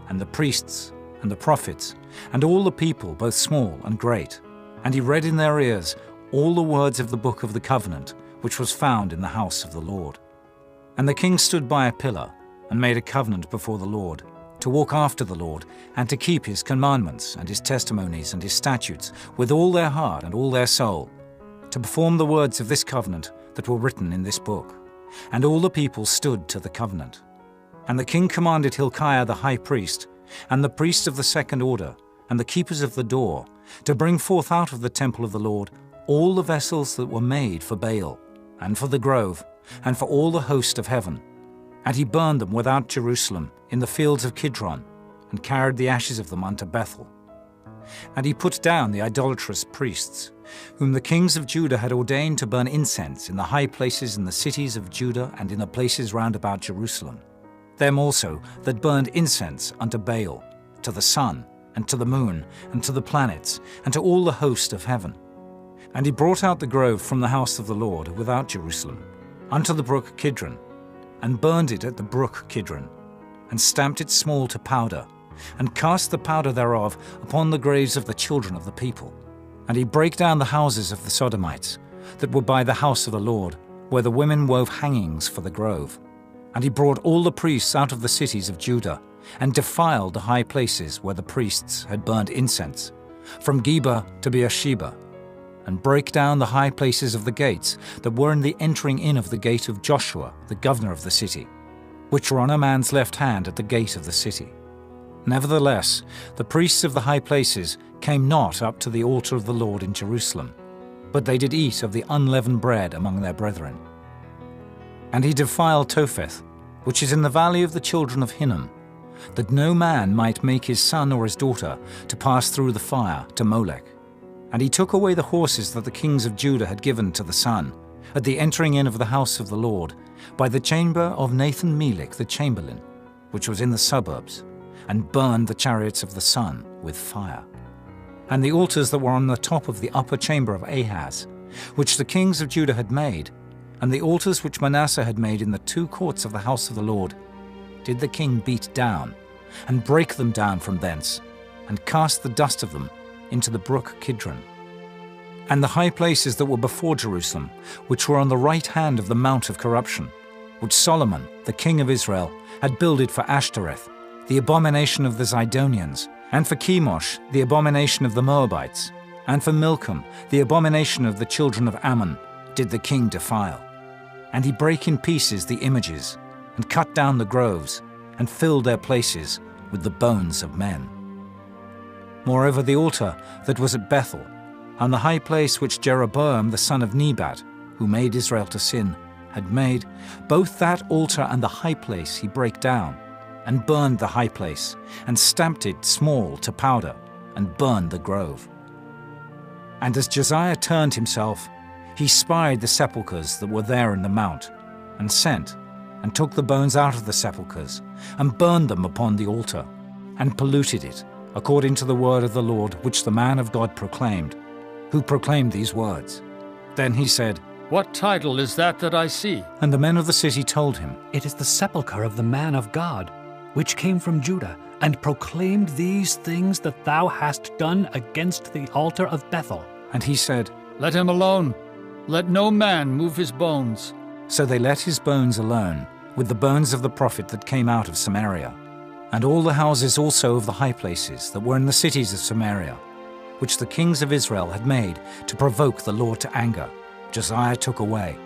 and the priests and the prophets, and all the people, both small and great. And he read in their ears all the words of the book of the covenant, which was found in the house of the Lord. And the king stood by a pillar, and made a covenant before the Lord, to walk after the Lord, and to keep his commandments, and his testimonies, and his statutes, with all their heart and all their soul, to perform the words of this covenant that were written in this book. And all the people stood to the covenant. And the king commanded Hilkiah the high priest, and the priests of the second order, and the keepers of the door, to bring forth out of the temple of the Lord all the vessels that were made for Baal, and for the grove, and for all the host of heaven. And he burned them without Jerusalem, in the fields of Kidron, and carried the ashes of them unto Bethel. And he put down the idolatrous priests, whom the kings of Judah had ordained to burn incense in the high places in the cities of Judah and in the places round about Jerusalem. Them also that burned incense unto Baal, to the sun, and to the moon, and to the planets, and to all the host of heaven. And he brought out the grove from the house of the Lord without Jerusalem, unto the brook Kidron, and burned it at the brook Kidron, and stamped it small to powder, and cast the powder thereof upon the graves of the children of the people. And he brake down the houses of the Sodomites, that were by the house of the Lord, where the women wove hangings for the grove. And he brought all the priests out of the cities of Judah, and defiled the high places where the priests had burned incense, from Geba to Beersheba, and brake down the high places of the gates that were in the entering in of the gate of Joshua, the governor of the city, which were on a man's left hand at the gate of the city. Nevertheless, the priests of the high places came not up to the altar of the Lord in Jerusalem, but they did eat of the unleavened bread among their brethren. And he defiled Topheth, which is in the valley of the children of Hinnom, that no man might make his son or his daughter to pass through the fire to Molech. And he took away the horses that the kings of Judah had given to the sun, at the entering in of the house of the Lord, by the chamber of Nathan-Melech the chamberlain, which was in the suburbs, and burned the chariots of the sun with fire. And the altars that were on the top of the upper chamber of Ahaz, which the kings of Judah had made, and the altars which Manasseh had made in the two courts of the house of the Lord, did the king beat down, and break them down from thence, and cast the dust of them into the brook Kidron. And the high places that were before Jerusalem, which were on the right hand of the mount of corruption, which Solomon, the king of Israel, had builded for Ashtoreth, the abomination of the Zidonians, and for Chemosh, the abomination of the Moabites, and for Milcom, the abomination of the children of Ammon, did the king defile. And he brake in pieces the images, and cut down the groves, and filled their places with the bones of men. Moreover, the altar that was at Bethel, and the high place which Jeroboam the son of Nebat, who made Israel to sin, had made, both that altar and the high place he brake down, and burned the high place, and stamped it small to powder, and burned the grove. And as Josiah turned himself, he spied the sepulchres that were there in the mount, and sent, and took the bones out of the sepulchres, and burned them upon the altar, and polluted it, according to the word of the Lord which the man of God proclaimed, who proclaimed these words. Then he said, What title is that I see? And the men of the city told him, It is the sepulchre of the man of God, which came from Judah, and proclaimed these things that thou hast done against the altar of Bethel. And he said, Let him alone. Let no man move his bones. So they let his bones alone, with the bones of the prophet that came out of Samaria, and all the houses also of the high places that were in the cities of Samaria, which the kings of Israel had made to provoke the Lord to anger, Josiah took away,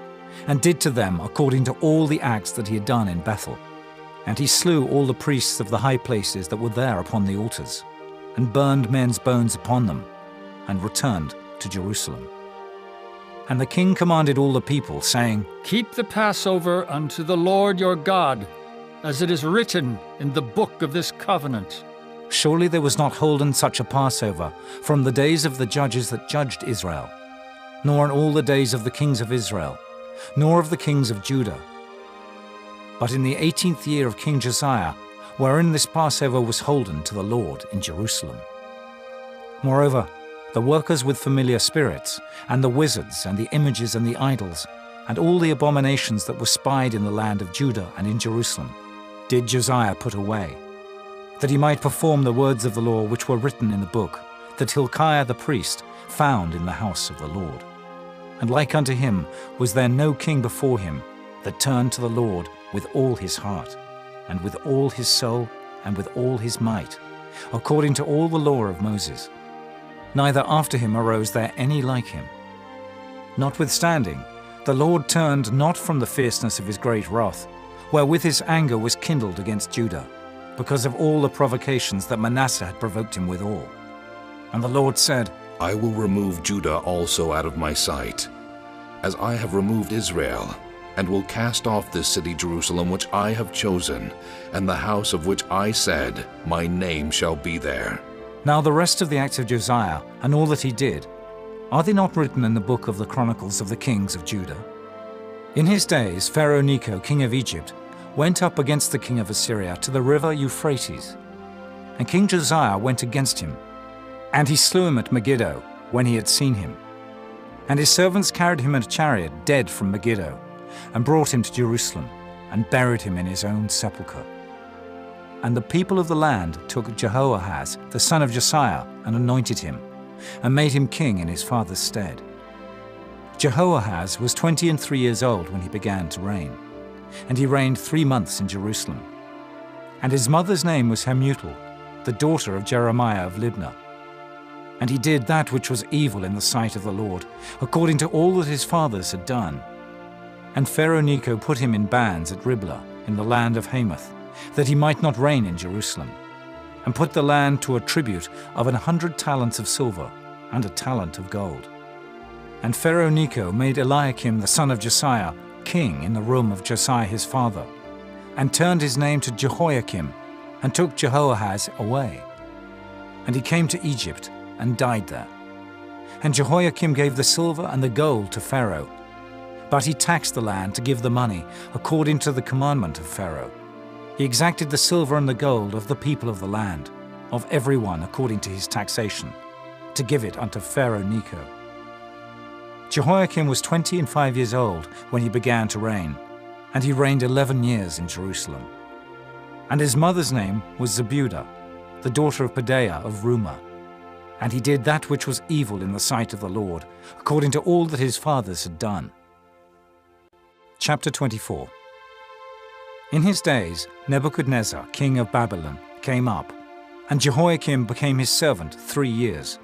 and did to them according to all the acts that he had done in Bethel. And he slew all the priests of the high places that were there upon the altars, and burned men's bones upon them, and returned to Jerusalem. And the king commanded all the people, saying, Keep the Passover unto the Lord your God, as it is written in the book of this covenant. Surely there was not holden such a Passover from the days of the judges that judged Israel, nor in all the days of the kings of Israel, nor of the kings of Judah. But in the 18th year of King Josiah, wherein this Passover was holden to the Lord in Jerusalem. Moreover, the workers with familiar spirits, and the wizards, and the images, and the idols, and all the abominations that were spied in the land of Judah and in Jerusalem, did Josiah put away, that he might perform the words of the law which were written in the book, that Hilkiah the priest found in the house of the Lord. And like unto him was there no king before him that turned to the Lord with all his heart, and with all his soul, and with all his might, according to all the law of Moses. Neither after him arose there any like him. Notwithstanding, the Lord turned not from the fierceness of his great wrath, wherewith his anger was kindled against Judah, because of all the provocations that Manasseh had provoked him withal. And the Lord said, I will remove Judah also out of my sight, as I have removed Israel, and will cast off this city Jerusalem which I have chosen, and the house of which I said, my name shall be there. Now the rest of the acts of Josiah, and all that he did, are they not written in the book of the Chronicles of the kings of Judah? In his days Pharaoh Necho, king of Egypt, went up against the king of Assyria to the river Euphrates. And King Josiah went against him, and he slew him at Megiddo when he had seen him. And his servants carried him in a chariot dead from Megiddo, and brought him to Jerusalem, and buried him in his own sepulchre. And the people of the land took Jehoahaz, the son of Josiah, and anointed him, and made him king in his father's stead. Jehoahaz was 23 years old when he began to reign, and he reigned 3 months in Jerusalem. And his mother's name was Hamutal, the daughter of Jeremiah of Libnah. And he did that which was evil in the sight of the Lord, according to all that his fathers had done. And Pharaoh Necho put him in bands at Riblah, in the land of Hamath, that he might not reign in Jerusalem, and put the land to a tribute of 100 talents of silver, and a talent of gold. And Pharaoh Necho made Eliakim the son of Josiah king in the room of Josiah his father, and turned his name to Jehoiakim, and took Jehoahaz away. And he came to Egypt, and died there. And Jehoiakim gave the silver and the gold to Pharaoh, but he taxed the land to give the money according to the commandment of Pharaoh. He exacted the silver and the gold of the people of the land, of every one according to his taxation, to give it unto Pharaoh Necho. Jehoiakim was 25 years old when he began to reign, and he reigned 11 years in Jerusalem. And his mother's name was Zebudah, the daughter of Pedaiah of Rumah. And he did that which was evil in the sight of the Lord, according to all that his fathers had done. Chapter 24. In his days Nebuchadnezzar, king of Babylon, came up, and Jehoiakim became his servant 3 years.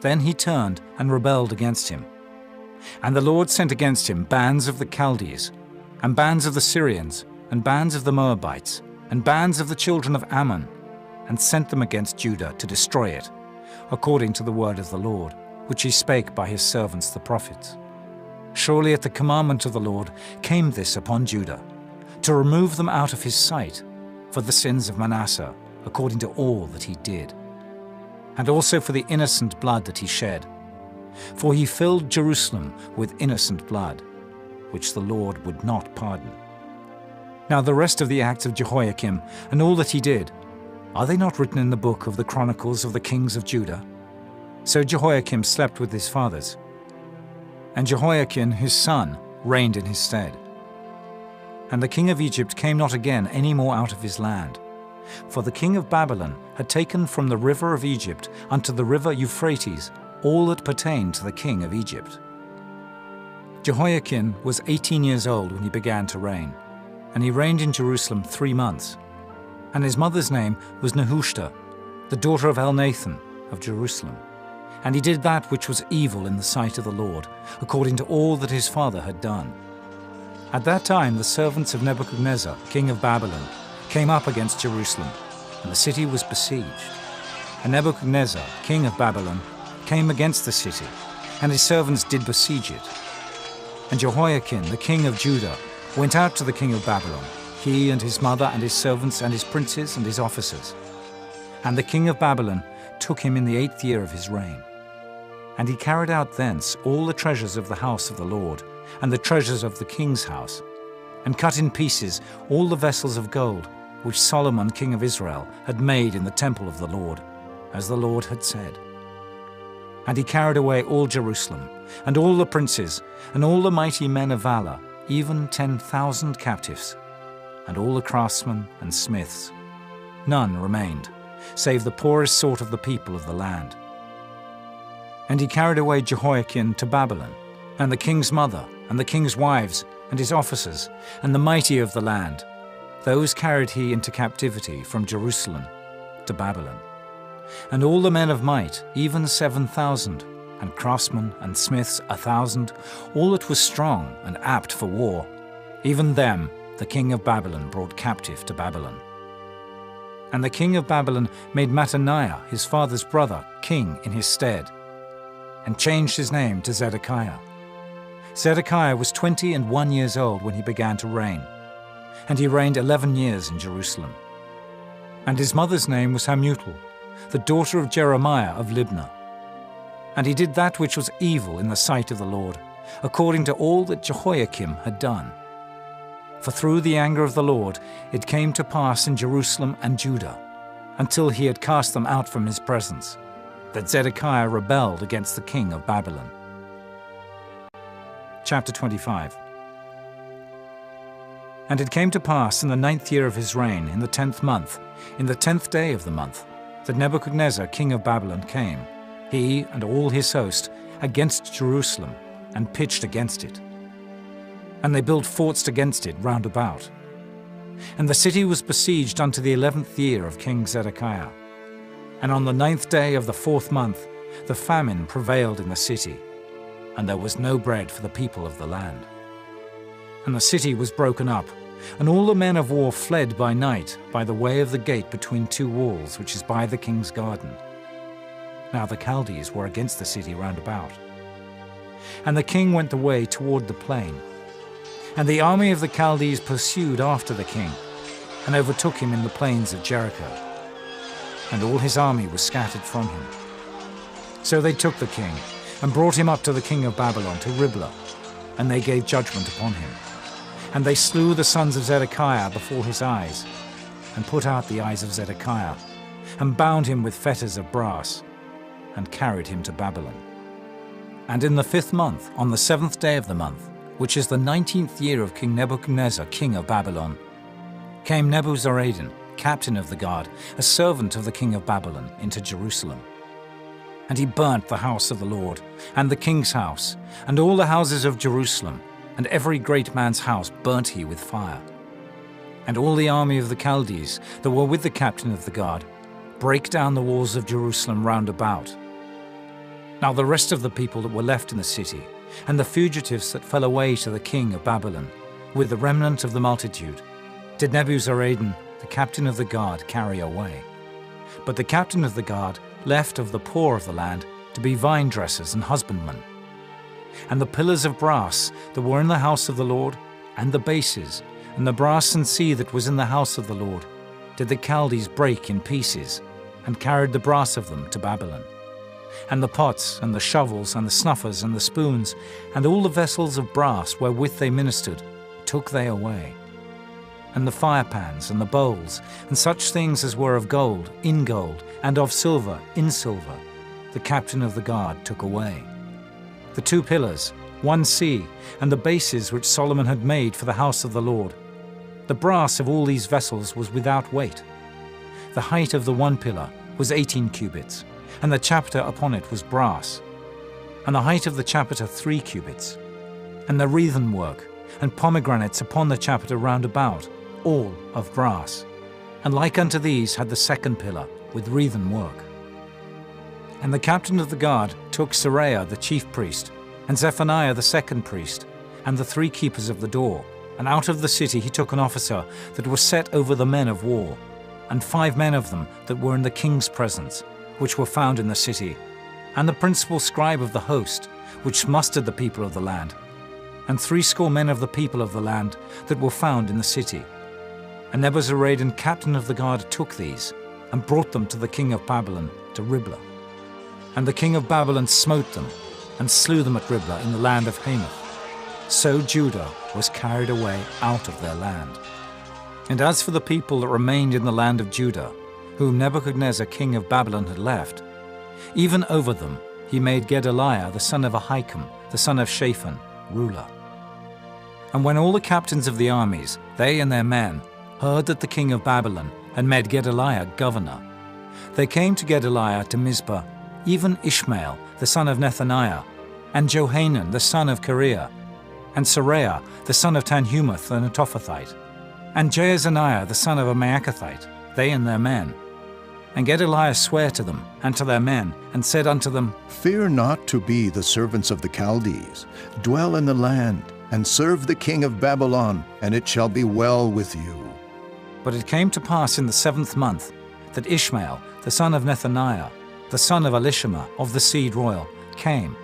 Then he turned and rebelled against him. And the Lord sent against him bands of the Chaldees, and bands of the Syrians, and bands of the Moabites, and bands of the children of Ammon, and sent them against Judah to destroy it, according to the word of the Lord, which he spake by his servants the prophets. Surely at the commandment of the Lord came this upon Judah, to remove them out of his sight, for the sins of Manasseh, according to all that he did, and also for the innocent blood that he shed. For he filled Jerusalem with innocent blood, which the Lord would not pardon. Now the rest of the acts of Jehoiakim, and all that he did, are they not written in the book of the Chronicles of the kings of Judah? So Jehoiakim slept with his fathers, and Jehoiakim his son reigned in his stead. And the king of Egypt came not again any more out of his land, for the king of Babylon had taken from the river of Egypt unto the river Euphrates all that pertained to the king of Egypt. Jehoiakim was 18 years old when he began to reign, and he reigned in Jerusalem 3 months. And his mother's name was Nehushta, the daughter of Elnathan of Jerusalem. And he did that which was evil in the sight of the Lord, according to all that his father had done. At that time the servants of Nebuchadnezzar, king of Babylon, came up against Jerusalem, and the city was besieged. And Nebuchadnezzar, king of Babylon, came against the city, and his servants did besiege it. And Jehoiakim, the king of Judah, went out to the king of Babylon, he and his mother and his servants and his princes and his officers. And the king of Babylon took him in the 8th year of his reign. And he carried out thence all the treasures of the house of the Lord, and the treasures of the king's house, and cut in pieces all the vessels of gold which Solomon king of Israel had made in the temple of the Lord, as the Lord had said. And he carried away all Jerusalem, and all the princes, and all the mighty men of valor, even 10,000 captives, and all the craftsmen and smiths. None remained, save the poorest sort of the people of the land. And he carried away Jehoiakim to Babylon, and the king's mother, and the king's wives, and his officers, and the mighty of the land. Those carried he into captivity from Jerusalem to Babylon. And all the men of might, even 7,000, and craftsmen and smiths 1,000, all that was strong and apt for war. Even them the king of Babylon brought captive to Babylon. And the king of Babylon made Mattaniah, his father's brother, king in his stead, and changed his name to Zedekiah. Zedekiah was 21 years old when he began to reign, and he reigned 11 years in Jerusalem. And his mother's name was Hamutal, the daughter of Jeremiah of Libnah. And he did that which was evil in the sight of the Lord, according to all that Jehoiakim had done. For through the anger of the Lord it came to pass in Jerusalem and Judah, until he had cast them out from his presence, that Zedekiah rebelled against the king of Babylon. Chapter 25. And it came to pass in the 9th year of his reign, in the 10th month, in the 10th day of the month, that Nebuchadnezzar king of Babylon came, he and all his host, against Jerusalem, and pitched against it. And they built forts against it round about. And the city was besieged unto the 11th year of King Zedekiah. And on the 9th day of the 4th month, the famine prevailed in the city, and there was no bread for the people of the land. And the city was broken up, and all the men of war fled by night by the way of the gate between two walls, which is by the king's garden. Now the Chaldees were against the city round about. And the king went the way toward the plain. And the army of the Chaldees pursued after the king, and overtook him in the plains of Jericho. And all his army was scattered from him. So they took the king, and brought him up to the king of Babylon, to Riblah, and they gave judgment upon him. And they slew the sons of Zedekiah before his eyes, and put out the eyes of Zedekiah, and bound him with fetters of brass, and carried him to Babylon. And in the 5th month, on the 7th day of the month, which is the 19th year of King Nebuchadnezzar, king of Babylon, came Nebuzaradan, captain of the guard, a servant of the king of Babylon, into Jerusalem. And he burnt the house of the Lord, and the king's house, and all the houses of Jerusalem, and every great man's house burnt he with fire. And all the army of the Chaldees that were with the captain of the guard brake down the walls of Jerusalem round about. Now the rest of the people that were left in the city, and the fugitives that fell away to the king of Babylon, with the remnant of the multitude, did Nebuzaradan, the captain of the guard, carry away. But the captain of the guard left of the poor of the land to be vine dressers and husbandmen. And the pillars of brass that were in the house of the Lord, and the bases, and the brass and sea that was in the house of the Lord, did the Chaldees break in pieces, and carried the brass of them to Babylon. And the pots, and the shovels, and the snuffers, and the spoons, and all the vessels of brass wherewith they ministered, took they away. And the firepans, and the bowls, and such things as were of gold, in gold, and of silver, in silver, the captain of the guard took away. The 2 pillars, 1 sea, and the bases which Solomon had made for the house of the Lord. The brass of all these vessels was without weight. The height of the 1 pillar was 18 cubits, and the chapiter upon it was brass, and the height of the chapiter 3 cubits, and the wreathen work, and pomegranates upon the chapiter round about, all of brass. And like unto these had the 2nd pillar, with wreathen work. And the captain of the guard took Seraiah the chief priest, and Zephaniah the 2nd priest, and the 3 keepers of the door, and out of the city he took an officer that was set over the men of war, and 5 men of them that were in the king's presence, which were found in the city, and the principal scribe of the host, which mustered the people of the land, and 70 men of the people of the land that were found in the city. And Nebuzaradan, captain of the guard, took these, and brought them to the king of Babylon, to Riblah. And the king of Babylon smote them, and slew them at Riblah in the land of Hamath. So Judah was carried away out of their land. And as for the people that remained in the land of Judah, whom Nebuchadnezzar king of Babylon had left, even over them he made Gedaliah the son of Ahikam, the son of Shaphan, ruler. And when all the captains of the armies, they and their men, heard that the king of Babylon had made Gedaliah governor, they came to Gedaliah to Mizpah, even Ishmael the son of Nethaniah, and Johanan the son of Kareah, and Seraiah the son of Tanhumath the Netophathite, and Jaazaniah the son of a Maacathite, they and their men. And Gedaliah sware to them and to their men, and said unto them, Fear not to be the servants of the Chaldees. Dwell in the land, and serve the king of Babylon, and it shall be well with you. But it came to pass in the 7th month, that Ishmael, the son of Nethaniah, the son of Elishama of the seed royal, came,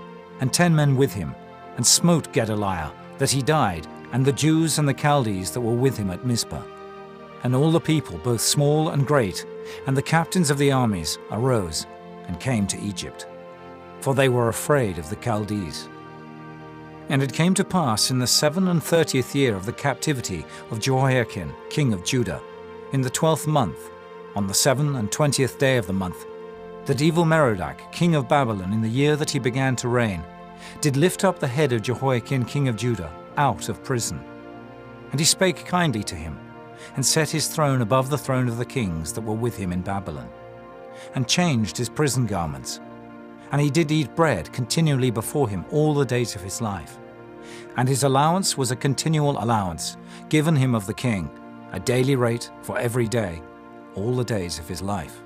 and 10 men with him, and smote Gedaliah, that he died, and the Jews and the Chaldees that were with him at Mizpah. And all the people, both small and great, and the captains of the armies, arose and came to Egypt, for they were afraid of the Chaldees. And it came to pass in the 37th year of the captivity of Jehoiakim, king of Judah, in the 12th month, on the 27th day of the month, that Evil-Merodach, king of Babylon, in the year that he began to reign, did lift up the head of Jehoiakim, king of Judah, out of prison. And he spake kindly to him, and set his throne above the throne of the kings that were with him in Babylon, and changed his prison garments. And he did eat bread continually before him all the days of his life. And his allowance was a continual allowance, given him of the king, a daily rate for every day, all the days of his life.